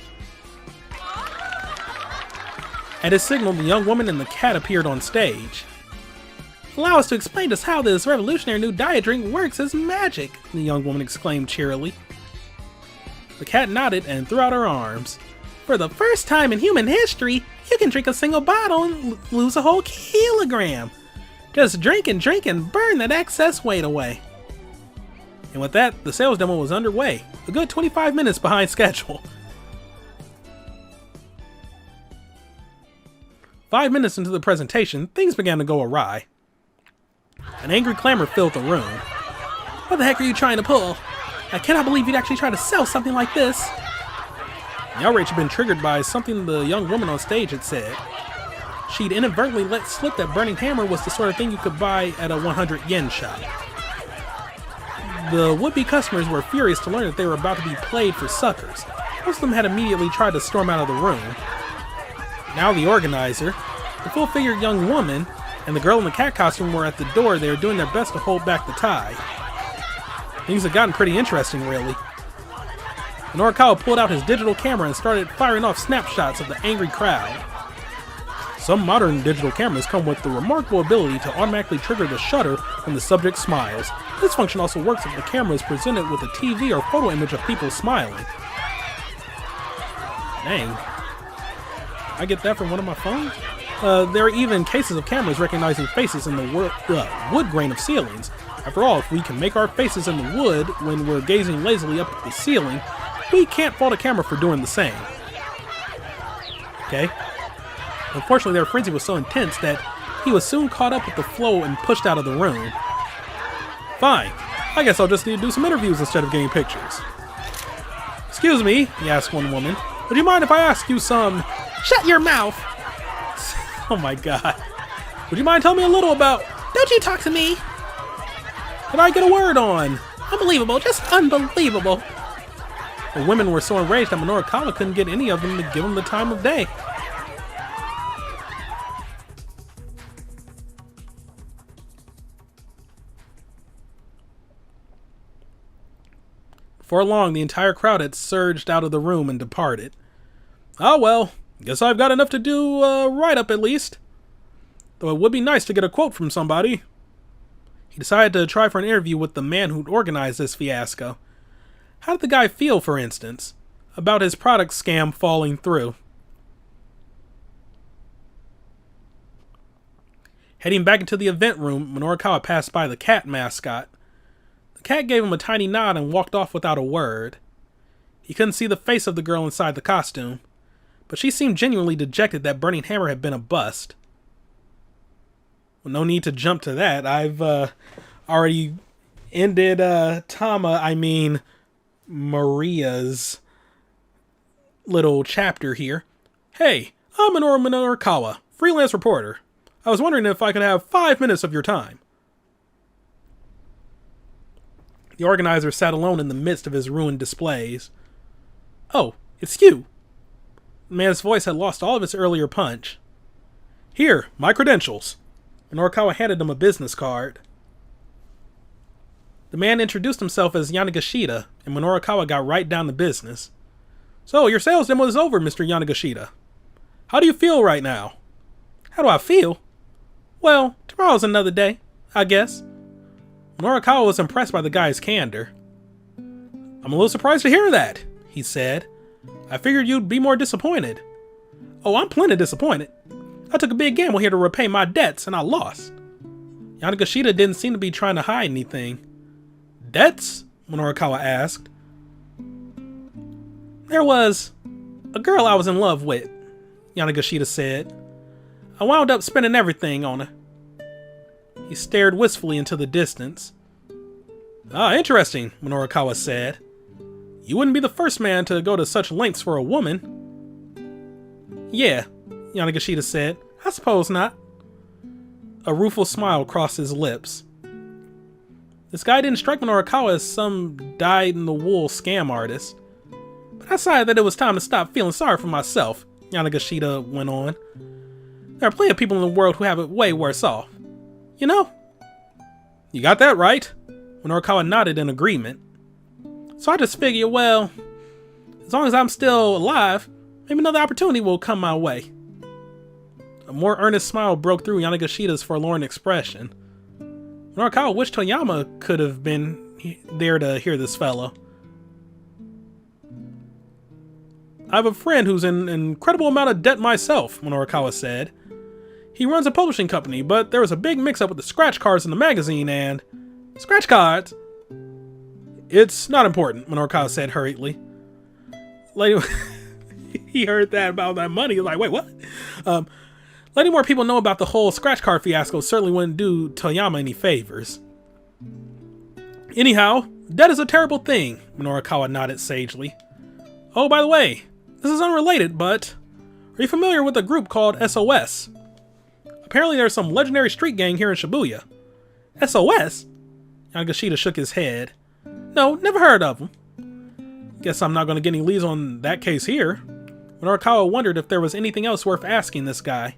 At his signal, the young woman and the cat appeared on stage. Allow us to explain to us how this revolutionary new diet drink works as magic, the young woman exclaimed cheerily. The cat nodded and threw out her arms. For the first time in human history, you can drink a single bottle and lose a whole kilogram. Just drink and burn that excess weight away. And with that, the sales demo was underway, a good 25 minutes behind schedule. 5 minutes into the presentation, things began to go awry. An angry clamor filled the room. What the heck are you trying to pull? I cannot believe you'd actually try to sell something like this. The outrage had been triggered by something the young woman on stage had said. She'd inadvertently let slip that Burning Hammer was the sort of thing you could buy at a 100 yen shop. The would-be customers were furious to learn that they were about to be played for suckers. Most of them had immediately tried to storm out of the room. Now the organizer, the full-figured young woman, and the girl in the cat costume were at the door. They were doing their best to hold back the tide. Things had gotten pretty interesting, really. Minorikawa pulled out his digital camera and started firing off snapshots of the angry crowd. Some modern digital cameras come with the remarkable ability to automatically trigger the shutter when the subject smiles. This function also works if the camera is presented with a TV or photo image of people smiling. Dang. I get that from one of my phones? There are even cases of cameras recognizing faces in the wood grain of ceilings. After all, if we can make our faces in the wood when we're gazing lazily up at the ceiling, we can't fault a camera for doing the same. Okay? Unfortunately, their frenzy was so intense that he was soon caught up with the flow and pushed out of the room. Fine. I guess I'll just need to do some interviews instead of getting pictures. Excuse me, he asked one woman. Would you mind if I ask you some... Shut your mouth! Oh my god. Would you mind telling me a little about... Don't you talk to me! Can I get a word on? Unbelievable, just unbelievable. The women were so enraged that Minorikawa couldn't get any of them to give him the time of day. Before long, the entire crowd had surged out of the room and departed. "Ah, well, guess I've got enough to do write-up at least. Though it would be nice to get a quote from somebody." He decided to try for an interview with the man who'd organized this fiasco. How did the guy feel, for instance, about his product scam falling through? Heading back into the event room, Minorikawa passed by the cat mascot. The cat gave him a tiny nod and walked off without a word. He couldn't see the face of the girl inside the costume, but she seemed genuinely dejected that Burning Hammer had been a bust. Well, no need to jump to that. I've already ended Maria's little chapter here. "Hey, I'm Minorikawa, freelance reporter. I was wondering if I could have 5 minutes of your time." The organizer sat alone in the midst of his ruined displays. "Oh, it's you." The man's voice had lost all of its earlier punch. "Here, my credentials." Minorikawa handed him a business card. The man introduced himself as Yanagashita, and Minorikawa got right down to business. "So, your sales demo is over, Mr. Yanagashita. How do you feel right now?" "How do I feel? Well, tomorrow's another day, I guess." Minorikawa was impressed by the guy's candor. "I'm a little surprised to hear that," he said. "I figured you'd be more disappointed." "Oh, I'm plenty disappointed. I took a big gamble here to repay my debts, and I lost." Yanagashita didn't seem to be trying to hide anything. "Debts?" Minorikawa asked. "There was a girl I was in love with," Yanagashita said. "I wound up spending everything on her." He stared wistfully into the distance. "Ah, interesting," Minorikawa said. "You wouldn't be the first man to go to such lengths for a woman." "Yeah," Yanagashita said. "I suppose not." A rueful smile crossed his lips. This guy didn't strike Minorikawa as some dyed-in-the-wool scam artist. "But I decided that it was time to stop feeling sorry for myself," Yanagashita went on. "There are plenty of people in the world who have it way worse off. You know?" "You got that right." Minorikawa nodded in agreement. "So I just figure, well, as long as I'm still alive, maybe another opportunity will come my way." A more earnest smile broke through Yanagashita's forlorn expression. Minorikawa wished Toyama could have been there to hear this fellow. "I have a friend who's in an incredible amount of debt myself," Minorikawa said. "He runs a publishing company, but there was a big mix-up with the scratch cards in the magazine and..." "Scratch cards?" "It's not important," Minorikawa said hurriedly. He heard that about that money. He was like, "Wait, what?" Letting more people know about the whole scratch card fiasco certainly wouldn't do Toyama any favors. "Anyhow, debt is a terrible thing," Minorikawa nodded sagely. "Oh, by the way, this is unrelated, but are you familiar with a group called SOS? Apparently there's some legendary street gang here in Shibuya." "SOS?" Yanagashita shook his head. "No, never heard of them." "Guess I'm not going to get any leads on that case here." Minorikawa wondered if there was anything else worth asking this guy.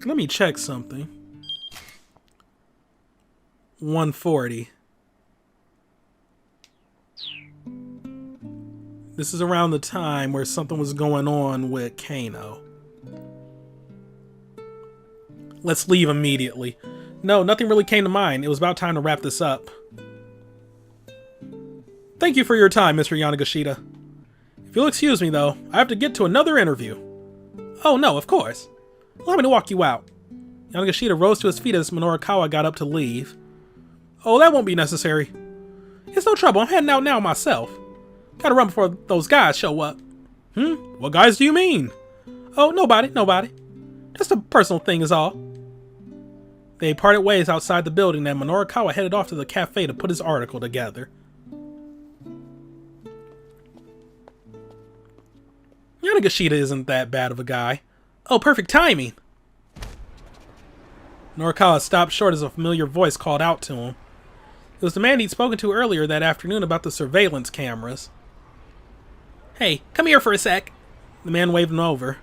Let me check something. 140. This is around the time where something was going on with Kano. Let's leave immediately. No, nothing really came to mind. It was about time to wrap this up. "Thank you for your time, Mr. Yanagashita. If you'll excuse me, though, I have to get to another interview." "Oh, no, of course. Allow me to walk you out." Yanagashita rose to his feet as Minorikawa got up to leave. "Oh, that won't be necessary. It's no trouble. I'm heading out now myself. Gotta run before those guys show up." "What guys do you mean?" "Oh, nobody. Just a personal thing is all." They parted ways outside the building, and Minorikawa headed off to the cafe to put his article together. Yanagashita isn't that bad of a guy. "Oh, perfect timing." Minorikawa stopped short as a familiar voice called out to him. It was the man he'd spoken to earlier that afternoon about the surveillance cameras. "Hey, come here for a sec." The man waved him over.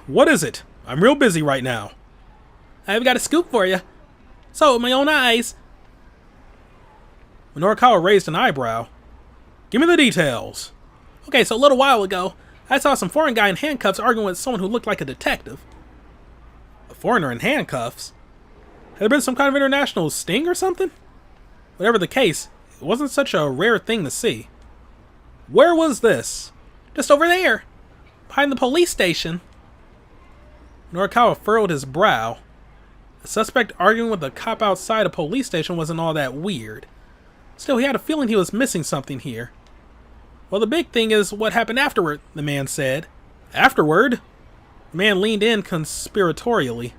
What is it? I'm real busy right now. I've got a scoop for you. So, with my own eyes. Minorikawa raised an eyebrow. Give me the details. Okay, so a little while ago, I saw some foreign guy in handcuffs arguing with someone who looked like a detective. A foreigner in handcuffs? Had there been some kind of international sting or something? Whatever the case, it wasn't such a rare thing to see. Where was this? Just over there. Behind the police station. Minorikawa furrowed his brow. A suspect arguing with a cop outside a police station wasn't all that weird. Still, he had a feeling he was missing something here. Well, the big thing is what happened afterward, the man said. Afterward? The man leaned in conspiratorially.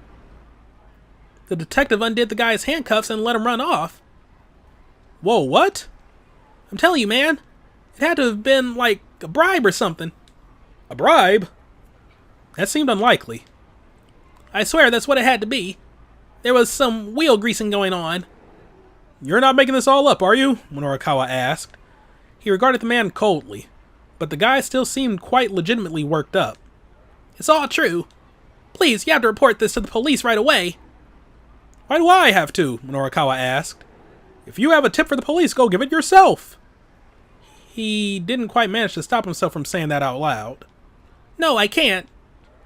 The detective undid the guy's handcuffs and let him run off. Whoa, what? I'm telling you, man. It had to have been, like, a bribe or something. A bribe? That seemed unlikely. I swear that's what it had to be. There was some wheel greasing going on. You're not making this all up, are you? Minorikawa asked. He regarded the man coldly, but the guy still seemed quite legitimately worked up. It's all true. Please, you have to report this to the police right away. Why do I have to? Minorikawa asked. If you have a tip for the police, go give it yourself. He didn't quite manage to stop himself from saying that out loud. No, I can't.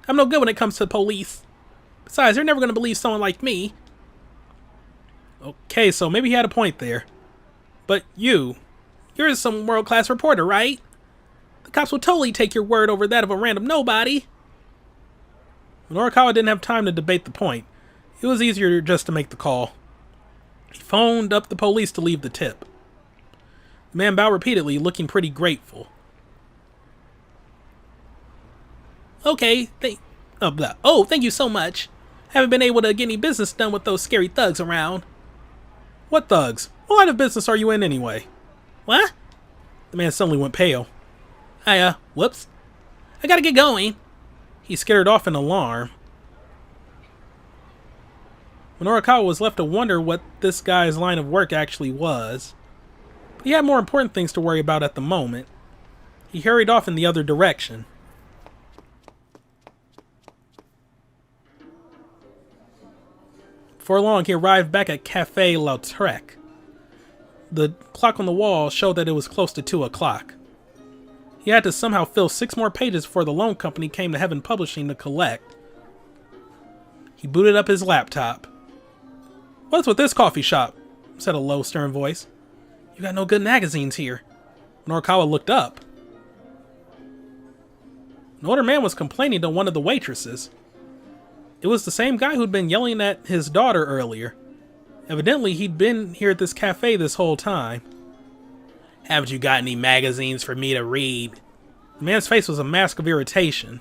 I'm no good when it comes to the police. Besides, they're never going to believe someone like me. Okay, so maybe he had a point there. But you're some world-class reporter, right? The cops will totally take your word over that of a random nobody. Minorikawa didn't have time to debate the point. It was easier just to make the call. He phoned up the police to leave the tip. The man bowed repeatedly, looking pretty grateful. Okay, thank you so much. Haven't been able to get any business done with those scary thugs around. What thugs? What line of business are you in anyway? What? The man suddenly went pale. Whoops. I gotta get going. He skittered off in alarm. Minorikawa was left to wonder what this guy's line of work actually was. But he had more important things to worry about at the moment. He hurried off in the other direction. Before long, he arrived back at Café Lautrec. The clock on the wall showed that it was close to 2 o'clock. He had to somehow fill 6 more pages before the loan company came to Heaven Publishing to collect. He booted up his laptop. "What's with this coffee shop?" said a low, stern voice. "You got no good magazines here." Minorikawa looked up. An older man was complaining to one of the waitresses. It was the same guy who'd been yelling at his daughter earlier. Evidently, he'd been here at this cafe this whole time. "Haven't you got any magazines for me to read?" The man's face was a mask of irritation.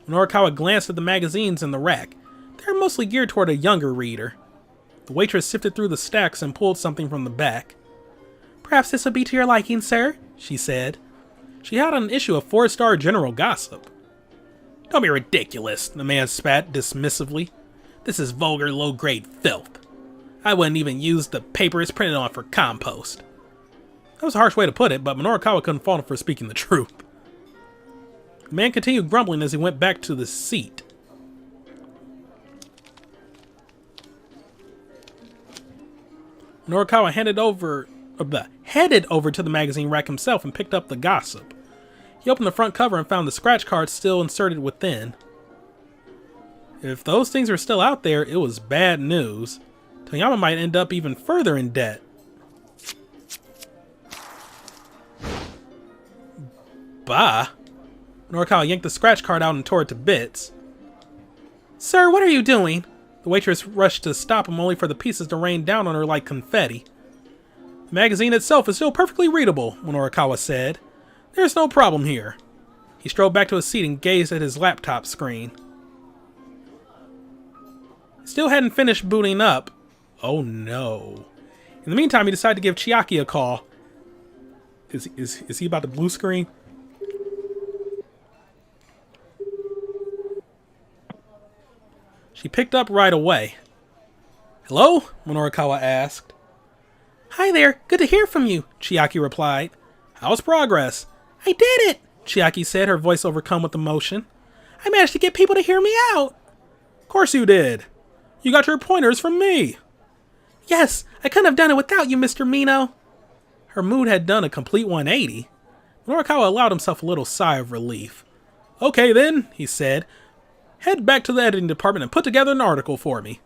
Minorikawa glanced at the magazines in the rack. They were mostly geared toward a younger reader. The waitress sifted through the stacks and pulled something from the back. "Perhaps this would be to your liking, sir," she said. She had an issue of 4-star general gossip. "Don't be ridiculous," the man spat dismissively. "This is vulgar, low-grade filth. I wouldn't even use the paper it's printed on for compost." That was a harsh way to put it, but Minorikawa couldn't fault him for speaking the truth. The man continued grumbling as he went back to the seat. Minorikawa headed over to the magazine rack himself and picked up the gossip. He opened the front cover and found the scratch card still inserted within. If those things were still out there, it was bad news. Toyama might end up even further in debt. Bah! Minorikawa yanked the scratch card out and tore it to bits. "Sir, what are you doing?" The waitress rushed to stop him, only for the pieces to rain down on her like confetti. "The magazine itself is still perfectly readable," Minorikawa said. "There's no problem here." He strode back to his seat and gazed at his laptop screen. He still hadn't finished booting up. Oh no. In the meantime, he decided to give Chiaki a call. Is he about to blue screen? She picked up right away. "Hello?" Minorikawa asked. "Hi there, good to hear from you," Chiaki replied. "How's progress?" "I did it," Chiaki said, her voice overcome with emotion. I managed to get people to hear me out. Of course you did. You got your pointers from me. Yes, I couldn't have done it without you, Mr. Mino. Her mood had done a complete 180. Minorikawa allowed himself a little sigh of relief. Okay then, he said. Head back to the editing department and put together an article for me.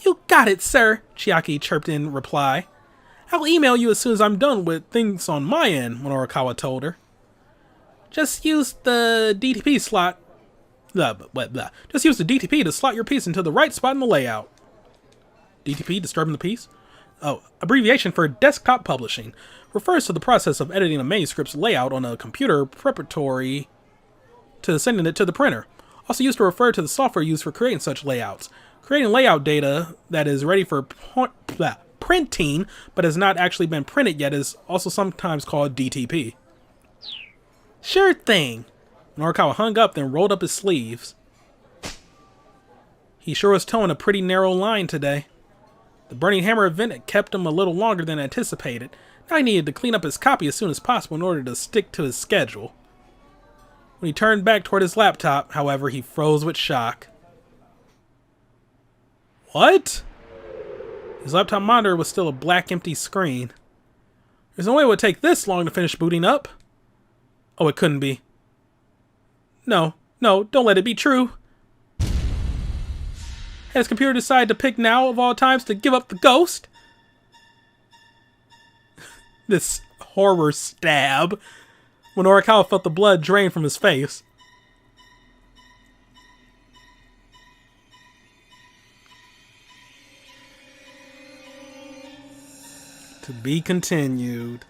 You got it, sir, Chiaki chirped in reply. I'll email you as soon as I'm done with things on my end, Minorikawa told her. Just use the DTP slot. Just use the DTP to slot your piece into the right spot in the layout. DTP, disturbing the piece? Oh, abbreviation for desktop publishing. Refers to the process of editing a manuscript's layout on a computer preparatory to sending it to the printer. Also used to refer to the software used for creating such layouts. Creating layout data that is ready for printing but has not actually been printed yet is also sometimes called DTP. Sure thing. Minorikawa hung up, then rolled up his sleeves. He sure was towing a pretty narrow line today. The Burning Hammer event had kept him a little longer than anticipated. Now he needed to clean up his copy as soon as possible in order to stick to his schedule. When he turned back toward his laptop, however, he froze with shock. What? His laptop monitor was still a black, empty screen. There's no way it would take this long to finish booting up. Oh, it couldn't be. No, don't let it be true. Has computer decided to pick now, of all times, to give up the ghost? This horror stab. Minorikawa felt the blood drain from his face. To be continued.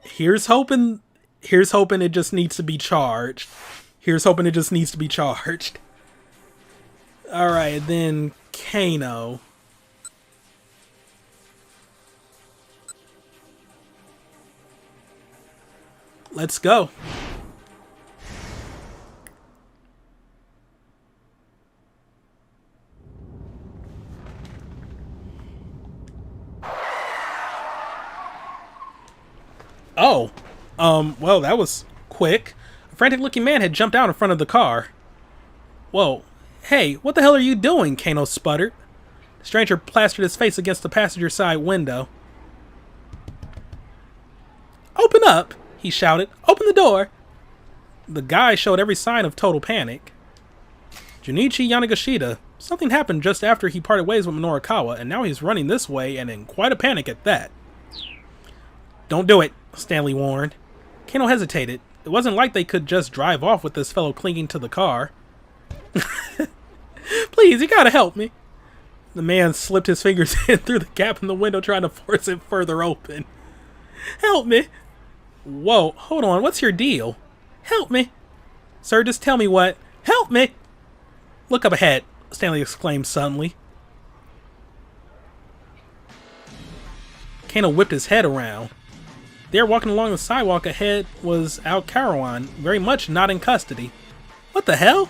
Here's hoping it just needs to be charged. Here's hoping it just needs to be charged. Alright, then Kano. Let's go. Oh, well, that was quick. A frantic-looking man had jumped out in front of the car. Whoa. Hey, what the hell are you doing? Kano sputtered. The stranger plastered his face against the passenger side window. Open up, he shouted. Open the door. The guy showed every sign of total panic. Junichi Yanagashita. Something happened just after he parted ways with Minorikawa, and now he's running this way and in quite a panic at that. Don't do it, Stanley warned. Kano hesitated. It wasn't like they could just drive off with this fellow clinging to the car. Please, you gotta help me. The man slipped his fingers in through the gap in the window, trying to force it further open. Help me. Whoa, hold on, what's your deal? Help me. Sir, just tell me what. Help me. Look up ahead, Stanley exclaimed suddenly. Kano whipped his head around. There, walking along the sidewalk ahead, was Aokarawan, very much not in custody. What the hell?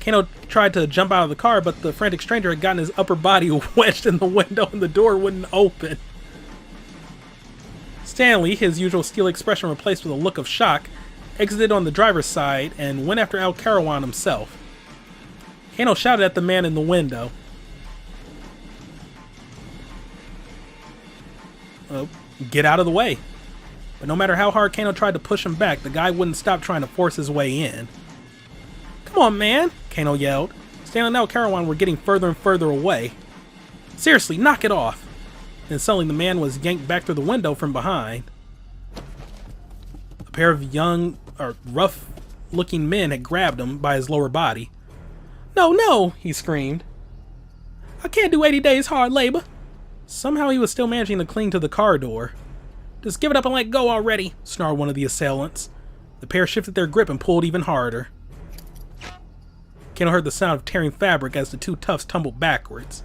Kano tried to jump out of the car, but the frantic stranger had gotten his upper body wedged in the window and the door wouldn't open. Stanley, his usual steel expression replaced with a look of shock, exited on the driver's side and went after Aokarawan himself. Kano shouted at the man in the window. Get out of the way. But no matter how hard Kano tried to push him back, the guy wouldn't stop trying to force his way in. Come on, man, Kano yelled. Stanley and Aokarawan were getting further and further away. Seriously, knock it off. Then suddenly the man was yanked back through the window from behind. A pair of rough-looking men had grabbed him by his lower body. No, he screamed. I can't do 80 days hard labor. Somehow he was still managing to cling to the car door. Just give it up and let go already, snarled one of the assailants. The pair shifted their grip and pulled even harder. Kano heard the sound of tearing fabric as the two toughs tumbled backwards.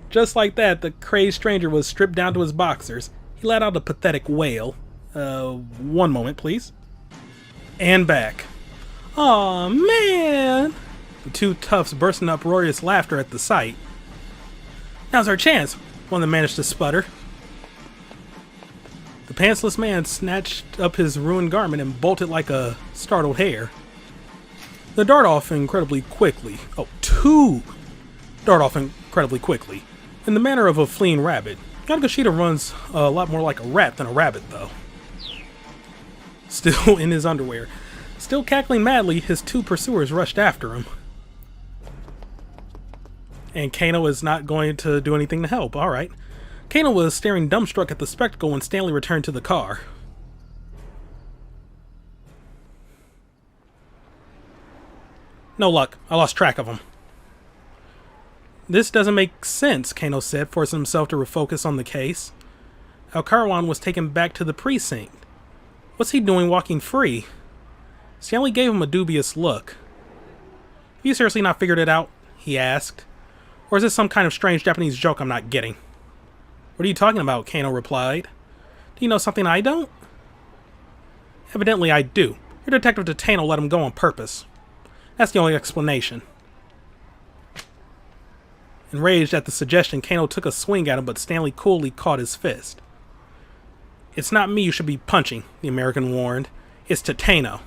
Just like that, the crazed stranger was stripped down to his boxers. He let out a pathetic wail. One moment, please. And back. Aw, man! The two toughs burst in uproarious laughter at the sight. Now's our chance, one of them managed to sputter. The pantsless man snatched up his ruined garment and bolted like a startled hare. They dart off incredibly quickly. Oh, two dart off incredibly quickly, in the manner of a fleeing rabbit. Yamagashita runs a lot more like a rat than a rabbit, though. Still in his underwear, still cackling madly, his two pursuers rushed after him. And Kano is not going to do anything to help. Alright. Kano was staring dumbstruck at the spectacle when Stanley returned to the car. No luck. I lost track of him. This doesn't make sense, Kano said, forcing himself to refocus on the case. Al-Karawan was taken back to the precinct. What's he doing walking free? Stanley gave him a dubious look. Have you seriously not figured it out? He asked. Or is this some kind of strange Japanese joke I'm not getting? What are you talking about? Kano replied. Do you know something I don't? Evidently I do. Your Detective Tatano let him go on purpose. That's the only explanation. Enraged at the suggestion, Kano took a swing at him, but Stanley coolly caught his fist. It's not me you should be punching, the American warned. It's Tatano.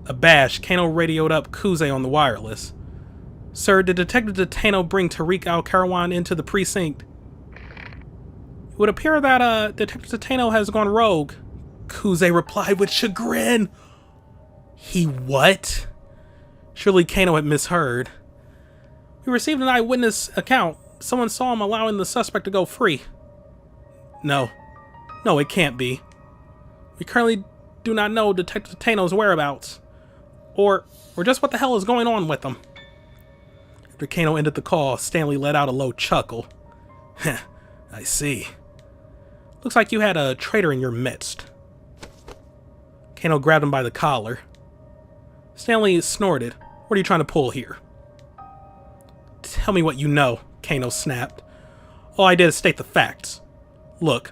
Abashed, Kano radioed up Kuze on the wireless. Sir, did Detective Tatano bring Tariq Al-Karawan into the precinct? It would appear that Detective Tatano has gone rogue, Kuze replied with chagrin. He what? Surely Kano had misheard. We received an eyewitness account. Someone saw him allowing the suspect to go free. No, it can't be. We currently do not know Detective Tatano's whereabouts. Or just what the hell is going on with him. After Kano ended the call, Stanley let out a low chuckle. Heh, I see. Looks like you had a traitor in your midst. Kano grabbed him by the collar. Stanley snorted. What are you trying to pull here? Tell me what you know, Kano snapped. All I did is state the facts. Look,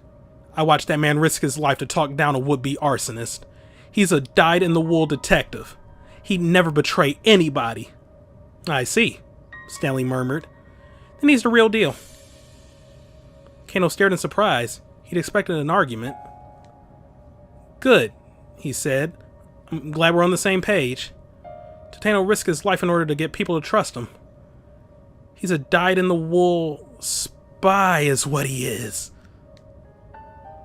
I watched that man risk his life to talk down a would-be arsonist. He's a dyed-in-the-wool detective. He'd never betray anybody. I see, Stanley murmured. Then he's the real deal. Kano stared in surprise. He'd expected an argument. Good, he said. I'm glad we're on the same page. Tatano risked his life in order to get people to trust him. He's a dyed-in-the-wool spy is what he is.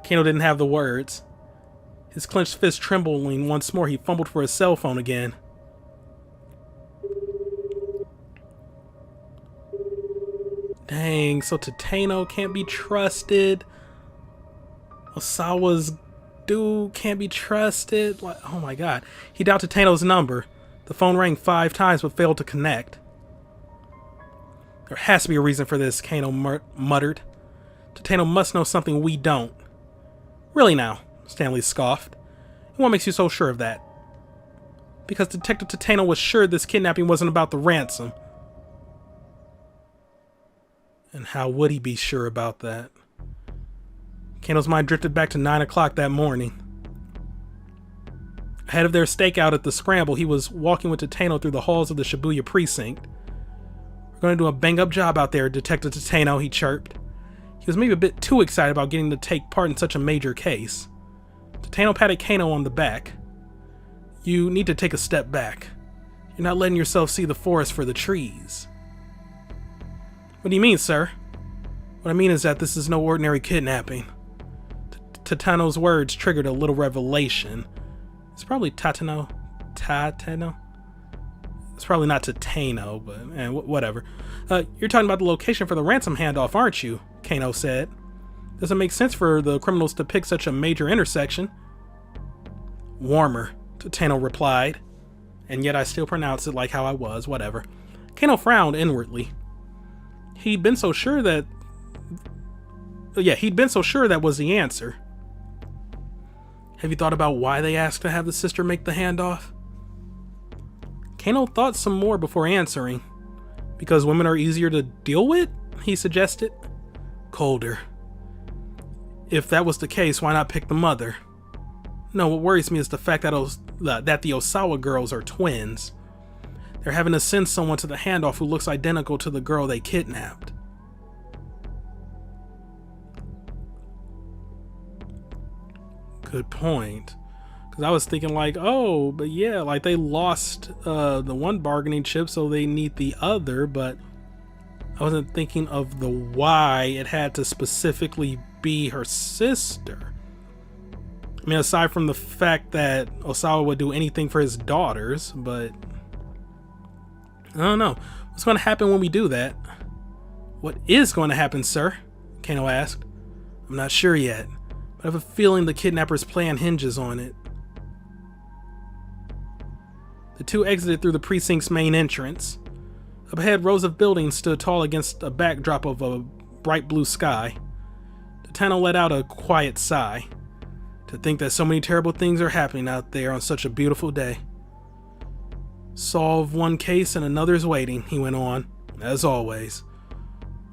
Kano didn't have the words. His clenched fist trembling once more, he fumbled for his cell phone again. Dang, so Tatano can't be trusted. Osawa's dude can't be trusted. Like, oh my god. He dialed Tatano's number. The phone rang 5 times but failed to connect. There has to be a reason for this, Kano muttered. Tatano must know something we don't. Really now, Stanley scoffed. And what makes you so sure of that? Because Detective Tatano was sure this kidnapping wasn't about the ransom. And how would he be sure about that? Kano's mind drifted back to 9 o'clock that morning. Ahead of their stakeout at the Scramble, he was walking with Tatano through the halls of the Shibuya precinct. We're going to do a bang-up job out there, Detective Tatano, he chirped. He was maybe a bit too excited about getting to take part in such a major case. Tatano patted Kano on the back. You need to take a step back. You're not letting yourself see the forest for the trees. What do you mean, sir? What I mean is that this is no ordinary kidnapping. Tatano's words triggered a little revelation. It's probably Tatano. It's probably not Tatano, but whatever. You're talking about the location for the ransom handoff, aren't you? Kano said. Doesn't make sense for the criminals to pick such a major intersection. Warmer, Tatano replied. And yet I still pronounce it like how I was, whatever. Kano frowned inwardly. He'd been so sure that was the answer. Have you thought about why they asked to have the sister make the handoff? Kano thought some more before answering. Because women are easier to deal with? He suggested. Colder. If that was the case, why not pick the mother? No, what worries me is the fact that the Osawa girls are twins. They're having to send someone to the handoff who looks identical to the girl they kidnapped. Good point. Because I was thinking like, oh, but yeah, like they lost the one bargaining chip, so they need the other, but I wasn't thinking of the why it had to specifically be her sister. I mean, aside from the fact that Osawa would do anything for his daughters, but I don't know. What's going to happen when we do that? What is going to happen, sir? Kano asked. I'm not sure yet, but I have a feeling the kidnapper's plan hinges on it. The two exited through the precinct's main entrance. Up ahead, rows of buildings stood tall against a backdrop of a bright blue sky. Tano let out a quiet sigh. To think that so many terrible things are happening out there on such a beautiful day. Solve one case and another's waiting, he went on, as always.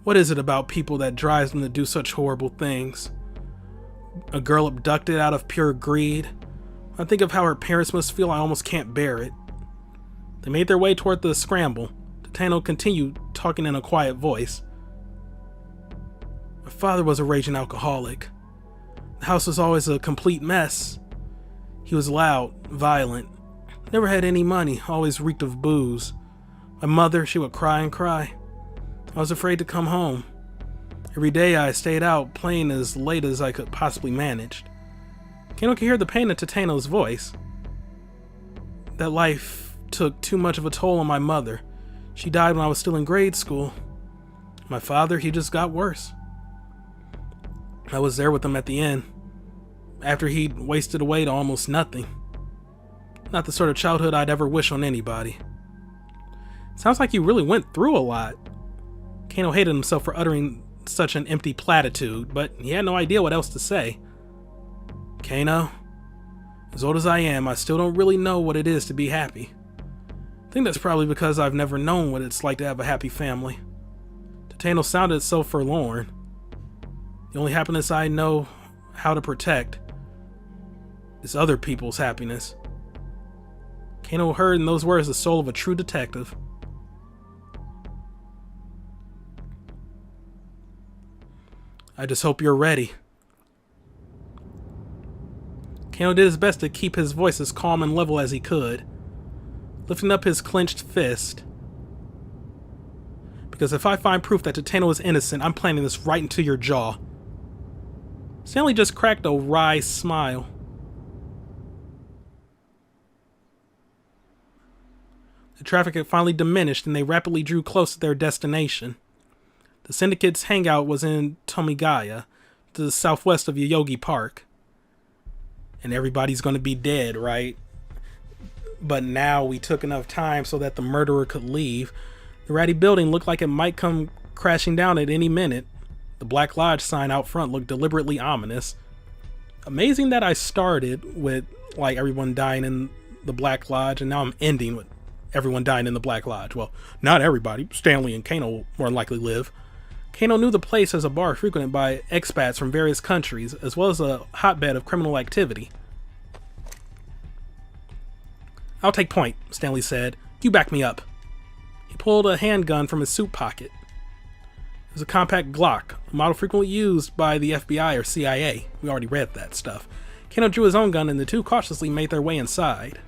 What is it about people that drives them to do such horrible things? A girl abducted out of pure greed? I think of how her parents must feel. I almost can't bear it. They made their way toward the scramble. Tano continued, talking in a quiet voice. My father was a raging alcoholic. The house was always a complete mess. He was loud, violent, never had any money, always reeked of booze. My mother, she would cry and cry. I was afraid to come home. Every day I stayed out playing as late as I could possibly manage. Kano could hear the pain in Tano's voice. That life took too much of a toll on my mother. She died when I was still in grade school. My father, he just got worse. I was there with him at the end, after he'd wasted away to almost nothing. Not the sort of childhood I'd ever wish on anybody. Sounds like you really went through a lot. Kano hated himself for uttering such an empty platitude, but he had no idea what else to say. Kano, as old as I am, I still don't really know what it is to be happy. I think that's probably because I've never known what it's like to have a happy family. Tano sounded so forlorn. The only happiness I know how to protect is other people's happiness. Kano heard in those words the soul of a true detective. I just hope you're ready. Kano did his best to keep his voice as calm and level as he could, lifting up his clenched fist. Because if I find proof that Tano is innocent, I'm planting this right into your jaw. Stanley just cracked a wry smile. The traffic had finally diminished and they rapidly drew close to their destination. The syndicate's hangout was in Tomigaya, to the southwest of Yoyogi Park. And everybody's going to be dead, right? But now we took enough time so that the murderer could leave. The ratty building looked like it might come crashing down at any minute. The Black Lodge sign out front looked deliberately ominous. Amazing that I started with like everyone dying in the Black Lodge, and now I'm ending with everyone dying in the Black Lodge. Well, not everybody. Stanley and Kano will more than likely live. Kano knew the place as a bar frequented by expats from various countries, as well as a hotbed of criminal activity. I'll take point, Stanley said. You back me up. He pulled a handgun from his suit pocket. It was a compact Glock, a model frequently used by the FBI or CIA. We already read that stuff. Kano drew his own gun and the two cautiously made their way inside.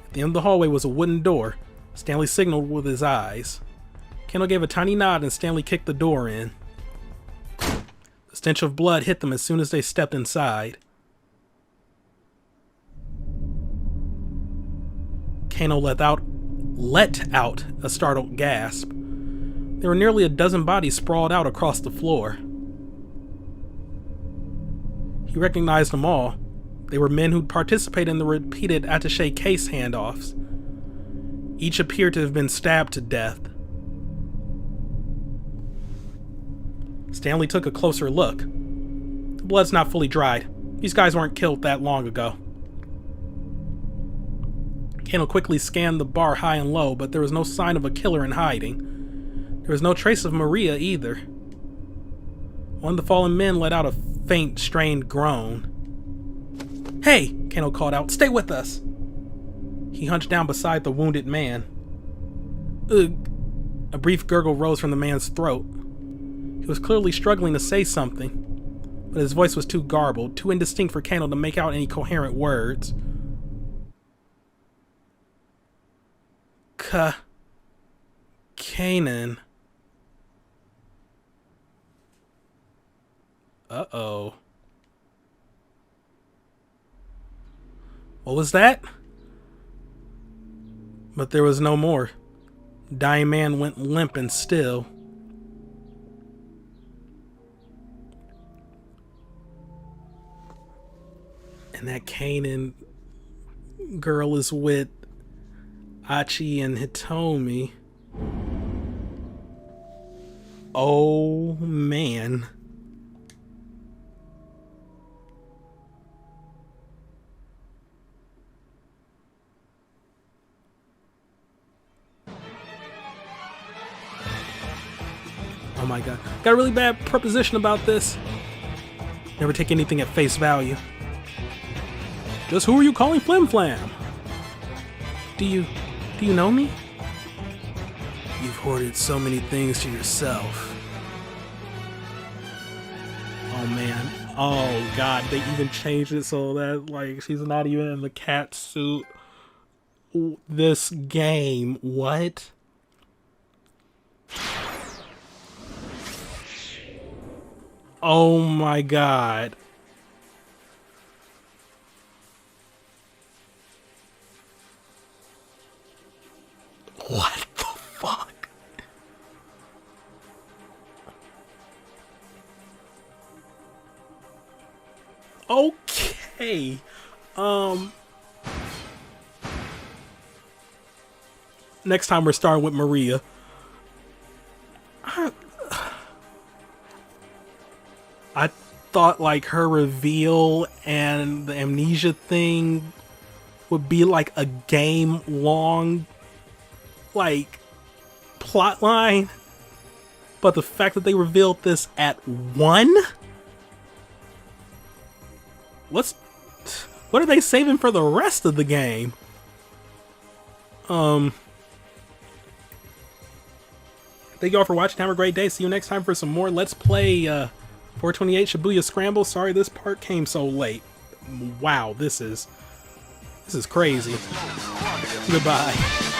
At the end of the hallway was a wooden door. Stanley signaled with his eyes. Kano gave a tiny nod and Stanley kicked the door in. The stench of blood hit them as soon as they stepped inside. Kano let out a startled gasp. There were nearly a dozen bodies sprawled out across the floor. He recognized them all. They were men who'd participated in the repeated attaché case handoffs. Each appeared to have been stabbed to death. Stanley took a closer look. The blood's not fully dried. These guys weren't killed that long ago. Kano quickly scanned the bar high and low, but there was no sign of a killer in hiding. There was no trace of Maria either. One of the fallen men let out a faint, strained groan. Hey, Kano called out, stay with us. He hunched down beside the wounded man. Ugh. A brief gurgle rose from the man's throat. He was clearly struggling to say something, but his voice was too garbled, too indistinct for Kano to make out any coherent words. Kanan. Uh-oh. What was that? But there was no more. Dying man went limp and still. And that Kanan girl is with Achi and Hitomi. Oh man. Oh my god. Got a really bad preposition about this. Never take anything at face value. Just who are you calling Flim Flam? Do you know me? You've hoarded so many things to yourself. Oh man. Oh god, they even changed it so that like she's not even in the cat suit. This game, what? Oh my god. What the fuck? Okay. Next time we're starting with Maria. I thought like her reveal and the amnesia thing would be like a game long like plot line, but the fact that they revealed this at 1, what are they saving for the rest of the game? Thank you all for watching. Have a great day. See you next time for some more Let's Play 428 Shibuya Scramble. Sorry this part came so late. Wow, this is crazy. Goodbye.